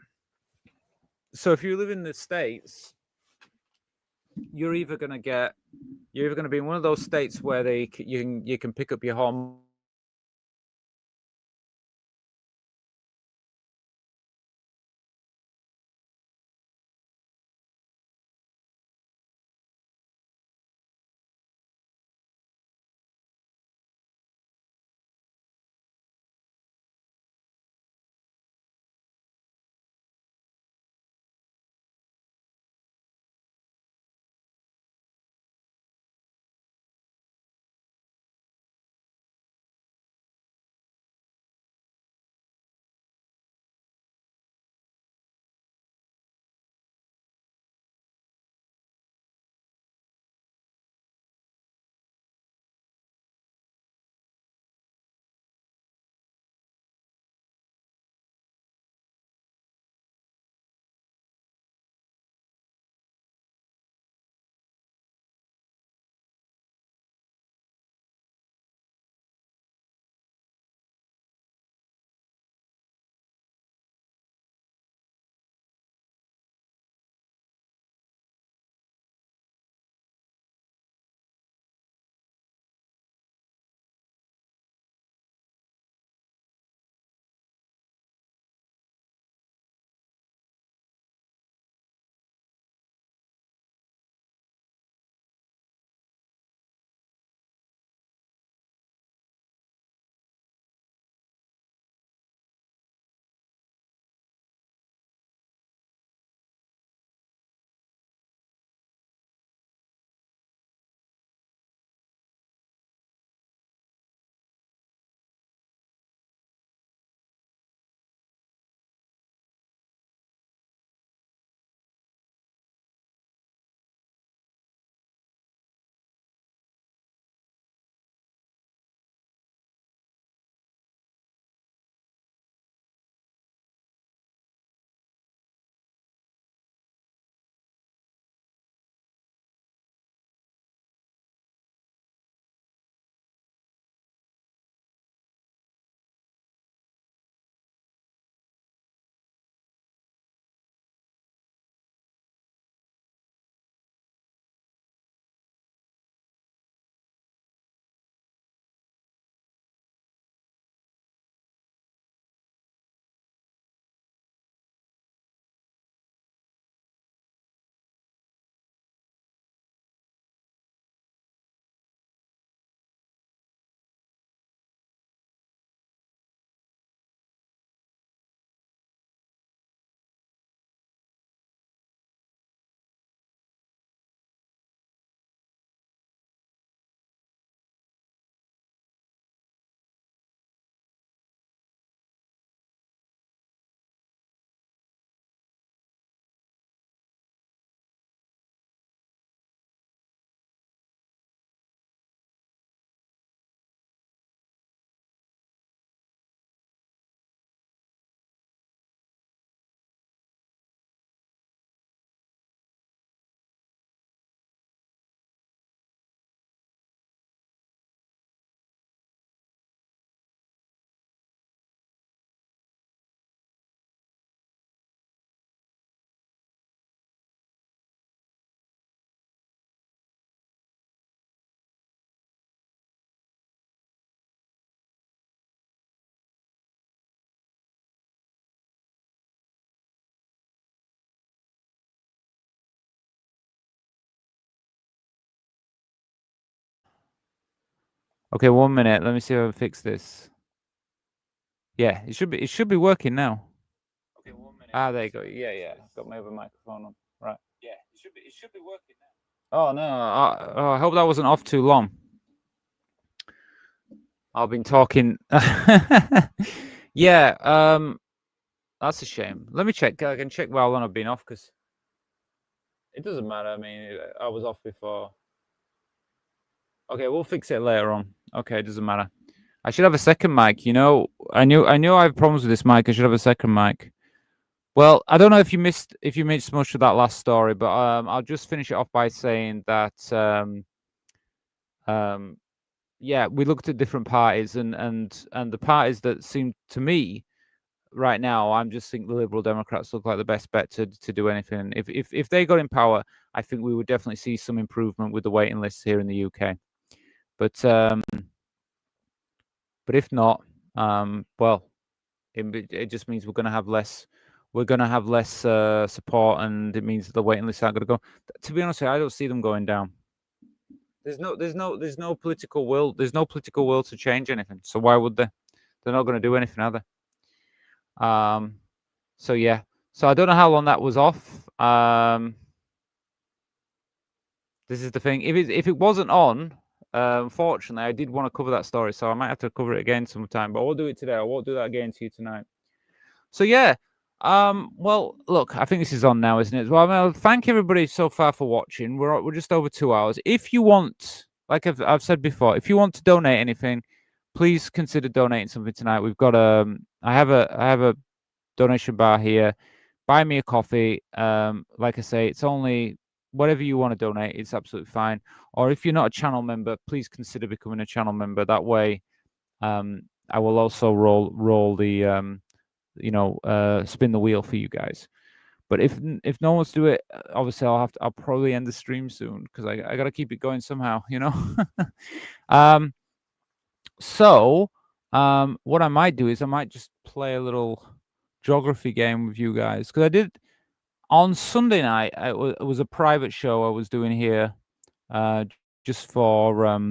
So if you live in the States, you're either going to be in one of those states where you can pick up your home Okay, 1 minute. Let me see if I can fix this. Yeah, it should be working now. Okay, 1 minute. Ah, there you go. Yeah. Got my other microphone on. Right. Yeah, it should be working now. Oh no. I hope that wasn't off too long. I've been talking. Yeah, that's a shame. Let me check. I can check how long I've been off because it doesn't matter. I mean, I was off before. Okay, we'll fix it later on. Okay, it doesn't matter. I should have a second mic. You know, I knew I have problems with this mic. I should have a second mic. Well, I don't know if you missed much of that last story, but I'll just finish it off by saying that yeah, we looked at different parties and the parties that seem to me right now, I'm just think the Liberal Democrats look like the best bet to do anything. If they got in power, I think we would definitely see some improvement with the waiting lists here in the UK. But if not, well, it just means we're going to have less. We're going to have less support, and it means that the waiting lists aren't going to go. To be honest, I don't see them going down. There's no political will. There's no political will to change anything. So why would they? They're not going to do anything, are they? So yeah. So I don't know how long that was off. This is the thing. If it wasn't on, unfortunately, I did want to cover that story, so I might have to cover it again sometime. But I will do it today. I won't do that again to you tonight. So yeah. Well, look, I think this is on now, isn't it? Well, I'll thank everybody so far for watching. We're just over 2 hours. If you want, like I've said before, if you want to donate anything, please consider donating something tonight. We've got I have a donation bar here. Buy me a coffee. Like I say, it's only whatever you want to donate. It's absolutely fine. Or if you're not a channel member, please consider becoming a channel member. That way, I will also roll the spin the wheel for you guys. But if no one wants to do it, obviously I'll probably end the stream soon because I got to keep it going somehow, you know. So what I might do is I might just play a little geography game with you guys because I did on Sunday night. It was a private show I was doing here, just for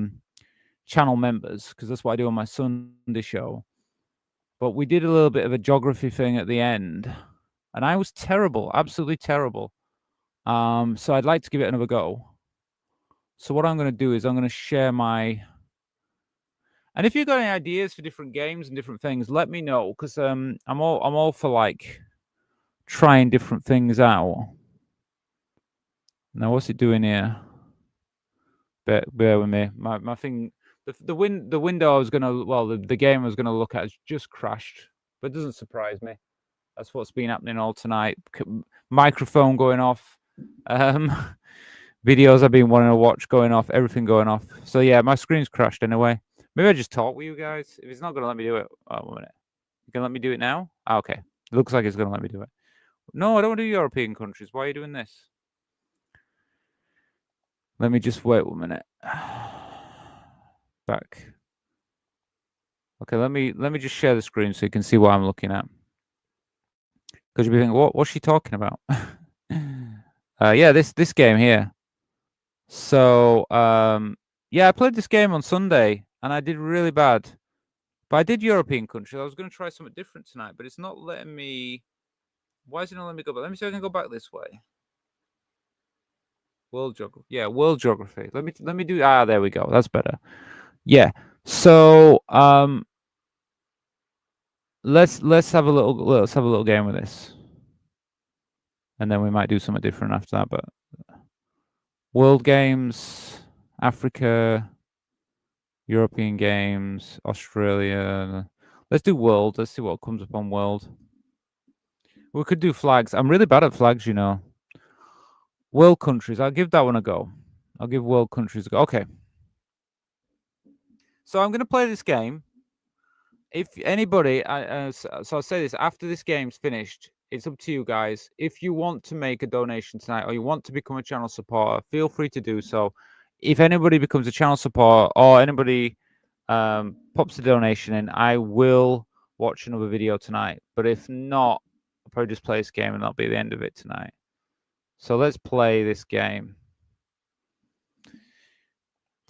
channel members because that's what I do on my Sunday show. But we did a little bit of a geography thing at the end, and I was terrible, absolutely terrible. So I'd like to give it another go. So what I'm going to do is I'm going to share my. And if you've got any ideas for different games and different things, let me know because I'm all for like trying different things out. Now what's it doing here? Bear with me. My thing, the window I was gonna, well, the game I was gonna look at has just crashed, but it doesn't surprise me. That's what's been happening all tonight. Microphone going off, videos I've been wanting to watch going off, everything going off. So yeah, my screen's crashed anyway. Maybe I just talk with you guys. If it's not gonna let me do it, 1 minute. You can let me do it now? Oh, okay. It looks like it's gonna let me do it. No, I don't want to do European countries. Why are you doing this? Let me just wait 1 minute. Back. Okay, let me just share the screen so you can see what I'm looking at. Because you'll be thinking, what's she talking about? Yeah, this game here. So yeah, I played this game on Sunday and I did really bad. But I did European countries. I was going to try something different tonight, but it's not letting me. Why is it not letting me go back? Let me see if I can go back this way. World geography. Yeah, world geography. Let me do. Ah, there we go. That's better. Yeah. So let's have a little game with this, and then we might do something different after that. But world games, Africa, European games, Australia. Let's do world. Let's see what comes up on world. We could do flags. I'm really bad at flags, you know. World countries. I'll give that one a go. I'll give world countries a go. Okay. So I'm going to play this game. If anybody, so I'll say this, after this game's finished, it's up to you guys. If you want to make a donation tonight or you want to become a channel supporter, feel free to do so. If anybody becomes a channel supporter or anybody pops a donation in, I will watch another video tonight. But if not, I'll probably just play this game and that'll be the end of it tonight. So let's play this game.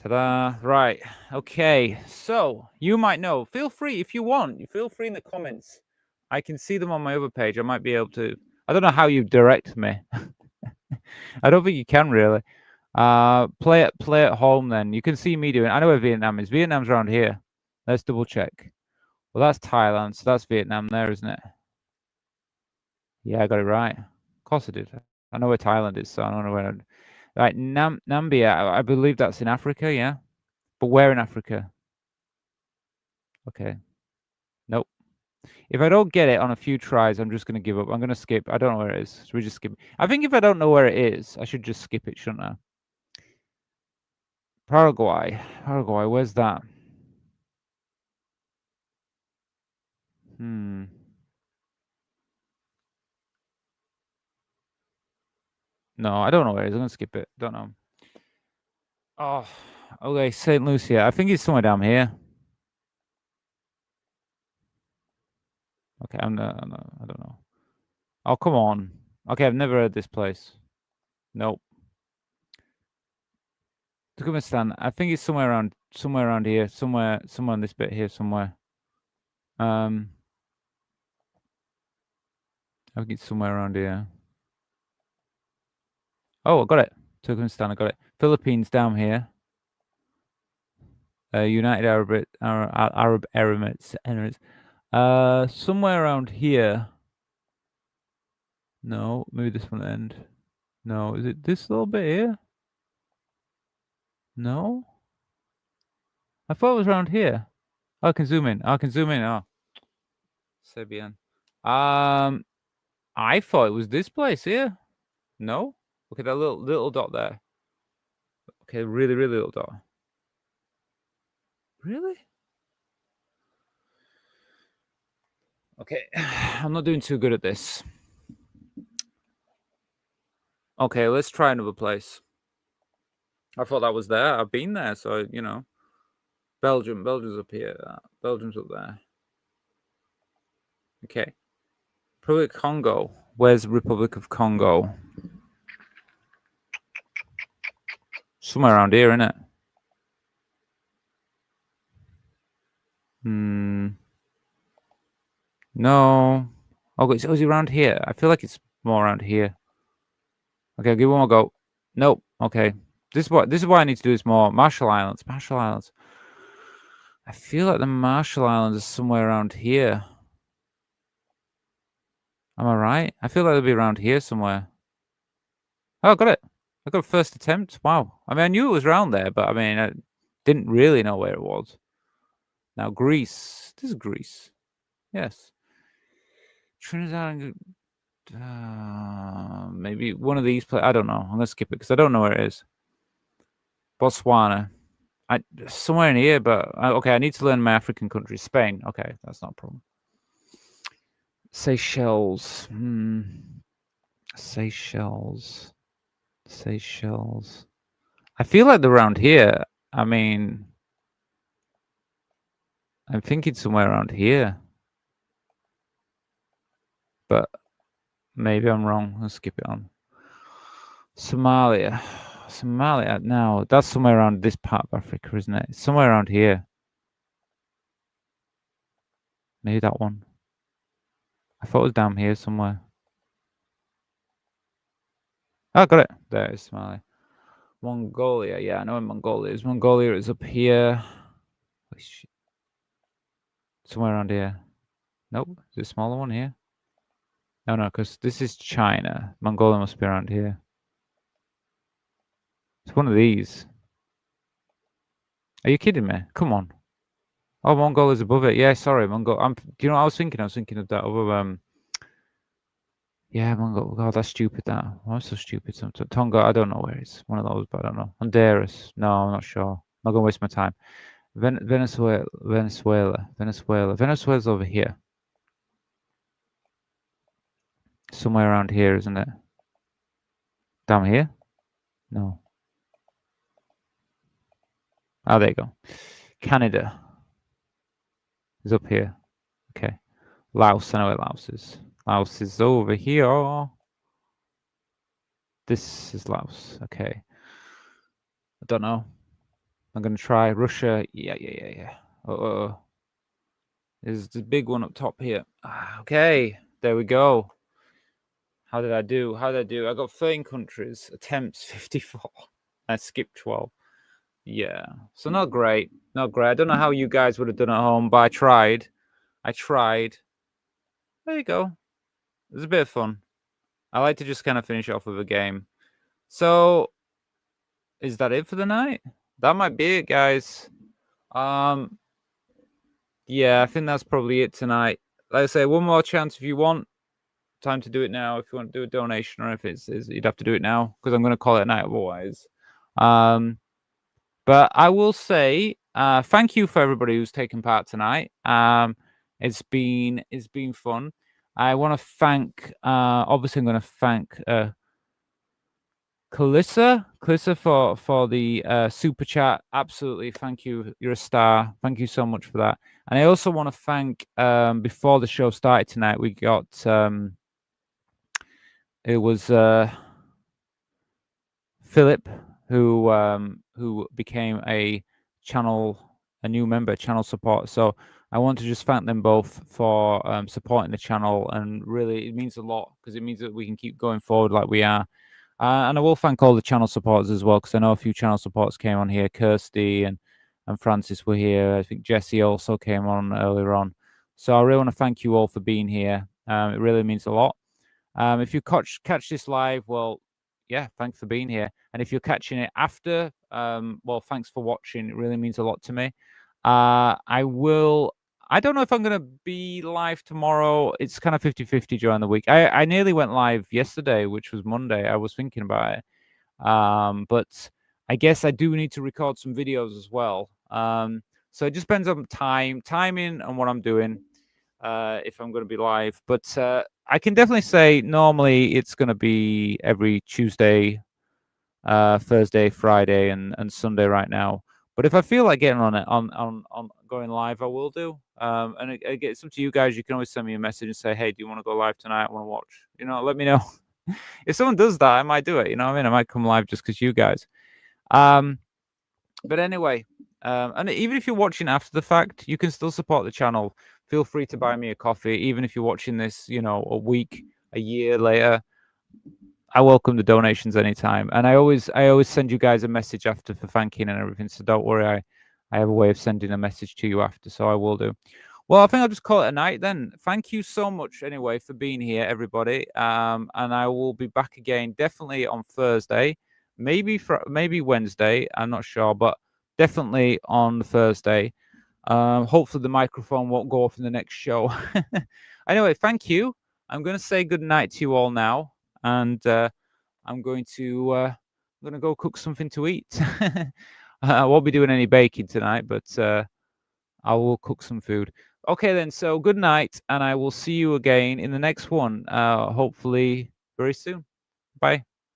Ta-da! Right. Okay. So you might know. Feel free if you want. You feel free in the comments. I can see them on my other page. I might be able to. I don't know how you direct me. I don't think you can really. Play at home then. You can see me doing. I know where Vietnam is. Vietnam's around here. Let's double check. Well, that's Thailand, so that's Vietnam there, isn't it? Yeah, I got it right. Of course I did. I know where Thailand is, so I don't know where. Right, Nambia. I believe that's in Africa. Yeah, but where in Africa? Okay. Nope. If I don't get it on a few tries, I'm just going to give up. I'm going to skip. I don't know where it is. So we just skip. I think if I don't know where it is, I should just skip it, shouldn't I? Paraguay. Paraguay, where's that? Hmm. No, I don't know where it is. I'm going to skip it. Don't know. Oh, okay. St. Lucia. I think it's somewhere down here. Okay, I don't know. Oh, come on. Okay, I've never heard this place. Nope. Turkmenistan. I think it's somewhere around here. Somewhere in this bit here somewhere. I think it's somewhere around here. Oh, I got it. Turkmenistan, I got it. Philippines down here. United Arab Emirates. Somewhere around here. No, maybe this one end. No, is it this little bit here? No. I thought it was around here. Oh, I can zoom in. Oh, c'est bien. I thought it was this place here. No. Okay, that little dot there. Okay, really little dot. Really? Okay, I'm not doing too good at this. Okay, let's try another place. I thought that was there. I've been there, so you know. Belgium's up here. Belgium's up there. Okay. Republic of Congo. Where's Republic of Congo? Somewhere around here, isn't it? No. Oh, is it around here? I feel like it's more around here. Okay, I'll give one more go. Nope. Okay. This is why I need to do this more. Marshall Islands. I feel like the Marshall Islands are somewhere around here. Am I right? I feel like they'll be around here somewhere. Oh, I got it. I got first attempt. Wow. I mean, I knew it was around there, but I mean, I didn't really know where it was. Now, Greece. This is Greece. Yes. Trinidad. Maybe one of these places. I don't know. I'm gonna skip it because I don't know where it is. Botswana. Somewhere in here, but okay. I need to learn my African countries. Spain. Okay, that's not a problem. Seychelles. Seychelles. I feel like they're around here. I mean, I'm thinking somewhere around here, but maybe I'm wrong. Let's skip it on. Somalia. Now that's somewhere around this part of Africa, isn't it? It's somewhere around here. Maybe that one. I thought it was down here somewhere. Oh, got it. There is Somalia. Mongolia. Yeah, I know where Mongolia is. Mongolia is up here. Oh, shit. Somewhere around here. Nope. Is it a smaller one here? No, because this is China. Mongolia must be around here. It's one of these. Are you kidding me? Come on. Oh, Mongolia's above it. Yeah, sorry, Mongol. Do you know what I was thinking? I was thinking of that other yeah, Mongol. God, that's stupid. That I'm so stupid. Sometimes Tonga. I don't know where it's. One of those, but I don't know. Honduras. No, I'm not sure. I'm not gonna waste my time. Venezuela. Venezuela's over here. Somewhere around here, isn't it? Down here? No. Oh, there you go. Canada is up here. Okay. Laos. I know where Laos is. Laos is over here. This is Laos. Okay. I don't know. I'm gonna try Russia. Yeah. There's the big one up top here. Okay, there we go. How did I do? I got 13 countries. Attempts 54. I skipped 12. Yeah, so not great. Not great. I don't know how you guys would have done at home, but I tried. There you go. It was a bit of fun. I like to just kind of finish off with a game. So, is that it for the night? That might be it, guys. Yeah, I think that's probably it tonight. Like I say, one more chance if you want. Time to do it now. If you want to do a donation, or if you'd have to do it now because I'm going to call it a night otherwise. But I will say thank you for everybody who's taken part tonight. It's been fun. I want to thank. Obviously, I'm going to thank Calissa for the super chat. Absolutely, thank you. You're a star. Thank you so much for that. And I also want to thank. Before the show started tonight, we got. It was Philip who became a new member, channel support. So I want to just thank them both for supporting the channel, and really it means a lot because it means that we can keep going forward like we are. And I will thank all the channel supporters as well, because I know a few channel supporters came on here. Kirsty and Francis were here. I think Jesse also came on earlier on. So I really want to thank you all for being here. It really means a lot. If you catch this live, well, yeah, thanks for being here. And if you're catching it after, well, thanks for watching. It really means a lot to me. I don't know if I'm going to be live tomorrow. It's kind of 50-50 during the week. I nearly went live yesterday, which was Monday. I was thinking about it. But I guess I do need to record some videos as well. So it just depends on timing and what I'm doing, if I'm going to be live. But I can definitely say normally it's going to be every Tuesday, Thursday, Friday, and Sunday right now. But if I feel like getting on it on going live, I will do. And it's up to you guys. You can always send me a message and say, hey, do you want to go live tonight? I want to watch. Let me know. If someone does that, I might do it. You know what I mean? I might come live just because you guys. But anyway, and even if you're watching after the fact, you can still support the channel. Feel free to buy me a coffee, even if you're watching this, a week, a year later. I welcome the donations anytime, and I always send you guys a message after for thanking and everything. So don't worry, I have a way of sending a message to you after, so I will do. Well, I think I'll just call it a night then. Thank you so much anyway for being here, everybody. And I will be back again definitely on Thursday, maybe Wednesday. I'm not sure, but definitely on Thursday. Hopefully the microphone won't go off in the next show. Anyway, thank you. I'm going to say good night to you all now, and I'm going to go cook something to eat. I won't be doing any baking tonight, but I will cook some food. Okay, then. So good night, and I will see you again in the next one. Hopefully very soon. Bye.